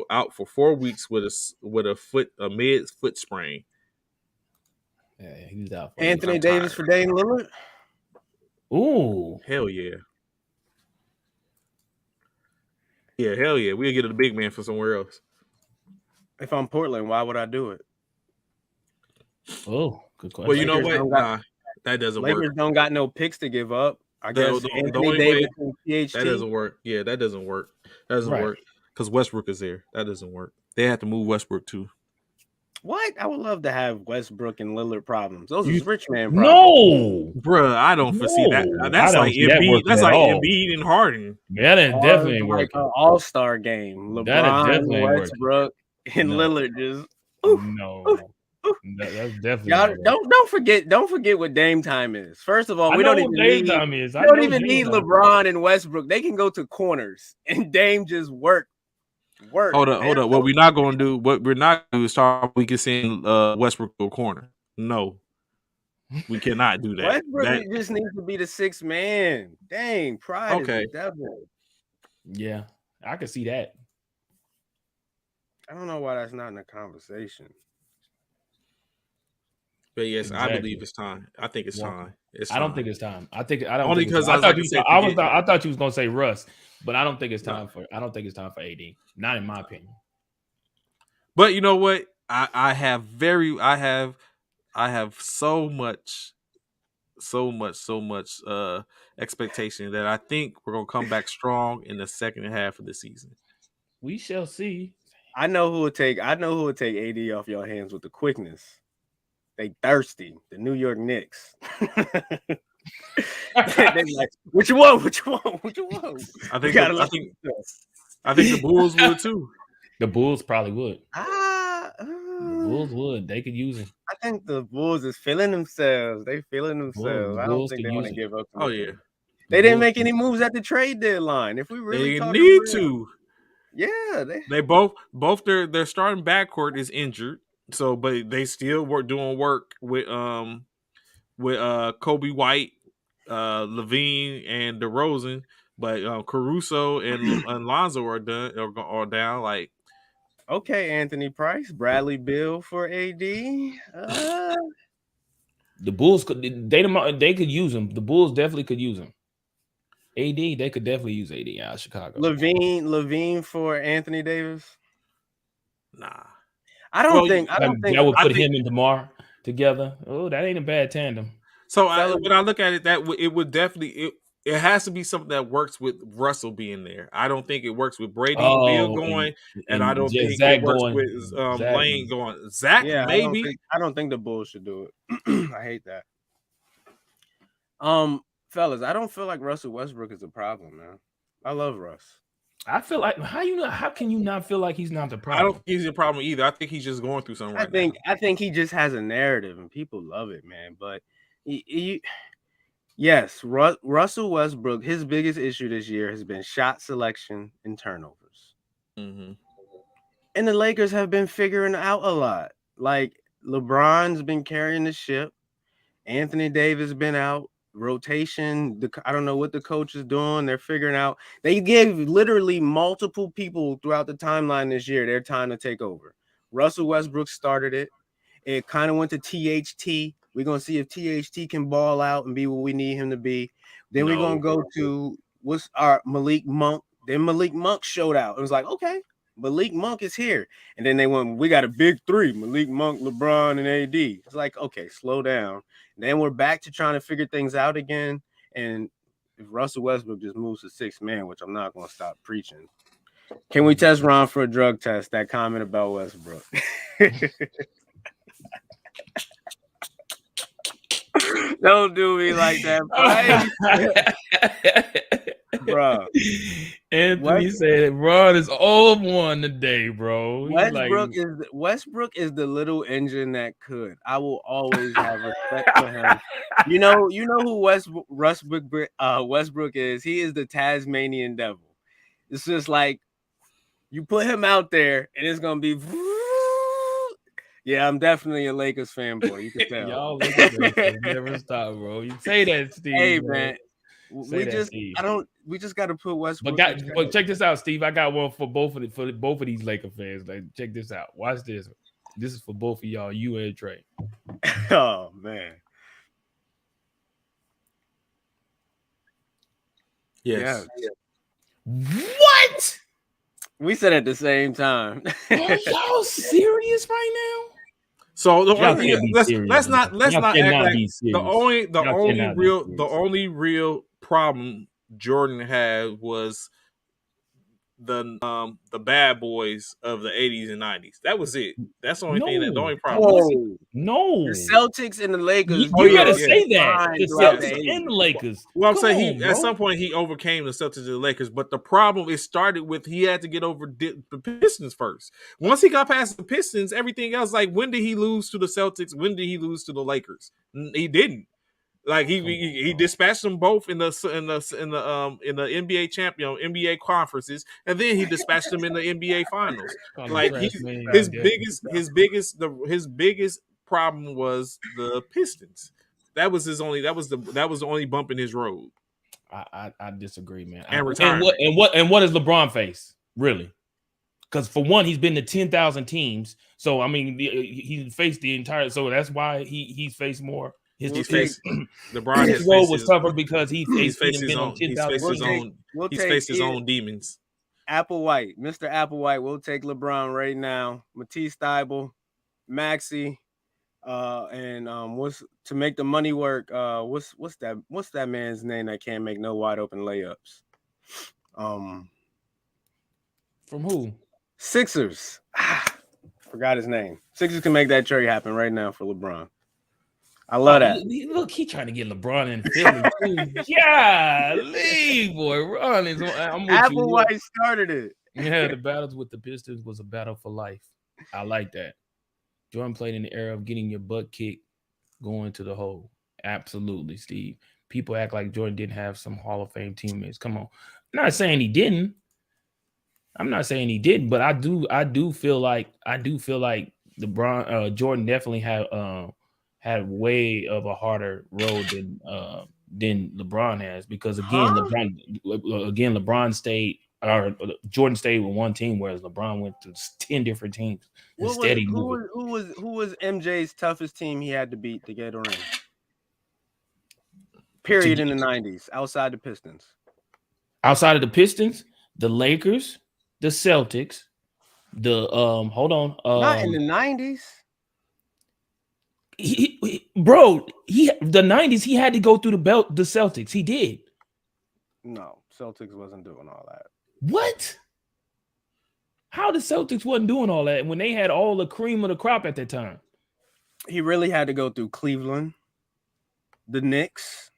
Speaker 1: out for 4 weeks with a mid foot sprain.
Speaker 2: Yeah, he's out.
Speaker 3: Anthony Davis for Dame Lillard.
Speaker 2: Ooh,
Speaker 1: hell yeah! Yeah, hell yeah! We'll get a big man for somewhere else.
Speaker 3: If I'm Portland, why would I do it?
Speaker 2: Oh, good question.
Speaker 1: Well, you know what? That doesn't work.
Speaker 3: Lakers don't got no picks to give up. I guess Anthony Davis and THT.
Speaker 1: That doesn't work. Yeah, that doesn't work. That doesn't work because Westbrook is there. That doesn't work. They have to move Westbrook too.
Speaker 3: What? I would love to have Westbrook and Lillard problems. Those are rich man
Speaker 2: problems.
Speaker 1: No, bro, I don't foresee that. That's like Embiid. That's like Embiid and Harden.
Speaker 2: That definitely ain't working.
Speaker 3: Like an all-star game. LeBron, Westbrook, and Lillard just.
Speaker 2: No. That's definitely
Speaker 3: y'all don't forget what Dame time is. First of all, we don't even need LeBron and Westbrook. They can go to corners and Dame just work.
Speaker 1: Hold up. What we're not going to do is talk. We can send Westbrook to a corner. No, we cannot do that.
Speaker 3: Westbrook just needs to be the sixth man. Dang, pride is the devil.
Speaker 2: Yeah, I can see that.
Speaker 3: I don't know why that's not in the conversation.
Speaker 1: But yes, exactly. I believe it's time. I think it's time.
Speaker 2: I don't think it's time. I don't
Speaker 1: only because
Speaker 2: I thought you was gonna say Russ, but I don't think it's time for. I don't think it's time for AD. Not in my opinion.
Speaker 1: But you know what? I have so much expectation that I think we're gonna come back strong in the second half of the season.
Speaker 2: We shall see.
Speaker 3: I know who would take AD off your hands with the quickness. They thirsty. The New York Knicks. They like, what you want?
Speaker 1: I think the Bulls would too.
Speaker 2: The Bulls probably would. The Bulls would. They could use him.
Speaker 3: I think the Bulls is feeling themselves. They feeling themselves. I don't think they want to give up.
Speaker 1: Yeah.
Speaker 3: They didn't make any moves at the trade deadline. If we really
Speaker 1: need to.
Speaker 3: Yeah.
Speaker 1: They both their starting backcourt is injured. So, but they still doing work with Kobe White, Levine, and DeRozan. But Caruso and Lonzo are down. Like,
Speaker 3: okay, Anthony Price, Bradley Beal for AD.
Speaker 2: The Bulls could could use him. The Bulls definitely could use him. AD, they could definitely use AD out of Chicago.
Speaker 3: Levine for Anthony Davis.
Speaker 1: Nah.
Speaker 3: I don't think
Speaker 2: that would put him and DeMar together. Oh, that ain't a bad tandem.
Speaker 1: So when I look at it, it would definitely it has to be something that works with Russell being there. I don't think it works with Brady and Bill going, and I don't think it works with Lane going. Zach,
Speaker 3: yeah,
Speaker 1: maybe.
Speaker 3: I don't think the Bulls should do it. I hate that. Fellas, I don't feel like Russell Westbrook is a problem, man. I love Russ.
Speaker 2: I feel like how can you not feel like he's not the problem?
Speaker 1: I don't think he's a problem either. I think he's just going through something right now.
Speaker 3: I think he just has a narrative and people love it, man. But yes, Russell Westbrook, his biggest issue this year has been shot selection and turnovers.
Speaker 1: Mm-hmm.
Speaker 3: And the Lakers have been figuring out a lot. Like LeBron's been carrying the ship. Anthony Davis been out. Rotation, I don't know what the coach is doing. They're figuring out. They gave literally multiple people throughout the timeline this year their time to take over. Russell Westbrook started it. It kind of went to THT. We're gonna see if THT can ball out and be what we need him to be. Then we're gonna go to what's our Malik Monk. Then Malik Monk showed out. It was like, okay, Malik Monk is here. And then they went, we got a big three: Malik Monk, LeBron, and AD. It's like, okay, slow down. Then we're back to trying to figure things out again. And if Russell Westbrook just moves to sixth man, which I'm not going to stop preaching, Can we test Ron for a drug test? That comment about Westbrook. Don't do me like that, bro.
Speaker 2: Anthony said Ron is all one today, bro.
Speaker 3: Westbrook is the little engine that could. I will always have respect for him. You know who Westbrook is. He is the Tasmanian devil. It's just like you put him out there, and it's gonna be. Yeah, I'm definitely a Lakers fanboy. You can tell.
Speaker 2: Y'all Lakers fans never stop, bro. You say that, Steve.
Speaker 3: Hey,
Speaker 2: bro.
Speaker 3: man. We just got to put Westbrook.
Speaker 2: But check this out, Steve. I got one for both of these Laker fans. Like, check this out. Watch this. This is for both of y'all, you and Trey.
Speaker 3: Oh man.
Speaker 1: Yes.
Speaker 3: Yeah.
Speaker 2: What?
Speaker 3: We said at the same time.
Speaker 2: Are y'all serious right now?
Speaker 1: So the only let's not act like the only real problem Jordan had was the bad boys of the 80s and 90s. That was it. That's the only thing. The only problem.
Speaker 2: No,
Speaker 3: the Celtics and the Lakers.
Speaker 2: You gotta say that. The Celtics and the Lakers.
Speaker 1: Well, I'm saying at some point he overcame the Celtics and the Lakers, but the problem it started with he had to get over the Pistons first. Once he got past the Pistons, everything else, like when did he lose to the Celtics? When did he lose to the Lakers? He didn't. Like he dispatched them both in the NBA NBA conferences, and then he dispatched them in the NBA finals. Like his biggest problem was the Pistons. That was the only bump in his road.
Speaker 2: I disagree, man.
Speaker 1: And
Speaker 2: what does LeBron face really? Because for one, he's been to 10,000 teams, so I mean he faced the entire. So that's why he's faced more. His role was tougher because he faced his own
Speaker 1: demons.
Speaker 3: Mr. Applewhite, we'll take LeBron right now. Matisse Thybulle, Maxey, and what's to make the money work? What's that man's name that can't make no wide open layups?
Speaker 2: From who?
Speaker 3: Sixers. Forgot his name. Sixers can make that trade happen right now for LeBron. I love that.
Speaker 2: Look, he trying to get LeBron in Philly too. Yeah, boy, Ron is. I'm with
Speaker 3: Applewhite started it.
Speaker 2: Yeah, the battles with the Pistons was a battle for life. I like that. Jordan played in the era of getting your butt kicked, going to the hole. Absolutely, Steve. People act like Jordan didn't have some Hall of Fame teammates. Come on, I'm not saying he didn't. But I do feel like Jordan definitely had way of a harder road than LeBron has, because LeBron stayed, or Jordan stayed with one team, whereas LeBron went to 10 different teams.
Speaker 3: Who was MJ's toughest team he had to beat to get a ring? Period in the 90s, outside the Pistons.
Speaker 2: Outside of the Pistons, the Lakers, the Celtics, the
Speaker 3: not in the 90s.
Speaker 2: The 90s, he had to go through the Celtics. He did.
Speaker 3: No, Celtics wasn't doing all that.
Speaker 2: What? How the Celtics wasn't doing all that when they had all the cream of the crop at that time?
Speaker 3: He really had to go through Cleveland, the Knicks.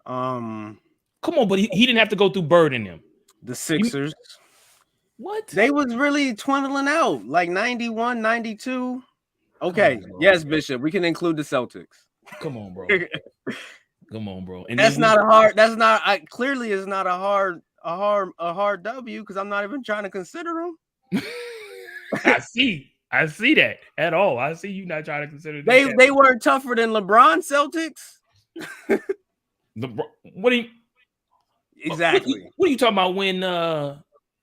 Speaker 2: Come on, but he didn't have to go through Bird and them.
Speaker 3: The Sixers.
Speaker 2: What?
Speaker 3: They was really dwindling out, like 91, 92. Okay, yes, Bishop. We can include the Celtics.
Speaker 2: Come on, bro. And
Speaker 3: clearly it's not a hard W, because I'm not even trying to consider them.
Speaker 2: I see that at all. I see you not trying to consider
Speaker 3: them. They weren't tougher than LeBron Celtics.
Speaker 2: What do you
Speaker 3: exactly?
Speaker 2: What are you talking about when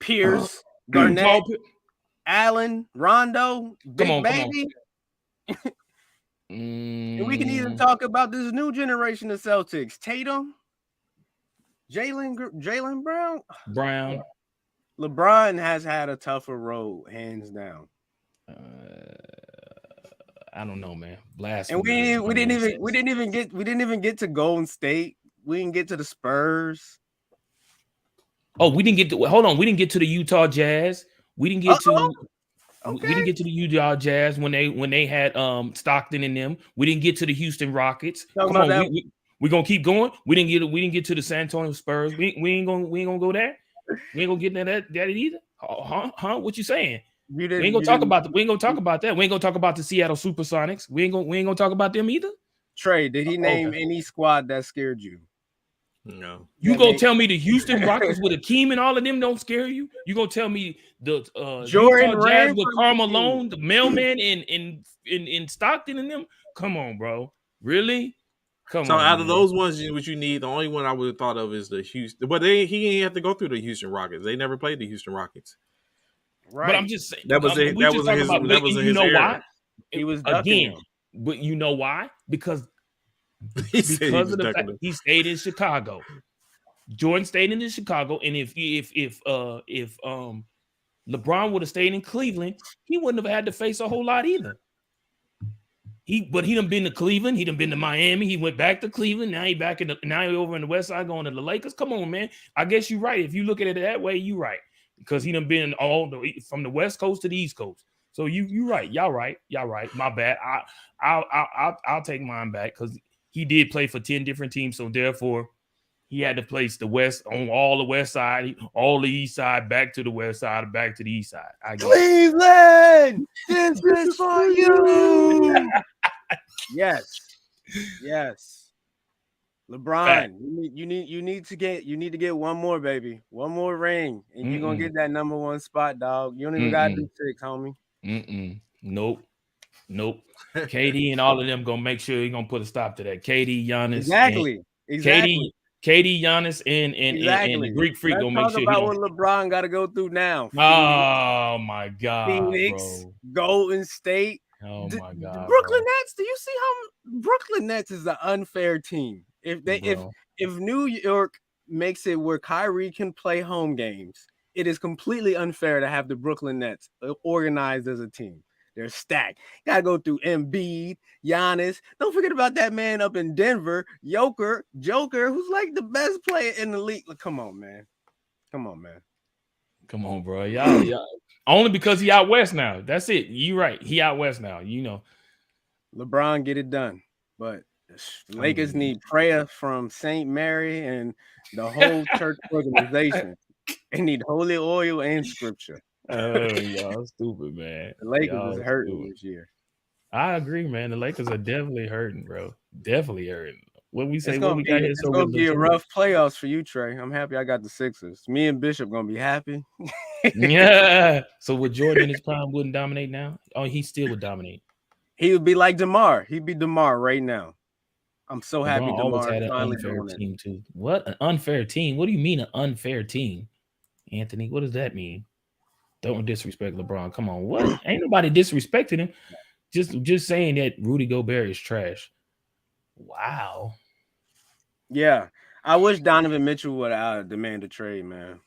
Speaker 3: Pierce, Garnett, Allen, Rondo, Big Baby? And we can even talk about this new generation of Celtics: Tatum, Jaylen Brown. LeBron has had a tougher road, hands down.
Speaker 2: I don't know, man. Blast.
Speaker 3: And we didn't even get to Golden State. We didn't get to the Spurs.
Speaker 2: Oh, we didn't get to hold on. We didn't get to the Utah Jazz. We didn't get to
Speaker 3: Okay.
Speaker 2: we didn't get to the Utah Jazz when they had Stockton in them. We didn't get to the Houston Rockets.
Speaker 3: Talking
Speaker 2: Come
Speaker 3: about
Speaker 2: on,
Speaker 3: that.
Speaker 2: we gonna keep going. We didn't get to the San Antonio Spurs. We ain't gonna go there. We ain't gonna get that either. Huh? What you saying?
Speaker 3: You
Speaker 2: We ain't
Speaker 3: didn't.
Speaker 2: gonna talk about we ain't gonna talk about that. We ain't gonna talk about the Seattle Supersonics. We ain't gonna talk about them either.
Speaker 3: Trey, did he name any squad that scared you?
Speaker 1: No.
Speaker 2: You gonna tell me the Houston Rockets with Akeem and all of them don't scare you? You gonna tell me the
Speaker 3: Jordan
Speaker 2: Utah Jazz
Speaker 3: Rain
Speaker 2: with
Speaker 3: from
Speaker 2: Karl
Speaker 3: the
Speaker 2: Malone, the mailman in Stockton and them? Come on, bro. Really? Come
Speaker 1: So
Speaker 2: on.
Speaker 1: out of
Speaker 2: Man.
Speaker 1: those ones, what you need, the only one I would have thought of is the Houston. But he didn't have to go through the Houston Rockets. They never played the Houston Rockets.
Speaker 3: Right.
Speaker 2: But I'm just saying
Speaker 1: That was it.
Speaker 2: we
Speaker 1: That
Speaker 2: just
Speaker 1: was
Speaker 2: talking
Speaker 1: his.
Speaker 2: about
Speaker 1: That was
Speaker 2: you
Speaker 1: his
Speaker 2: know
Speaker 1: era.
Speaker 2: why?
Speaker 3: He was ducking
Speaker 2: Again, but you know why? Because
Speaker 1: He said he
Speaker 2: because
Speaker 1: was
Speaker 2: of the
Speaker 1: ducking
Speaker 2: fact
Speaker 1: them.
Speaker 2: he stayed in Chicago. Jordan stayed in Chicago, and if LeBron would have stayed in Cleveland, he wouldn't have had to face a whole lot either. He done been to Cleveland, he done been to Miami, he went back to Cleveland. Now he over in the West Side going to the Lakers. Come on, man. I guess you're right. If you look at it that way, you're right because he done been from the West Coast to the East Coast. So you right. Y'all right. My bad. I'll take mine back because he did play for 10 different teams. So therefore, he had to place the West on all the West Side, all the East Side, back to the West Side, back to the East Side.
Speaker 3: Cleveland, this is for you. Yes. LeBron, you need to get one more, baby. One more ring, and you're gonna get that number one spot, dog. You don't even gotta do 6, homie.
Speaker 2: Nope. KD and all of them gonna make sure he gonna put a stop to that. KD, Giannis,
Speaker 3: Exactly.
Speaker 2: KD, Giannis, and the Greek Freak gonna make sure
Speaker 3: he don't. What LeBron got to go through now.
Speaker 2: Oh my God,
Speaker 3: Phoenix,
Speaker 2: bro.
Speaker 3: Golden State.
Speaker 2: Oh my God,
Speaker 3: Brooklyn Nets. Do you see how Brooklyn Nets is an unfair team? If New York makes it where Kyrie can play home games, it is completely unfair to have the Brooklyn Nets organized as a team. They're stacked. Got to go through Embiid, Giannis. Don't forget about that man up in Denver, Joker, who's like the best player in the league. Come on, man. Come on,
Speaker 2: bro. Y'all. Only because he out west now. That's it. You right. He out west now. You know.
Speaker 3: LeBron get it done. But Lakers need prayer from St. Mary and the whole church organization. They need holy oil and scripture.
Speaker 2: Oh, y'all stupid, man.
Speaker 3: The Lakers is hurting this year.
Speaker 2: I agree, man. The Lakers are definitely hurting, bro. Definitely hurting. What we say?
Speaker 3: It's
Speaker 2: What
Speaker 3: gonna
Speaker 2: we
Speaker 3: be,
Speaker 2: got here?
Speaker 3: it's gonna be a rough playoffs for you, Trey. I'm happy I got the Sixers. Me and Bishop gonna be happy.
Speaker 2: Yeah. So with Jordan in his prime wouldn't dominate now? Oh, he still would dominate.
Speaker 3: He would be like DeMar. He'd be DeMar right now. I'm so happy
Speaker 2: DeMar always
Speaker 3: DeMar
Speaker 2: had an
Speaker 3: finally
Speaker 2: unfair
Speaker 3: doing
Speaker 2: team too. What an unfair team? What do you mean an unfair team, Anthony? What does that mean? Don't disrespect LeBron. Come on, what? Ain't nobody disrespecting him. Just saying that Rudy Gobert is trash. Wow.
Speaker 3: Yeah, I wish Donovan Mitchell would demand a trade, man.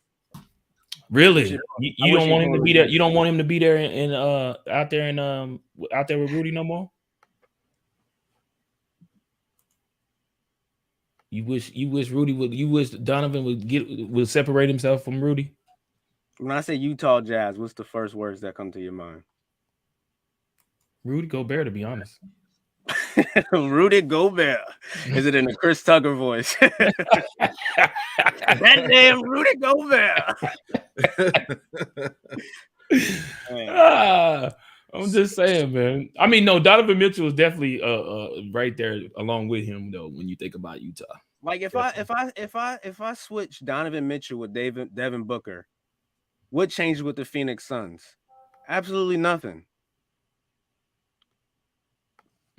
Speaker 2: Really? You don't want him to be there? You don't want him to be there in out there with Rudy no more? You wish Rudy would. You wish Donovan would separate himself from Rudy.
Speaker 3: When I say Utah Jazz, what's the first words that come to your mind?
Speaker 2: Rudy Gobert, to be honest.
Speaker 3: Rudy Gobert. Is it in a Chris Tucker voice? That damn Rudy Gobert.
Speaker 2: I'm just saying, man. I mean, no, Donovan Mitchell is definitely right there along with him, though. When you think about Utah,
Speaker 3: like if I switch Donovan Mitchell with Devin Booker, what changed with the Phoenix Suns? Absolutely nothing.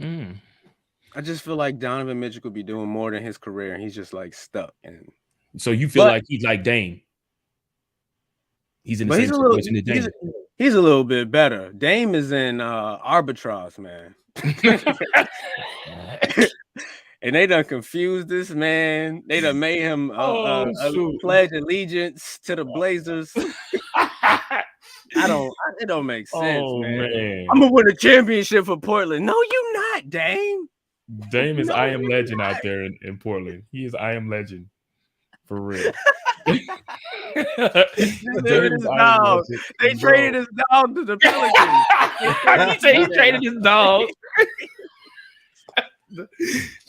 Speaker 3: I just feel like Donovan Mitchell could be doing more than his career, and he's just like stuck. And
Speaker 2: so you feel like he's like Dame? He's in the same situation as Dame.
Speaker 3: He's a little bit better. Dame is in arbitrage, man. And they done confused this man. They done made him pledge allegiance to the Blazers. It don't make sense, man. I'm gonna win a championship for Portland. No, you not, Dame.
Speaker 2: Dame is I Am Legend out there in Portland. He is I Am Legend for real. Dirty
Speaker 3: dog. They traded his dog to the Pelicans.
Speaker 2: He said he traded his dog.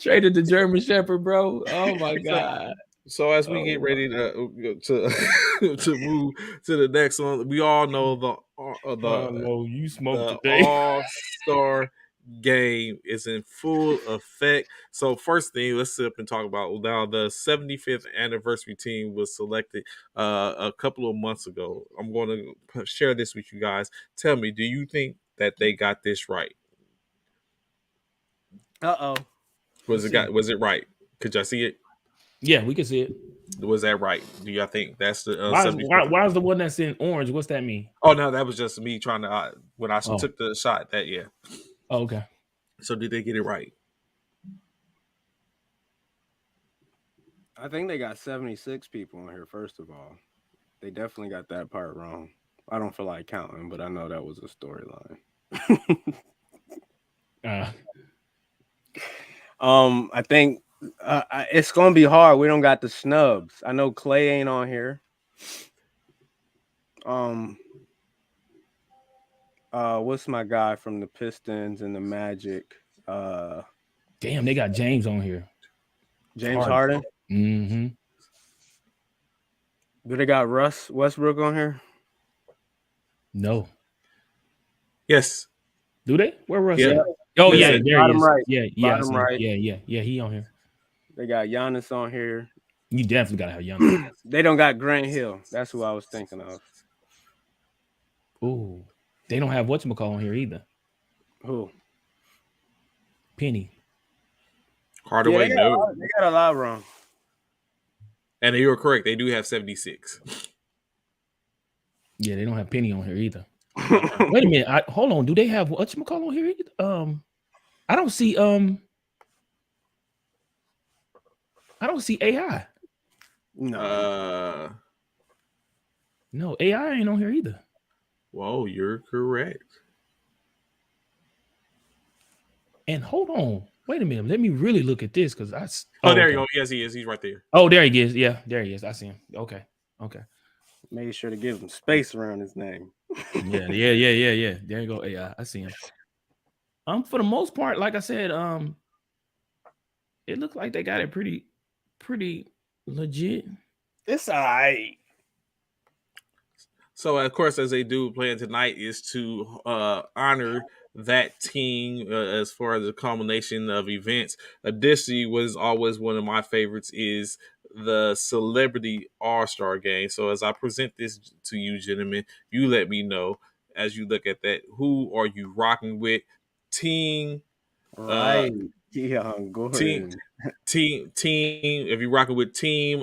Speaker 2: Traded the German Shepherd, bro. Oh my god.
Speaker 1: So as we get ready to move to the next one, we all know
Speaker 2: no, you smoked
Speaker 1: the
Speaker 2: today.
Speaker 1: All-Star game is in full effect. So first thing, let's sit up and talk about now. The 75th anniversary team was selected a couple of months ago. I'm going to share this with you guys. Tell me, do you think that they got this right? Was it right? Could y'all see it?
Speaker 2: Yeah, we can see it.
Speaker 1: Was that right? Do y'all think that's the
Speaker 2: why is the one that's in orange? What's that mean?
Speaker 1: Oh no, that was just me trying to when I took the shot. That yeah.
Speaker 2: Oh, okay.
Speaker 1: So did they get it right?
Speaker 3: I think they got 76 people in here. First of all, they definitely got that part wrong. I don't feel like counting, but I know that was a storyline. I think it's gonna be hard. We don't got the snubs. I know Clay ain't on here. What's my guy from the Pistons and the Magic?
Speaker 2: Damn, they got James on here.
Speaker 3: James Harden.
Speaker 2: Mm-hmm.
Speaker 3: Do they got Russ Westbrook on here?
Speaker 2: No.
Speaker 1: Yes.
Speaker 2: Do they? Where Russ?
Speaker 1: Yeah.
Speaker 2: Oh yeah, there he is.
Speaker 3: Right.
Speaker 2: Yeah,
Speaker 3: bottom right.
Speaker 2: Yeah, he on here.
Speaker 3: They got Giannis on here.
Speaker 2: You definitely gotta have Giannis.
Speaker 3: They don't got Grant Hill. That's who I was thinking of.
Speaker 2: Ooh, they don't have whatchamacall on here either.
Speaker 3: Who?
Speaker 2: Penny.
Speaker 1: Hardaway.
Speaker 3: They got a lot wrong.
Speaker 1: And you were correct. They do have 76.
Speaker 2: Yeah, they don't have Penny on here either. Wait a minute. Hold on. Do they have whatchamacall on here either? I don't see AI.
Speaker 3: No.
Speaker 2: No, AI ain't on here either.
Speaker 1: Whoa, you're correct.
Speaker 2: And hold on. Wait a minute. Let me really look at this because
Speaker 1: there you go. Yes, he is. He's right there.
Speaker 2: Oh, there he is. Yeah, there he is. I see him. Okay.
Speaker 3: Made sure to give him space around his name.
Speaker 2: Yeah. There you go. AI. I see him. For the most part, like I said, it looks like they got it pretty legit.
Speaker 3: It's all right.
Speaker 1: So, of course, as they do playing tonight is to honor that team as far as a culmination of events. Additionally, what is always one of my favorites is the Celebrity All-Star Game. So as I present this to you, gentlemen, you let me know as you look at that, who are you rocking with? Team
Speaker 3: right. Keon Gordon.
Speaker 1: Team, if you're rocking with Team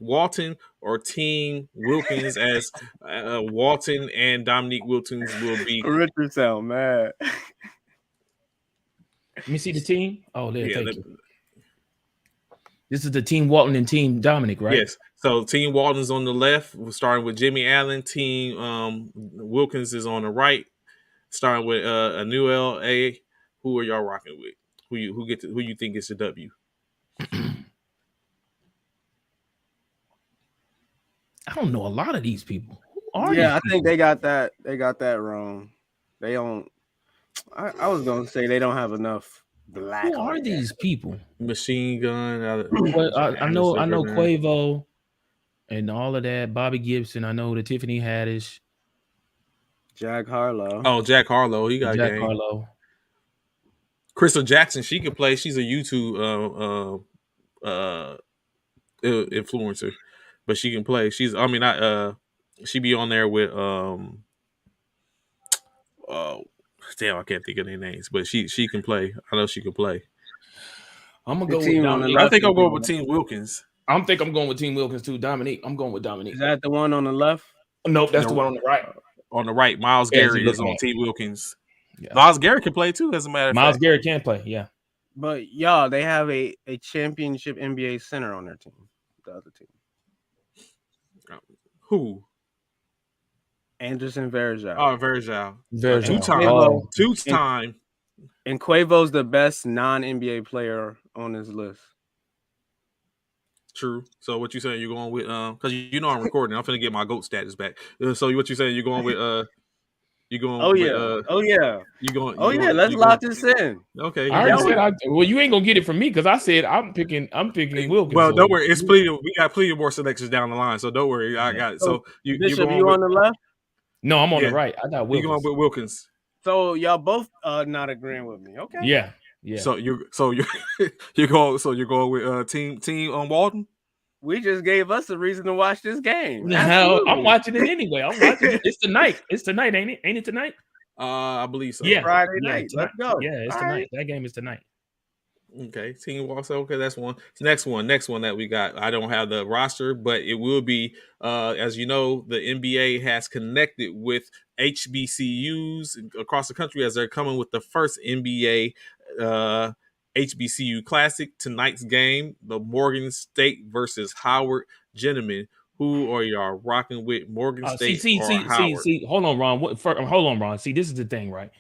Speaker 1: Walton or Team Wilkins, as Walton and Dominique Wilkins will be.
Speaker 3: Richard sound mad.
Speaker 2: Let me see the team. Oh, there, thank you. This is the Team Walton and Team Dominic, right?
Speaker 1: Yes. So Team Walton's on the left. We're starting with Jimmy Allen. Team Wilkins is on the right. Starting with Anuel A. Who are y'all rocking with? Who you think gets the W?
Speaker 2: I don't know a lot of these people. Who are
Speaker 3: these people? I think they got that. They got that wrong. They don't. I was gonna say they don't have enough black.
Speaker 2: Who are these people?
Speaker 1: Machine Gun.
Speaker 2: I know Quavo and all of that. Bobby Gibson. I know the Tiffany Haddish.
Speaker 3: Jack Harlow.
Speaker 1: Oh, Jack Harlow. He got
Speaker 2: Jack
Speaker 1: game.
Speaker 2: Harlow.
Speaker 1: Crystal Jackson. She can play. She's a YouTube influencer, but she can play. She be on there with damn, I can't think of their names, but she can play. I know she can play.
Speaker 2: I'm gonna go with Dominique.
Speaker 1: I think I'm going with Team Wilkins.
Speaker 2: I think I'm going with Team Wilkins too. Dominique. I'm going with Dominique.
Speaker 3: Is that the one on the left?
Speaker 2: Nope, that's the one on the right.
Speaker 1: On the right, Miles Garrett is on Team Wilkins. Yeah. Miles Garrett can play too, as a matter of fact.
Speaker 2: Miles Garrett can play, yeah.
Speaker 3: But y'all, they have a championship NBA center on their team. The other team.
Speaker 1: Who?
Speaker 3: Anderson Varejao.
Speaker 1: Oh, Varejao. Two-time.
Speaker 3: And Quavo's the best non-NBA player on this list.
Speaker 1: True. So what you saying? You're going with because you know I'm recording. I'm finna get my GOAT status back. So what you saying? You're going with you going
Speaker 3: Oh
Speaker 1: with
Speaker 3: yeah. Oh yeah.
Speaker 1: you going
Speaker 3: Oh
Speaker 1: you
Speaker 3: yeah.
Speaker 1: going
Speaker 3: Let's
Speaker 1: you
Speaker 3: lock
Speaker 1: going
Speaker 3: this in.
Speaker 1: okay.
Speaker 2: I
Speaker 1: You
Speaker 2: already
Speaker 1: got
Speaker 2: said
Speaker 1: it.
Speaker 2: well, you ain't gonna get it from me because I said I'm picking Wilkins.
Speaker 1: Well,
Speaker 2: So
Speaker 1: don't worry. It's plenty. We got plenty more selections down the line, so don't worry. I got it.
Speaker 3: So
Speaker 1: So you
Speaker 3: Bishop,
Speaker 1: going
Speaker 3: you
Speaker 1: with
Speaker 3: on the left?
Speaker 2: no, I'm on the
Speaker 1: yeah.
Speaker 2: right. I got
Speaker 1: You going
Speaker 2: Wilkins.
Speaker 1: with Wilkins.
Speaker 3: So y'all both not agreeing with me. Okay.
Speaker 2: Yeah.
Speaker 1: So you're you're going with team on Walden.
Speaker 3: We just gave us a reason to watch this game.
Speaker 2: Hell, I'm
Speaker 3: Absolutely.
Speaker 2: watching it anyway. I'm watching it. It's tonight. It's tonight, ain't it? Ain't it tonight?
Speaker 1: I believe so.
Speaker 2: Yeah.
Speaker 3: Friday
Speaker 2: Yeah,
Speaker 3: night.
Speaker 2: tonight.
Speaker 3: Let's go.
Speaker 2: Yeah, it's
Speaker 3: All
Speaker 2: tonight.
Speaker 3: right.
Speaker 2: That game is tonight.
Speaker 1: Okay, Team Walden. Okay, that's one. Next one that we got. I don't have the roster, but it will be. As you know, the NBA has connected with HBCUs across the country as they're coming with the first NBA HBCU Classic. Tonight's game, the Morgan State versus Howard. Gentlemen, who are y'all rocking with, Morgan State or Howard?
Speaker 2: Hold on, Ron. Hold on, Ron. See, this is the thing, right?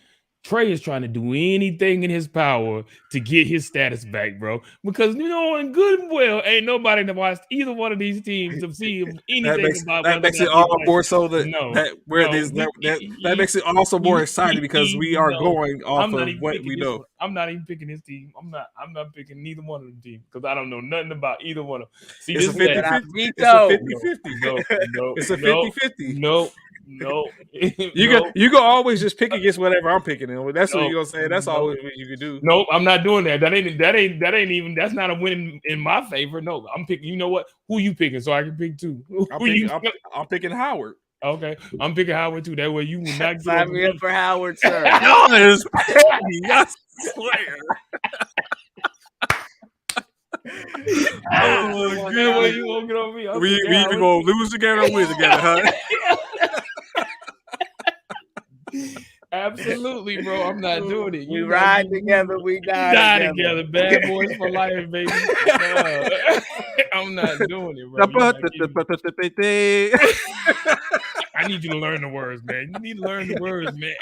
Speaker 2: Trey is trying to do anything in his power to get his status back, bro. Because you know, in good and well, ain't nobody to watch either one of these teams to see anything about
Speaker 1: that
Speaker 2: whether
Speaker 1: makes
Speaker 2: or
Speaker 1: it
Speaker 2: not
Speaker 1: all more so that
Speaker 2: no,
Speaker 1: that makes it also more exciting because we are going off of what we know.
Speaker 2: I'm not even picking his team. I'm not picking neither one of them teams because I don't know nothing about either one of them. See,
Speaker 1: It's
Speaker 2: this
Speaker 1: a
Speaker 2: is that
Speaker 1: 50-50. It's
Speaker 3: veto.
Speaker 1: a 50-50.
Speaker 2: no,
Speaker 1: It's a
Speaker 2: no,
Speaker 1: 50-50.
Speaker 2: no.
Speaker 1: You can always just pick against whatever I'm picking. That's what you're gonna say. That's all what you can do.
Speaker 2: Nope, I'm not doing that. That ain't even. That's not a win in my favor. No, I'm picking. You know what? Who you picking? So I can pick two.
Speaker 1: I'm picking Howard.
Speaker 2: Okay, I'm picking Howard too. That way you will not
Speaker 3: Sign me up for Howard, sir.
Speaker 1: Y'all is petty. I swear.
Speaker 2: Oh my God, you won't get on me.
Speaker 1: We either gonna lose together or win together, huh?
Speaker 2: Absolutely, bro. I'm not doing it.
Speaker 3: We ride together, we die together.
Speaker 2: Bad boys for life, baby. I'm not doing it, bro. I need you to learn the words, man. You need to learn the words, man.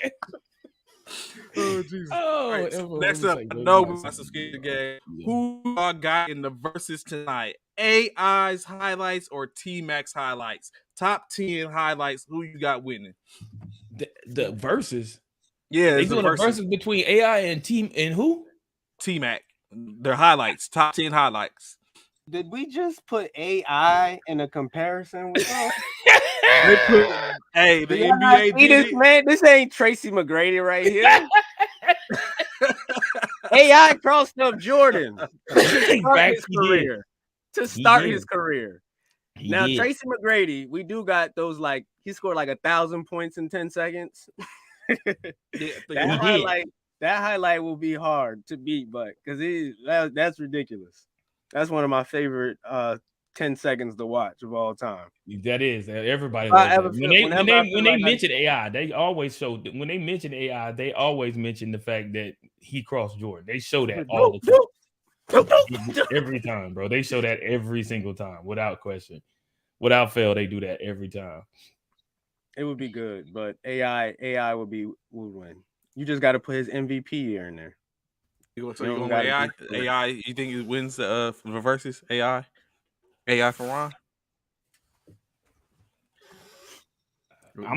Speaker 1: Oh Jesus!
Speaker 2: Oh,
Speaker 1: right,
Speaker 2: so
Speaker 1: next up, no, that's a skate game. Yeah. Who are got in the verses tonight? AI's highlights or T Mac's highlights? Top 10 highlights. Who you got winning?
Speaker 2: The verses.
Speaker 1: Yeah,
Speaker 2: they doing the verses between AI and Team and who?
Speaker 1: T Mac. Their highlights. Top 10 highlights.
Speaker 3: Did we just put AI in a comparison with us?
Speaker 1: Hey, the NBA did
Speaker 3: this, man. This ain't Tracy McGrady right here. AI crossed up Jordan to start his career. Now, Tracy McGrady, we do got those he scored 1,000 points in 10 seconds. That highlight will be hard to beat, but because that's ridiculous. That's one of my favorite 10 seconds to watch of all time.
Speaker 2: That is everybody. When they mention AI, they always show when they mention AI, they always mention the fact that he crossed Jordan. They show that all the time. Every time, bro. They show that every single time, without question. Without fail, they do that every time.
Speaker 3: It would be good, but AI would win. You just got to put his MVP year in there.
Speaker 1: You going with AI? AI, you think it wins the versus AI? AI for Ron?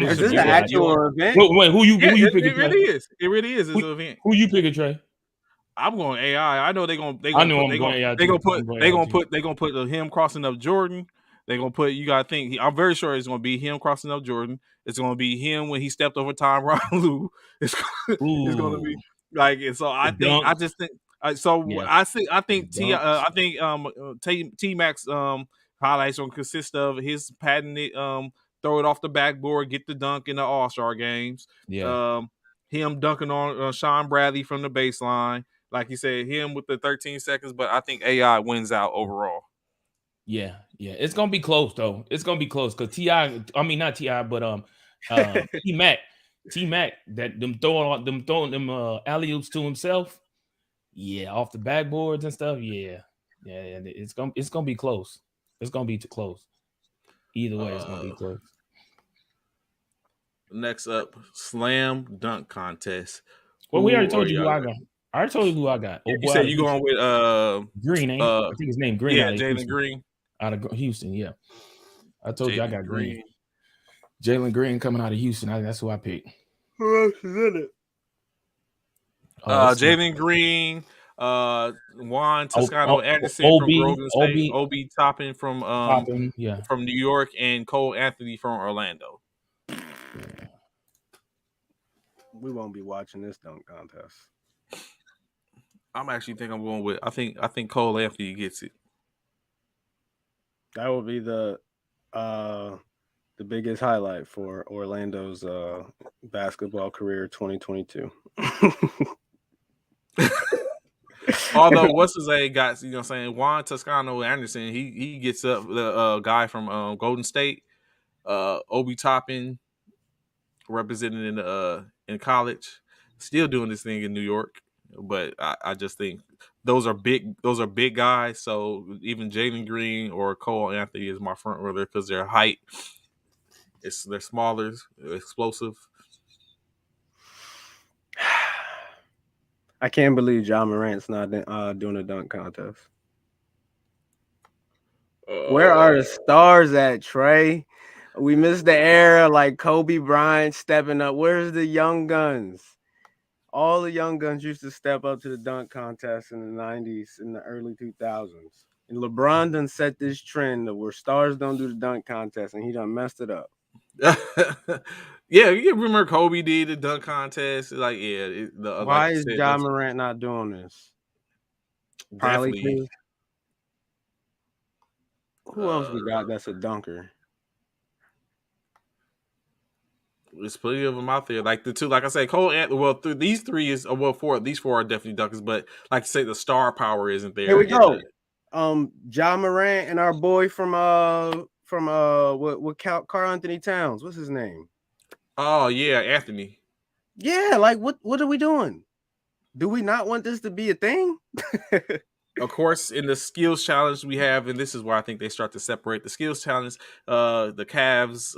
Speaker 3: Is this an actual event?
Speaker 2: Wait, who you picking?
Speaker 1: It really is. It really is. It's an event.
Speaker 2: Who you picking, Trey?
Speaker 1: I'm going AI. I know they're gonna put him crossing up Jordan. They're gonna put. You gotta think. I'm very sure it's gonna be him crossing up Jordan. It's gonna be him when he stepped over Ron Loe. It's gonna be and so I think. I just think. I think T Mac's highlights will consist of his patented throw it off the backboard, get the dunk in the All-Star games.
Speaker 2: Yeah.
Speaker 1: Him dunking on Sean Bradley from the baseline. Like you said, him with the 13 seconds, but I think AI wins out overall.
Speaker 2: Yeah. It's gonna be close though. It's gonna be close because not T.I., but T Mac that them throwing them alley-oops to himself. Yeah, off the backboards and stuff. Yeah. It's gonna be close. It's gonna be too close. Either way, it's gonna be close.
Speaker 1: Next up, slam dunk contest.
Speaker 2: Well, we already told you who I got. You said
Speaker 1: you going with
Speaker 2: Green, ain't I think his name Green.
Speaker 1: Yeah, Jalen Green.
Speaker 2: out of Houston. Yeah, I told you I
Speaker 1: Jalen
Speaker 2: got Green.
Speaker 1: Green.
Speaker 2: Jalen Green coming out of Houston. That's who I picked.
Speaker 3: Who else is in it?
Speaker 1: Jalen Green, Juan Toscano Anderson
Speaker 2: OB,
Speaker 1: from Golden State, Obi Toppin
Speaker 2: Toppin, yeah,
Speaker 1: from New York, and Cole Anthony from Orlando.
Speaker 3: We won't be watching this dunk contest.
Speaker 1: I'm actually think I'm going with. I think Cole Anthony gets it.
Speaker 3: That will be the biggest highlight for Orlando's basketball career 2022.
Speaker 1: Although what's his name got, you know, what I'm saying Juan Toscano Anderson, he gets up the guy from Golden State, Obi Toppin, representing in college, still doing this thing in New York. But I just think those are big guys. So even Jalen Green or Cole Anthony is my front runner because their height, they're smaller, explosive.
Speaker 3: I can't believe Ja Morant's not doing a dunk contest. Where are the stars at, Trey? We missed the era like Kobe Bryant stepping up. Where's the young guns? All the young guns used to step up to the dunk contest in the 90s, in the early 2000s. And LeBron done set this trend where stars don't do the dunk contest, and he done messed it up.
Speaker 1: Yeah, you remember Kobe did the dunk contest? Like, yeah.
Speaker 3: Why is Ja Morant not doing this? Probably
Speaker 1: Definitely.
Speaker 3: Who else we got that's a dunker?
Speaker 1: There's plenty of them out there. Like the two, like I said, Cole Anthony. Well, these three is four. These four are definitely dunkers, but like you say, the star power isn't there.
Speaker 3: Here we go. Ja Morant and our boy from what Carl Anthony Towns. What's his name?
Speaker 1: Oh yeah, Anthony.
Speaker 3: Yeah, like what are we doing? Do we not want this to be a thing?
Speaker 1: Of course, in the skills challenge we have, and this is where I think they start to separate the skills challenge. The Cavs,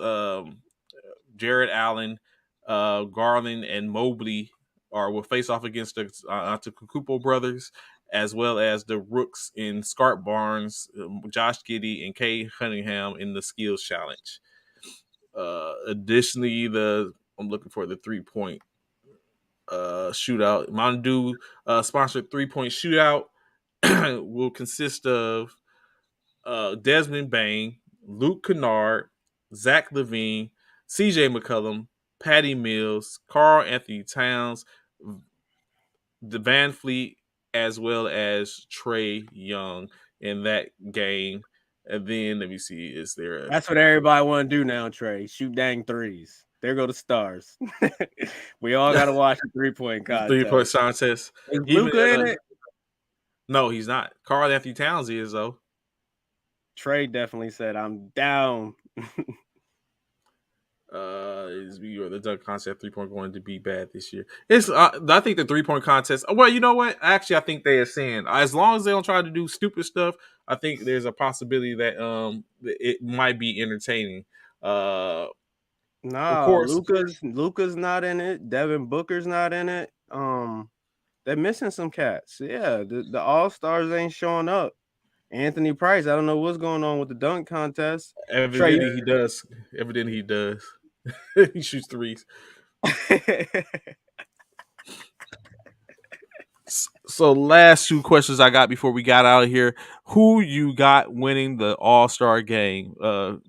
Speaker 1: Jared Allen, Garland, and Mobley will face off against the Antetokounmpo brothers, as well as the Rooks in Scarp Barnes, Josh Giddey, and Kay Cunningham in the skills challenge. Additionally, I'm looking for the 3-point shootout. Mountain Dew sponsored 3-point shootout will consist of Desmond Bain, Luke Kennard, Zach LaVine, CJ McCollum, Patty Mills, Carl Anthony Towns, the Van Fleet, as well as Trey Young in that game. And then let me see, is there
Speaker 3: That's what everybody want to do now, Trey. Shoot dang threes. There go the stars. We all got to watch the 3-point contest.
Speaker 1: 3-point contest.
Speaker 3: Is Luka in it?
Speaker 1: No, he's not. Carl Anthony Towns is, though.
Speaker 3: Trey definitely said, I'm down.
Speaker 1: Is the dunk contest 3-point going to be bad this year? I think the 3-point contest. Well, you know what? Actually, I think they are saying as long as they don't try to do stupid stuff, I think there's a possibility that it might be entertaining.
Speaker 3: Nah,
Speaker 1: of course,
Speaker 3: Luka's not in it. Devin Booker's not in it. They're missing some cats. Yeah, the All Stars ain't showing up. Anthony Price, I don't know what's going on with the dunk contest.
Speaker 1: Evidently he does. He shoots threes. So last two questions I got before we got out of here. Who you got winning the All-Star game? Ron,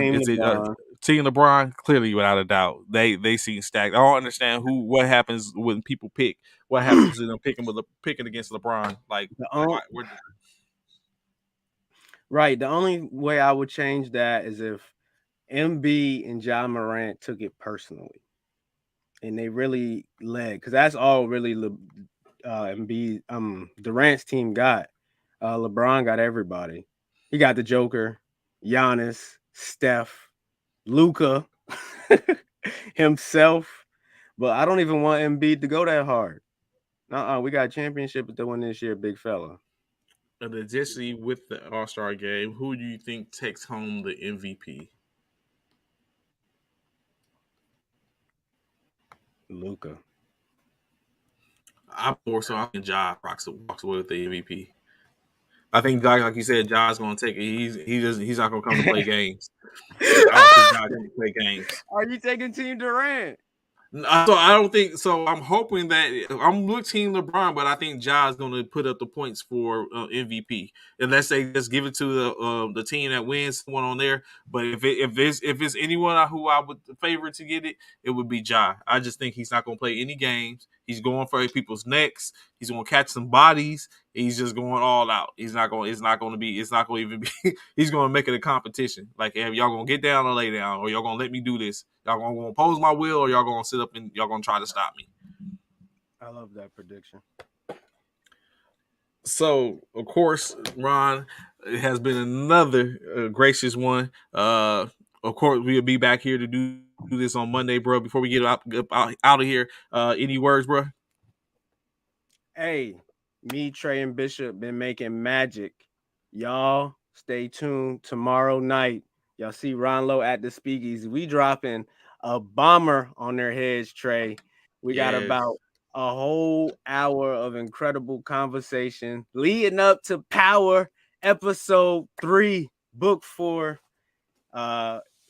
Speaker 3: Team
Speaker 1: is
Speaker 3: LeBron.
Speaker 1: it Team LeBron? Clearly, without a doubt. They seem stacked. I don't understand what happens when people pick. What happens to them picking against LeBron? Like,
Speaker 3: right. The only way I would change that is if MB and Ja Morant took it personally. And they really led, because that's all really MB Durant's team got. LeBron got everybody. He got the Joker, Giannis, Steph, Luka, himself. But I don't even want Embiid to go that hard. We got a championship to win this year, big fella.
Speaker 1: And additionally, with the All-Star game, who do you think takes home the MVP?
Speaker 3: Luka.
Speaker 1: I think Ja walks away with the MVP. I think, like you said, John's going to take it. He's not going to come to play games. I don't think John's going to play games.
Speaker 3: Are you taking Team Durant?
Speaker 1: So I don't think so. I'm hoping that I'm looking LeBron, but I think Ja's going to put up the points for MVP, unless they just give it to the team that wins one on there. But if it's anyone who I would favor to get it, it would be Ja. I just think he's not going to play any games. He's going for people's necks. He's going to catch some bodies. He's just going all out. He's not going. It's not going to be. It's not going to even be. He's going to make it a competition. Like, hey, y'all going to get down or lay down, or y'all going to let me do this. Y'all going to oppose my will, or y'all going to sit up and y'all going to try to stop me.
Speaker 3: I love that prediction.
Speaker 1: So, of course, Ron, it has been another gracious one. Of course, we'll be back here to do this on Monday, bro. Before we get out of here, any words, bro?
Speaker 3: Hey, me, Trey, and Bishop been making magic. Y'all stay tuned tomorrow night. Y'all see Ron Loe at the Speakeasy. We dropping a bomber on their heads, Trey. We got about a whole hour of incredible conversation leading up to Power Episode 3, Book 4.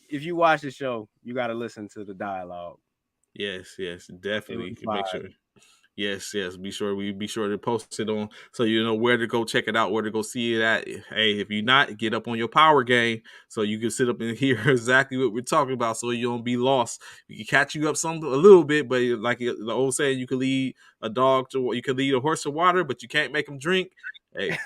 Speaker 3: If you watch the show, you got to listen to the dialogue.
Speaker 1: Yes, definitely. You can make sure. Yes. Be sure to post it on so you know where to go check it out, where to go see it at. Hey, if you're not, get up on your power game so you can sit up and hear exactly what we're talking about, so you don't be lost. We can catch you up a little bit, but like the old saying, you can lead a horse to water, but you can't make them drink. Hey,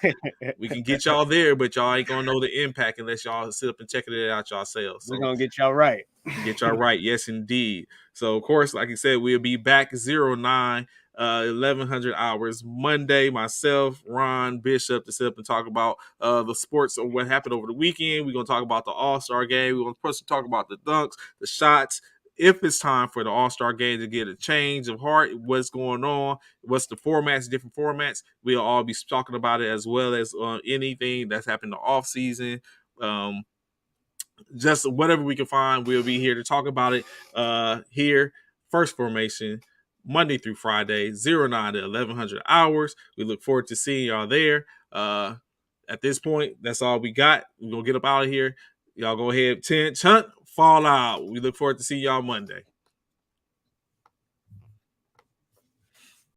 Speaker 1: we can get y'all there, but y'all ain't gonna know the impact unless y'all sit up and check it out yourselves.
Speaker 3: So we're gonna get y'all right.
Speaker 1: Get y'all right, yes indeed. So of course, like I said, we'll be back 09 1100 hours Monday. Myself, Ron, Bishop, to sit up and talk about the sports or what happened over the weekend. We're gonna talk about the All-Star game. We're gonna talk about the dunks, the shots. If it's time for the All-Star game to get a change of heart, what's going on, what's the formats, different formats, we'll all be talking about it, as well as anything that's happened in the off season. Just whatever we can find, we'll be here to talk about it. Here, First Formation, Monday through Friday, 09 to 1100 hours. We look forward to seeing y'all there. At this point, that's all we got. We're gonna get up out of here. Y'all go ahead, 10 hunt, fall out. We look forward to seeing y'all Monday.